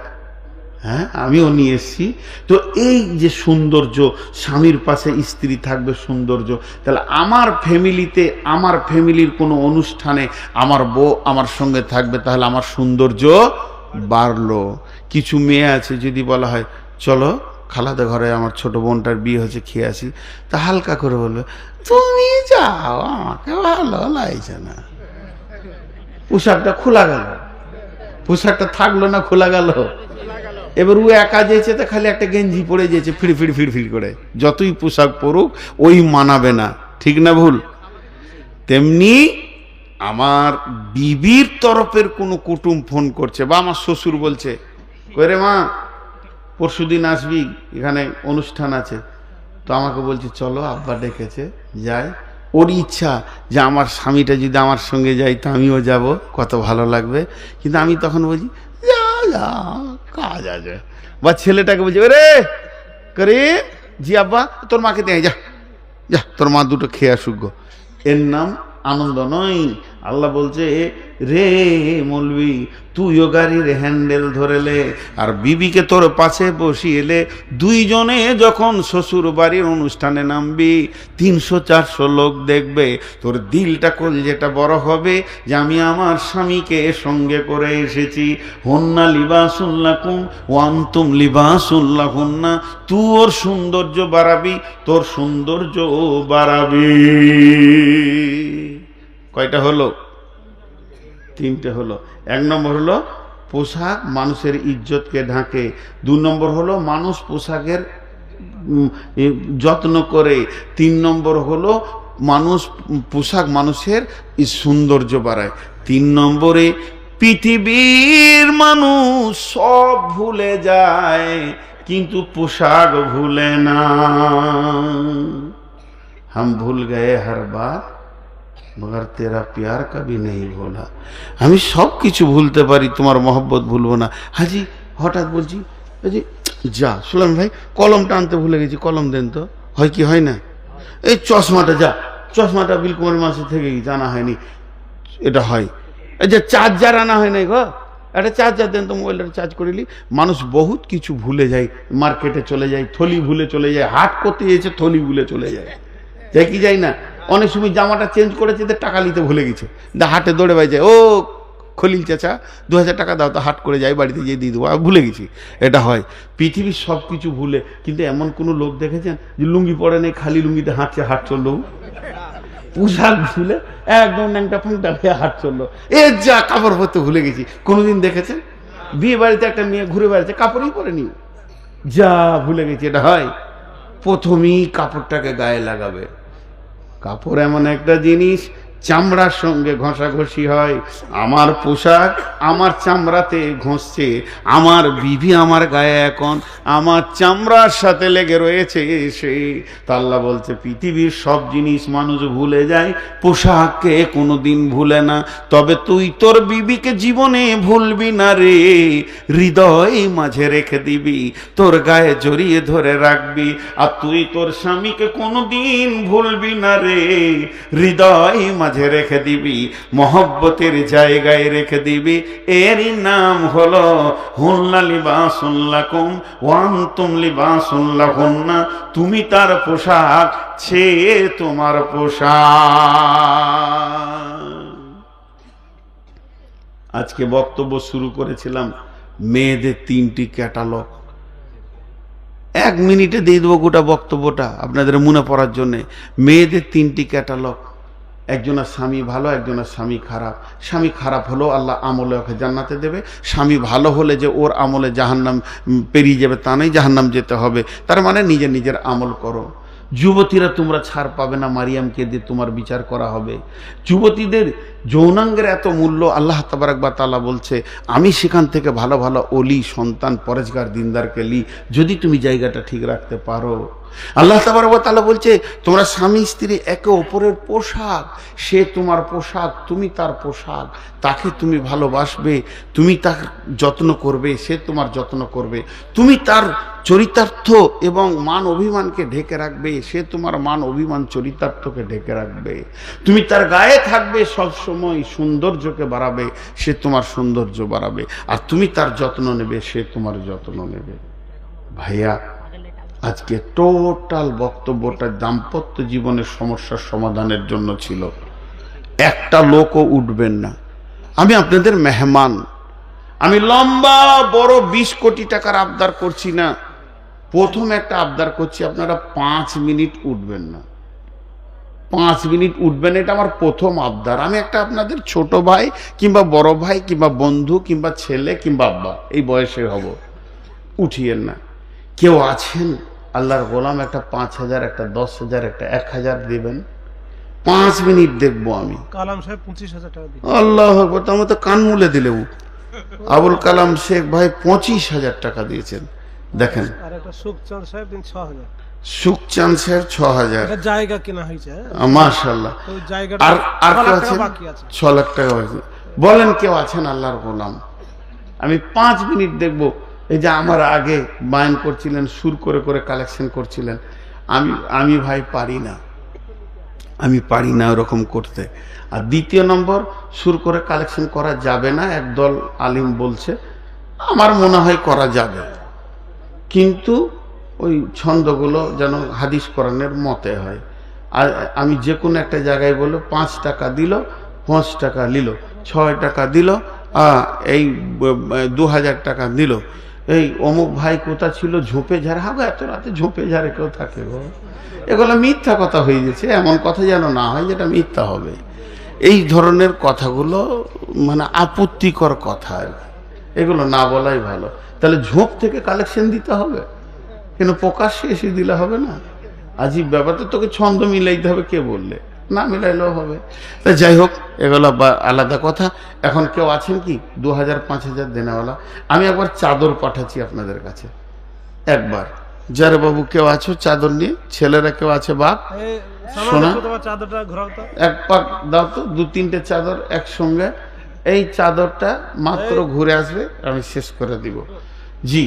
A: হ্যাঁ, আমিও নিয়ে এসছি। তো এই যে সৌন্দর্য, স্বামীর পাশে স্ত্রী থাকবে সৌন্দর্য, তাহলে আমার ফ্যামিলিতে, আমার ফ্যামিলির কোনো অনুষ্ঠানে আমার বউ আমার সঙ্গে থাকবে, তাহলে আমার সৌন্দর্য বাড়লো। কিছু মেয়ে আছে যদি বলা হয় চলো খালাদের ঘরে আমার ছোট বোনটার বিয়ে হচ্ছে, খেয়ে আসি, তা হালকা করে বলবে তুমি যাও, আমাকে ভালো লাগছে না। পোশাকটা খোলা গেল, পোশাকটা থাকলো না, খোলা গেল। এবার ও একা যেছে, তো খালি একটা গেঞ্জি পরে যেছে, ফিড় করে, যতই পোশাক পরুক ওই মানাবে না। ঠিক না ভুল? তেমনি আমার বিবির তরফের কোনো কুটুম ফোন করছে, বা আমার শ্বশুর বলছে, কইরে মা পরশুদিন আসবি, এখানে অনুষ্ঠান আছে। তো আমাকে বলছে চলো আব্বা ডেকেছে, যাই। ওর ইচ্ছা যে আমার স্বামীটা যদি আমার সঙ্গে যায় তো আমিও যাব, কত ভালো লাগবে। কিন্তু আমি তখন বলছি যা যা, কাজ আছে। বা ছেলেটাকে বলছে রে করে, জি আব্বা তোর মাকে দিয়ে যা, যা তোর মা দুটো খেয়ে আসুক গো। এর নাম আনন্দ নয়। আল্লাহ বলছে রে মৌলবি, তুইও গাড়ির হ্যান্ডেল ধরেলে আর বিবিকে তোর পাশে বসিয়েলে, দুইজনে যখন শ্বশুর বাড়ির অনুষ্ঠানে নামবি 300-400 লোক দেখবে, তোর দিলটা কলজেটা বড় হবে যে আমি আমার স্বামীকে সঙ্গে করে এসেছি। হন্না লিবাসুল লাকুম ওয়া আনতুম লিবাসুল লাহুন্না। তুই ওর সৌন্দর্য বাড়াবি, তোর সৌন্দর্য বাড়াবি। কয়টা হলো? 3টে হলো। 1 নম্বর হলো পোশাক মানুষের ইজ্জতকে ঢাকে। 2 নম্বর হলো মানুষ পোশাকের যত্ন করে। 3 নম্বর হলো মানুষ পোশাক মানুষের এই সৌন্দর্য বাড়ায়। 3 নম্বরে পৃথিবীর মানুষ সব ভুলে যায় কিন্তু পোশাক ভুলে না। हम भूल गए हर बात मगर तेरा प्यार कभी नहीं भूला। আমি সব কিছু ভুলতে পারি, তোমার মহব্বত ভুলবো না। হাজি হঠাৎ বলছি হাজি যা সুলাম ভাই কলমটা আনতে ভুলে গেছি, কলম দেন তো। হয় কি হয় না? এই চশমাটা যা, চশমাটা বিলকুমার মাসে থেকে জানা হয়নি, এটা হয়। এই যে চার্জার আনা হয় নাই গো, একটা চার্জার দেন তো, মোবাইলটা চার্জ করিলি। মানুষ বহুত কিছু ভুলে যায়, মার্কেটে চলে যায় থলি ভুলে চলে যায়, হাট করতে গেছে থলি ভুলে চলে যায়, যাই কি যাই না। অনেক সময় জামাটা চেঞ্জ করেছে তো টাকা নিতে ভুলে গেছে, হাটে দৌড়ে বাই যায়, ও খলিল চাচা 2000 টাকা দাও তো, হাট করে যাই, বাড়িতে গিয়ে দিয়ে দেবো, ভুলে গেছি। এটা হয়, পৃথিবীর সব কিছু ভুলে। কিন্তু এমন কোনো লোক দেখেছেন যে লুঙ্গি পরে নেই, খালি লুঙ্গিতে হাঁটছে, হাট চললো, পোশাক ভুলে একদম ন্যাংটা ফাংটা হয়ে হাট চললো, এ যা কাপড় পরতে ভুলে গেছি। কোনোদিন দেখেছেন বিয়ে বাড়িতে একটা মেয়ে ঘুরে বেড়াচ্ছে কাপড়ই পরেনি, যা ভুলে গেছি? এটা হয়। প্রথমেই কাপড়টাকে গায়ে লাগাবে। কাপড় এমন একটা জিনিস চামড়ার সঙ্গে ঘষাঘষি হয়। আমার পোশাক আমার চামড়াতে ঘষছে, আমার বিবি আমার গায়ে এখন আমার চামড়ার সাথে লেগে রয়েছে। সে আল্লাহ বলছে পৃথিবীর সব জিনিস মানুষ ভুলে যায়, পোশাককে কোনোদিন ভুলে না। তবে তুই তোর বিবিকে জীবনে ভুলবি না রে, হৃদয় মাঝে রেখে দিবি, তোর গায়ে জড়িয়ে ধরে রাখবি। আর তুই তোর স্বামীকে কোনোদিন ভুলবি না রে, হৃদয় মাঝে রেখে দিবি, মহব্বতের জায়গায় রেখে দিবি। এরই নাম হলো হুন্না লিবাসুন লাকুম ওয়া আনতুম লিবাসুন লাহুন্না। তুমি তার পোশাক, সে তোমার পোশাক। আজকে বক্তব্য শুরু করেছিলাম মেয়েদের 3টি ক্যাটালগ। 1 মিনিটে দিয়ে দেবো গোটা বক্তব্যটা আপনাদের মনে পড়ার জন্যে। মেয়েদের 3টি ক্যাটালগ। একজনের স্বামী ভালো, একজনের স্বামী খারাপ। স্বামী খারাপ হলেও আল্লাহ আমলে ওকে জান্নাতে দেবে, স্বামী ভালো হলে যে ওর আমলে জাহান্নাম পেরিয়ে যাবে তা নেই, জাহান্নাম যেতে হবে। তার মানে নিজের নিজের আমল করো। যুবতীরা তোমরা ছাড় পাবে না, মারিয়ামকে দিয়ে তোমার বিচার করা হবে। যুবতীদের যৌনাঙ্গের এত মূল্য, আল্লাহ তাবারক ওয়া তাআলা বলছে আমি সেখান থেকে ভালো ভালো ওলি সন্তান পরেজগার দিনদারকে লি, যদি তুমি জায়গাটা ঠিক রাখতে পারো। আল্লাহ তাবারক ওয়া তাআলা বলছে তোমরা স্বামী স্ত্রী একে অপরের পোশাক, সে তোমার পোশাক, তুমি তার পোশাক। তাকে তুমি ভালোবাসবে, তুমি তার যত্ন করবে, সে তোমার যত্ন করবে। তুমি তার চরিতার্থ এবং মান অভিমানকে ঢেকে রাখবে, সে তোমার মান অভিমান চরিতার্থকে ঢেকে রাখবে। তুমি তার গায়ে থাকবে সবসময়, সৌন্দর্যকে বাড়াবে, সে তোমার সৌন্দর্য বাড়াবে। আর তুমি তার যত্ন নেবে, সে তোমার যত্ন নেবে। ভাইয়া, আজকে টোটাল বক্তব্যটা দাম্পত্য জীবনের সমস্যার সমাধানের জন্য ছিল। একটা লোকও উঠবেন না, আমি আপনাদের মেহমান। আমি লম্বা বড় 20 কোটি টাকার আবদার করছি না, প্রথম একটা আবদার করছি, আপনারা 5 মিনিট উঠবেন না। 5 মিনিট উঠবেন, এটা আমার প্রথম আবদার। আমি একটা আপনাদের ছোট ভাই কিংবা বড় ভাই কিংবা বন্ধু কিংবা ছেলে কিংবা আব্বা, এই বয়সে হব, উঠিয়েন না। কেউ আছেন আল্লাহর গোলাম, একটা 5000, একটা 10,000, একটা 1000 দেবেন? 5 মিনিট দেখবো আমি।
B: কালাম সাহেব 25,000 টাকা দিন।
A: আল্লাহ আকবার, আমার তো কান মুলে দিলেও। আবুল কালাম শেখ ভাই 25,000 টাকা দিয়েছেন। দেখেন,
B: আর একটা সুখচাঁদ সাহেব দিন 6,000।
A: সুখচাঁদ সাহেব 6,000।
B: এটা জায়গা কেনা হয়েছে,
A: মাশাআল্লাহ।
B: ওই জায়গাটা
A: আর কেউ
B: 6 লাখ
A: আছেন?
B: টাকা বাকি আছে।
A: 6 লাখ টাকা বাকি। বলেন কেউ আছেন আল্লাহর গোলাম? আমি 5 মিনিট দেখবো। এই যে আমার আগে বায়ান করছিলেন, সুর করে করে কালেকশন করছিলেন, আমি ভাই পারি না, আমি পারি না ওরকম করতে। আর দ্বিতীয় নম্বর, সুর করে কালেকশন করা যাবে না, একদল আলিম বলছে, আমার মনে হয় করা যাবে, কিন্তু ওই ছন্দগুলো যেন হাদিস কোরআনের মতে হয়। আর আমি যে কোনো একটা জায়গায় বললো 5 টাকা দিল, 5 টাকা নিল, 6 টাকা দিল, এই 2000 টাকা দিল। এই অমুক ভাই কোথা ছিল, ঝোপে ঝাড়ে। হ্যাঁ, এত রাতে ঝোপে ঝাড়ে কেউ থাকে গো? এগুলো মিথ্যা কথা হয়ে গেছে। এমন কথা যেন না হয় যেটা মিথ্যা হবে। এই ধরনের কথাগুলো মানে আপত্তিকর কথা, এগুলো না বলাই ভালো। তাহলে ঝোপ থেকে কালেকশন দিতে হবে, কিন্তু প্রকাশ্যে এসে দিলে হবে না। আজীব ব্যাপার তো, তোকে ছন্দ মিলাইতে হবে। কে বললে? না মিলাইলেও হবে। তা যাই হোক, এগুলো আলাদা কথা। এখন কেউ আছেন কি 2000 5000 দেনেওয়ালা? আমি একবার চাদর পাঠাচ্ছি আপনাদের কাছে, একবার যারে বাবু কেউ আছো চাদর নিয়ে, ছেলেরা কেউ আছে বাপ,
B: এই সামান
A: শোনা
B: দেখো তোমার চাদরটা ঘোরাও তো।
A: এক পাক দাও তো, 2-3টে চাদর একসঙ্গে। এই চাদরটা মাত্র ঘুরে আসবে, আমি শেষ করে দিব। জি,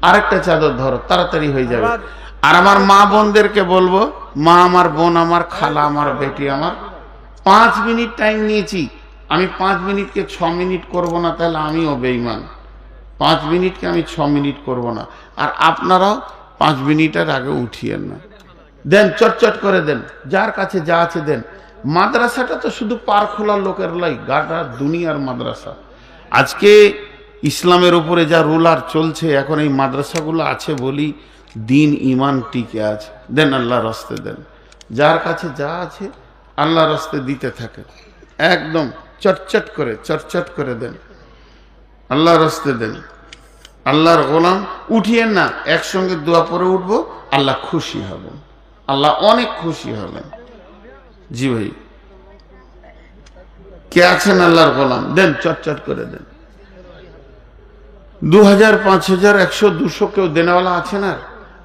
A: আরেকটা চাদর ধরো, তাড়াতাড়ি হয়ে যাবে। আর আমার মা বোনদেরকে বলবো, মা আমার, বোন আমার, খালা আমার, বেটি আমার, 5 মিনিট টাইম নিয়েছি। আমি 5 মিনিটকে 6 মিনিট করব না, তাহলে আমিও বেঈমান। 5 মিনিটকে আমি 6 মিনিট করব না। আর আপনারাও 5 মিনিটের আগে উঠিয়েন না। দেন, চটচট করে দেন, যার কাছে যা আছে দেন। মাদ্রাসাটা তো শুধু পার খোলার লোকের লাই, গাটা দুনিয়ার মাদ্রাসা। আজকে ইসলামের উপরে যা রুলার চলছে, এখন এই মাদ্রাসাগুলো আছে বলি দিন ইমান টিকে আছে। দেন, আল্লাহর রাস্তে দেন, যার কাছে যা আছে আল্লাহর রাস্তে দিতে থাকে। একদম চটচট করে দেন, আল্লাহর রাস্তে দেন। আল্লাহর গোলাম উঠিয়েন না, একসঙ্গে দোয়া পরে উঠবো, আল্লাহ খুশি হবেন, আল্লাহ অনেক খুশি হবেন। জি ভাই, কে আছেন আল্লাহর গোলাম? দেন, চটচট করে দেন। 2000 5000 100 200 কেউ দেনেওয়ালা আছেন? আর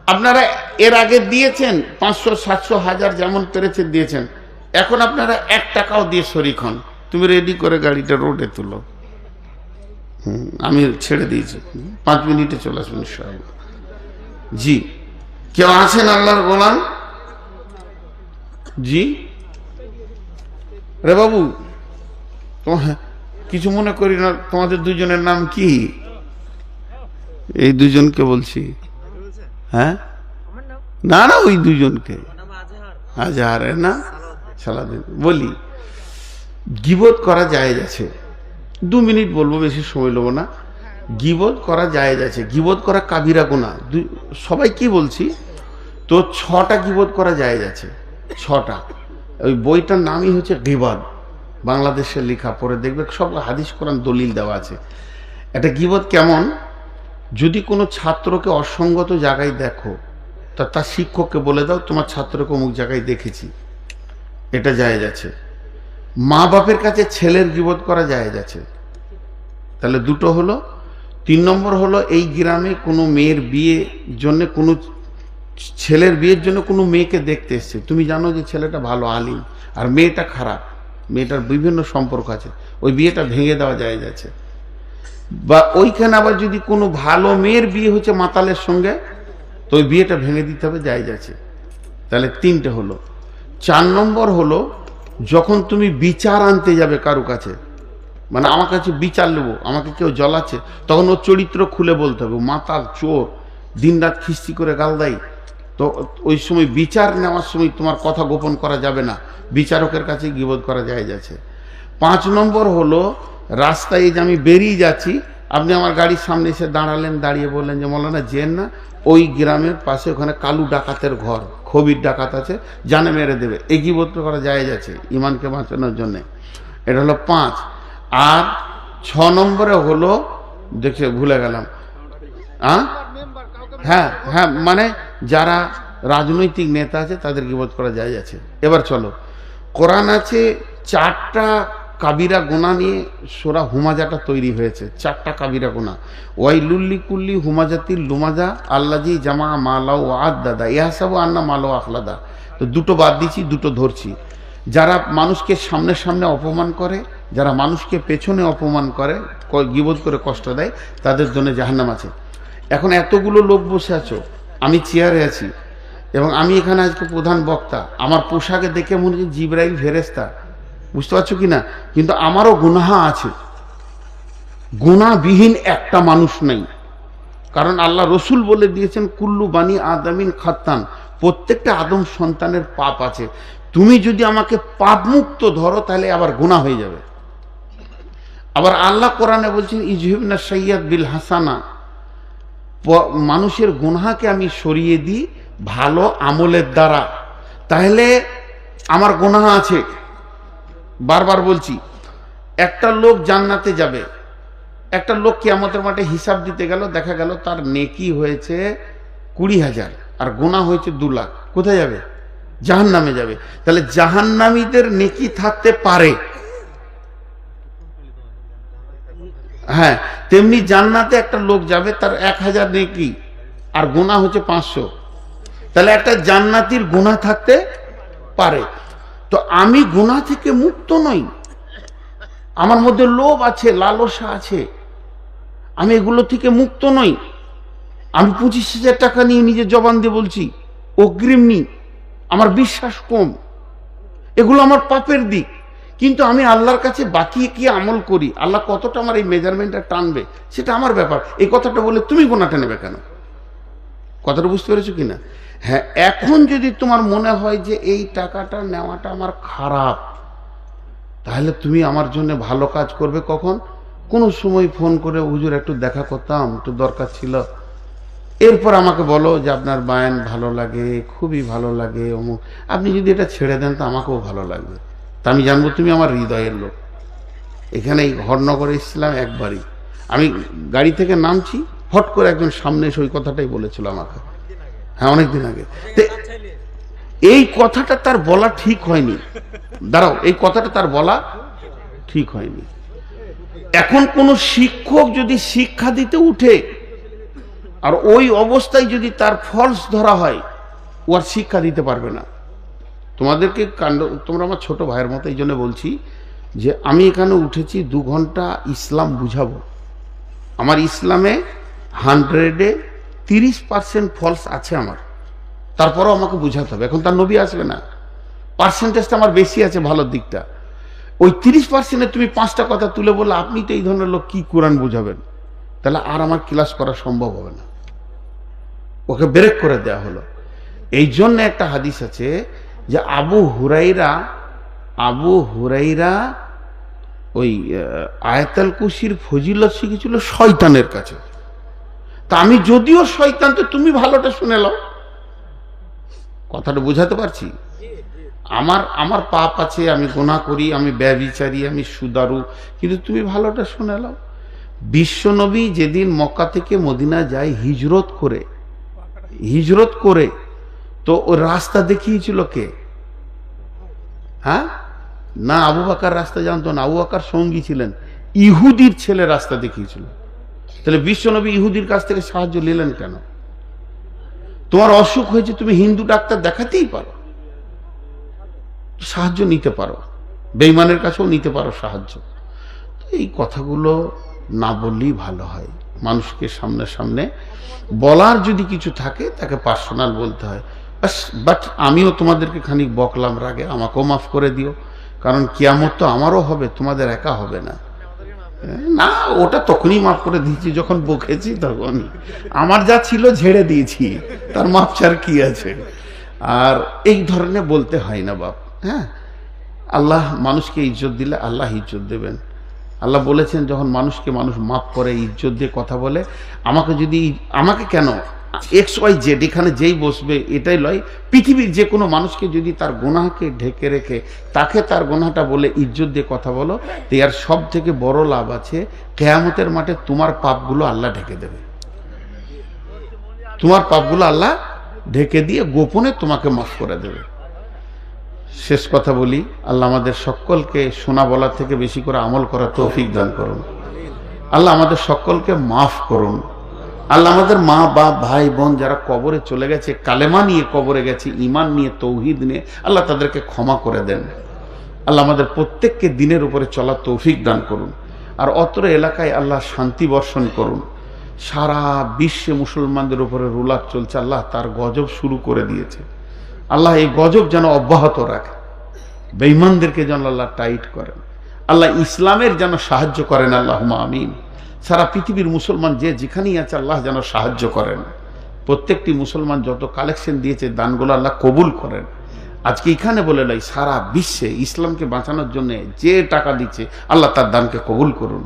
A: আপনারা এর আগে দিয়েছেন 500 700 1000 যেমন পেরেছেন দিয়েছেন। এখন আপনারা 1 টাকাও দিয়ে শরিক হন। তুমি রেডি করে গাড়িটা রোডে তুলো, আমি ছেড়ে দিয়েছি, 5 মিনিটে চলে আসবেন ইনশাআল্লাহ। জি, কেউ আছেন আল্লাহর গোলাম? জি রে বাবু, কিছু মনে করি না। তোমাদের দুজনের নাম কি? এই দুজনকে বলছি। হ্যাঁ, না না, ওই দুজনকে। আজহার না সালাদিন। বলি, গীবত করা জায়েজ আছে। 2 মিনিট বলবো, বেশি সময় নেবো না। গীবত করা জায়েজ আছে। গীবত করা কাবিরা গুনাহ। সবাই কি বলছি তো, 6টা গীবত করা জায়েজ আছে, 6টা। ওই বইটার নামই হচ্ছে গীবত, বাংলাদেশের লেখা, পড়ে দেখবে সব হাদিস কোরআন দলিল দেওয়া আছে। এটা গীবত কেমন? যদি কোনো ছাত্রকে অসঙ্গত জায়গায় দেখো, তা তার শিক্ষককে বলে দাও তোমার ছাত্রকে অমুক জায়গায় দেখেছি, এটা জায়েজ আছে। মা বাপের কাছে ছেলের গীবত করা জায়েজ আছে। তাহলে 2টো হলো। 3 নম্বর হলো, এই গ্রামে কোনো মেয়ের বিয়ে জন্য, কোনো ছেলের বিয়ের জন্য কোনো মেয়েকে দেখতে এসছে, তুমি জানো যে ছেলেটা ভালো আলিম আর মেয়েটা খারাপ, মেয়েটার বিভিন্ন সম্পর্ক আছে, ওই বিয়েটা ভেঙে দেওয়া জায়েজ আছে। বা ওইখানে আবার যদি কোনো ভালো মেয়ের বিয়ে হচ্ছে মাতালের সঙ্গে, তো ওই বিয়েটা ভেঙে দিতে হবে, জায়েজ আছে। তাহলে 3টে হলো। 4 নম্বর হলো, যখন তুমি বিচার আনতে যাবে কারো কাছে, মানে আমার কাছে বিচার নেবো, আমাকে কেউ জ্বলাচ্ছে, তখন ওর চরিত্র খুলে বলতে হবে, মাতাল, চোর, দিনরাত খিস্তি করে গাল দেয়। তো ওই সময় বিচার নেওয়ার সময় তোমার কথা গোপন করা যাবে না, বিচারকের কাছে গীবত করা জায়েজ আছে। 5 নম্বর হলো, রাস্তায় যে আমি বেরিয়ে যাচ্ছি, আপনি আমার গাড়ির সামনে এসে দাঁড়ালেন, দাঁড়িয়ে বললেন যে মৌলানা যেন না, ওই গ্রামের পাশে ওখানে কালু ডাকাতের ঘর, খবির ডাকাত আছে, জানে মেরে দেবে, এই গীবত করা জায়েজ আছে ইমানকে বাঁচানোর জন্যে। এটা হলো 5। আর 6 নম্বরে হলো, দেখে ভুলে গেলাম, হ্যাঁ হ্যাঁ, মানে যারা রাজনৈতিক নেতা আছে তাদের গীবত করা জায়েজ আছে। এবার চলো, কোরআন আছে 4টা কাবিরা গুনাহ নিয়ে সূরা হুমাজাটা তৈরি হয়েছে। 4টা কাবিরা গুনাহ। ওয়াইলুল্লি কুল্লি হুমাজাতিল লুমাজা আল্লাজি জামা মালাউ আদাদা ইয়াহসাবু আন্না মালাউ আখলাদা। তো 2টো বাদ দিচ্ছি, 2টো ধরছি। যারা মানুষকে সামনে সামনে অপমান করে, যারা মানুষকে পেছনে অপমান করে, গীবত করে কষ্ট দেয়, তাদের জন্য জাহান্নাম আছে। এখন এতগুলো লোক বসে আছো, আমি চেয়ারে আছি, এবং আমি এখানে আজকে প্রধান বক্তা। আমার পোশাকে দেখে মনে হচ্ছে জিবরাইল ফেরেশতা, বুঝতে পারছো কি না? কিন্তু আমারও গুনাহ আছে, গুনাহবিহীন একটা মানুষ নেই। কারণ আল্লাহ রসুল বলে দিয়েছেন, কুল্লু বানি আদামিন খাত্তান, প্রত্যেকটা আদম সন্তানের পাপ আছে। তুমি যদি আমাকে পাপ মুক্ত ধরো, তাহলে আবার গুনাহ হয়ে যাবে। আবার আল্লাহ কোরআনে বলছেন, ইজহিবনা সাইয়্যাত বিল হাসানা, মানুষের গুনাহকে আমি সরিয়ে দিই ভালো আমলের দ্বারা, তাহলে আমার গুনাহ আছে। বারবার বলছি, একটা লোক জান্নাতে যাবে, একটা লোক কিয়ামতের মাঠে হিসাব দিতে গেল, দেখা গেল তার নেকি হয়েছে 20,000 আর গুনাহ হয়েছে 2 লাখ, কোথায় যাবে? জাহান্নামে যাবে। তাহলে জাহান্নামীদের নেকি থাকতে পারে, হ্যাঁ, তেমনি জান্নাতে একটা লোক যাবে তার 1000 নেকি আর গুনাহ হচ্ছে 500। তাহলে একটা জান্নাতীর গুনাহ থাকতে পারে। তো আমি গুনাহ থেকে মুক্ত নই, আমার মধ্যে লোভ আছে, লালসা আছে, আমি এগুলো থেকে মুক্ত নই। আমি 25,000 টাকা নিয়ে নিজের জবান দিয়ে বলছি অগ্রিম নি, আমার বিশ্বাস কম, এগুলো আমার পাপের দিক। কিন্তু আমি আল্লাহর কাছে বাকি কি আমল করি, আল্লাহ কতটা আমার এই মেজারমেন্টটা টানবে সেটা আমার ব্যাপার। এই কথাটা বলে তুমি গুনাহটা নেবে কেন? কথাটা বুঝতে পেরেছো কিনা? হ্যাঁ, এখন যদি তোমার মনে হয় যে এই টাকাটা নেওয়াটা আমার খারাপ, তাহলে তুমি আমার জন্য ভালো কাজ করবে কখন? কোনো সময় ফোন করে হুজুর একটু দেখা করতাম, একটু দরকার ছিল, এরপর আমাকে বলো যে আপনার বায়ান ভালো লাগে, খুবই ভালো লাগে অমুক, আপনি যদি এটা ছেড়ে দেন তো আমাকেও ভালো লাগবে। তা আমি জানবো তুমি আমার হৃদয়ের লোক। এখানে এই হরনগরে এসেছিলাম একবারই, আমি গাড়ি থেকে নামছি, হট করে একজন সামনে এসে ওই কথাটাই বলেছিল আমাকে, হ্যাঁ অনেকদিন আগে। তো এই কথাটা তার বলা ঠিক হয়নি, দাঁড়াও, এই কথাটা তার বলা ঠিক হয়নি। এখন কোন শিক্ষক যদি শিক্ষা দিতে উঠে আর ওই অবস্থায় যদি তার ফলস ধরা হয়, ও আর শিক্ষা দিতে পারবে না। তোমাদেরকে কাণ্ড, তোমরা আমার ছোট ভাইয়ের মতো, এই জন্য বলছি যে আমি এখানে উঠেছি 2 ঘন্টা ইসলাম বুঝাবো। আমার ইসলামে 100-এ 30% ফলস আছে আমার, তারপরও আমাকে বুঝাতে হবে। এখন তার নবী আসবে না, পার্সেন্টেজটা আমার বেশি আছে ভালোর দিকটা। ওই 30%-এ তুমি 5টা কথা তুলে বললে আপনি তো এই ধরনের লোক, কি কোরআন বুঝাবেন? তাহলে আর আমার ক্লাস করা সম্ভব হবে না, ওকে ব্রেক করে দেয়া হলো। এই জন্য একটা হাদিস আছে যে আবু হুরাইরা ওই আয়াতুল কুরসির ফজিলত শিখেছিল শয়তানের কাছে। তা আমি যদিও শয়তান, তো তুমি ভালোটা শুনে নাও। কথাটা বোঝাতে পারছি? আমার পাপ আছে, আমি গুনাহ করি, আমি ব্যভিচারী, আমি সুদারু, কিন্তু তুমি ভালোটা শুনে নাও। বিশ্বনবী যেদিন মক্কা থেকে মদিনা যায় হিজরত করে, তো ও রাস্তা দেখিয়েছিল কে? হ্যাঁ, না আবু বকর রাস্তা জানতো না, আবু বকর সঙ্গী ছিলেন, ইহুদির ছেলে রাস্তা দেখিয়েছিল। তাহলে বিশ্বনবী ইহুদির কাছ থেকে সাহায্য নিলেন কেন? তোমার অসুখ হয়েছে, তুমি হিন্দু ডাক্তার দেখাতেই পারো, সাহায্য নিতে পারো, বেঈমানের কাছেও নিতে পারো সাহায্য। এই কথাগুলো না বললেই ভালো হয়। মানুষকে সামনে সামনে বলার যদি কিছু থাকে তাকে পার্সোনাল বলতে হয়। বাট আমিও তোমাদেরকে খানিক বকলাম রাগে, আমাকেও মাফ করে দিও, কারণ কিয়ামত তো আমারও হবে, তোমাদের একা হবে না। না, ওটা তখনই মাফ করে দিয়েছি যখন বকেছি, তখনই আমার যা ছিল ঝেড়ে দিয়েছি, তার মাফ ছাড় কি আছে? আর এই ধরনের বলতে হয় না বাপ। হ্যাঁ, আল্লাহ মানুষকে ইজ্জত দিলে আল্লাহ ইজ্জত দেবেন। আল্লাহ বলেছেন যখন মানুষকে মানুষ মাফ করে, ইজ্জত দিয়ে কথা বলে, আমাকে কেন XYZ এখানে যেই বসবে এটাই লয়, পৃথিবীর যে কোনো মানুষকে যদি তার গুনাহকে ঢেকে রেখে তাকে তার গুনাহটা বলে ইজ্জত দিয়ে কথা বলো, তো এর সব থেকে বড় লাভ আছে, কিয়ামতের মাঠে তোমার পাপগুলো আল্লাহ ঢেকে দেবে। তোমার পাপগুলো আল্লাহ ঢেকে দিয়ে গোপনে তোমাকে মাফ করে দেবে। শেষ কথা বলি, আল্লাহ আমাদের সকলকে শোনা বলার থেকে বেশি করে আমল করার তৌফিক দান করুন। আল্লাহ আমাদের সকলকে মাফ করুন। আল্লাহ আমাদের মা বাপ ভাই বোন যারা কবরে চলে গেছে, কালেমা নিয়ে কবরে গেছে, ঈমান নিয়ে, তৌহিদ নিয়ে, আল্লাহ তাদেরকে ক্ষমা করে দেন। আল্লাহ আমাদের প্রত্যেককে দিনের উপরে চলার তৌফিক দান করুন। আর অত্র এলাকায় আল্লাহ শান্তি বর্ষণ করুন। সারা বিশ্বে মুসলমানদের উপরে রুলার চলছে, আল্লাহ তার গজব শুরু করে দিয়েছে। আল্লাহ এই গজব যেন অব্যাহত রাখে, বেঈমানদেরকে যেন আল্লাহ টাইট করেন, আল্লাহ ইসলামের যেন সাহায্য করেন, আল্লাহুম্মা আমিন। সারা পৃথিবীর মুসলমান যে যেখানেই আছে আল্লাহ যেন সাহায্য করেন। প্রত্যেকটি মুসলমান যত কালেকশন দিয়েছে দানগুলো আল্লাহ কবুল করেন। আজকে এখানে বলে নাই, সারা বিশ্বে ইসলামকে বাঁচানোর জন্য যে টাকা দিচ্ছে আল্লাহ তার দানকে কবুল করুন।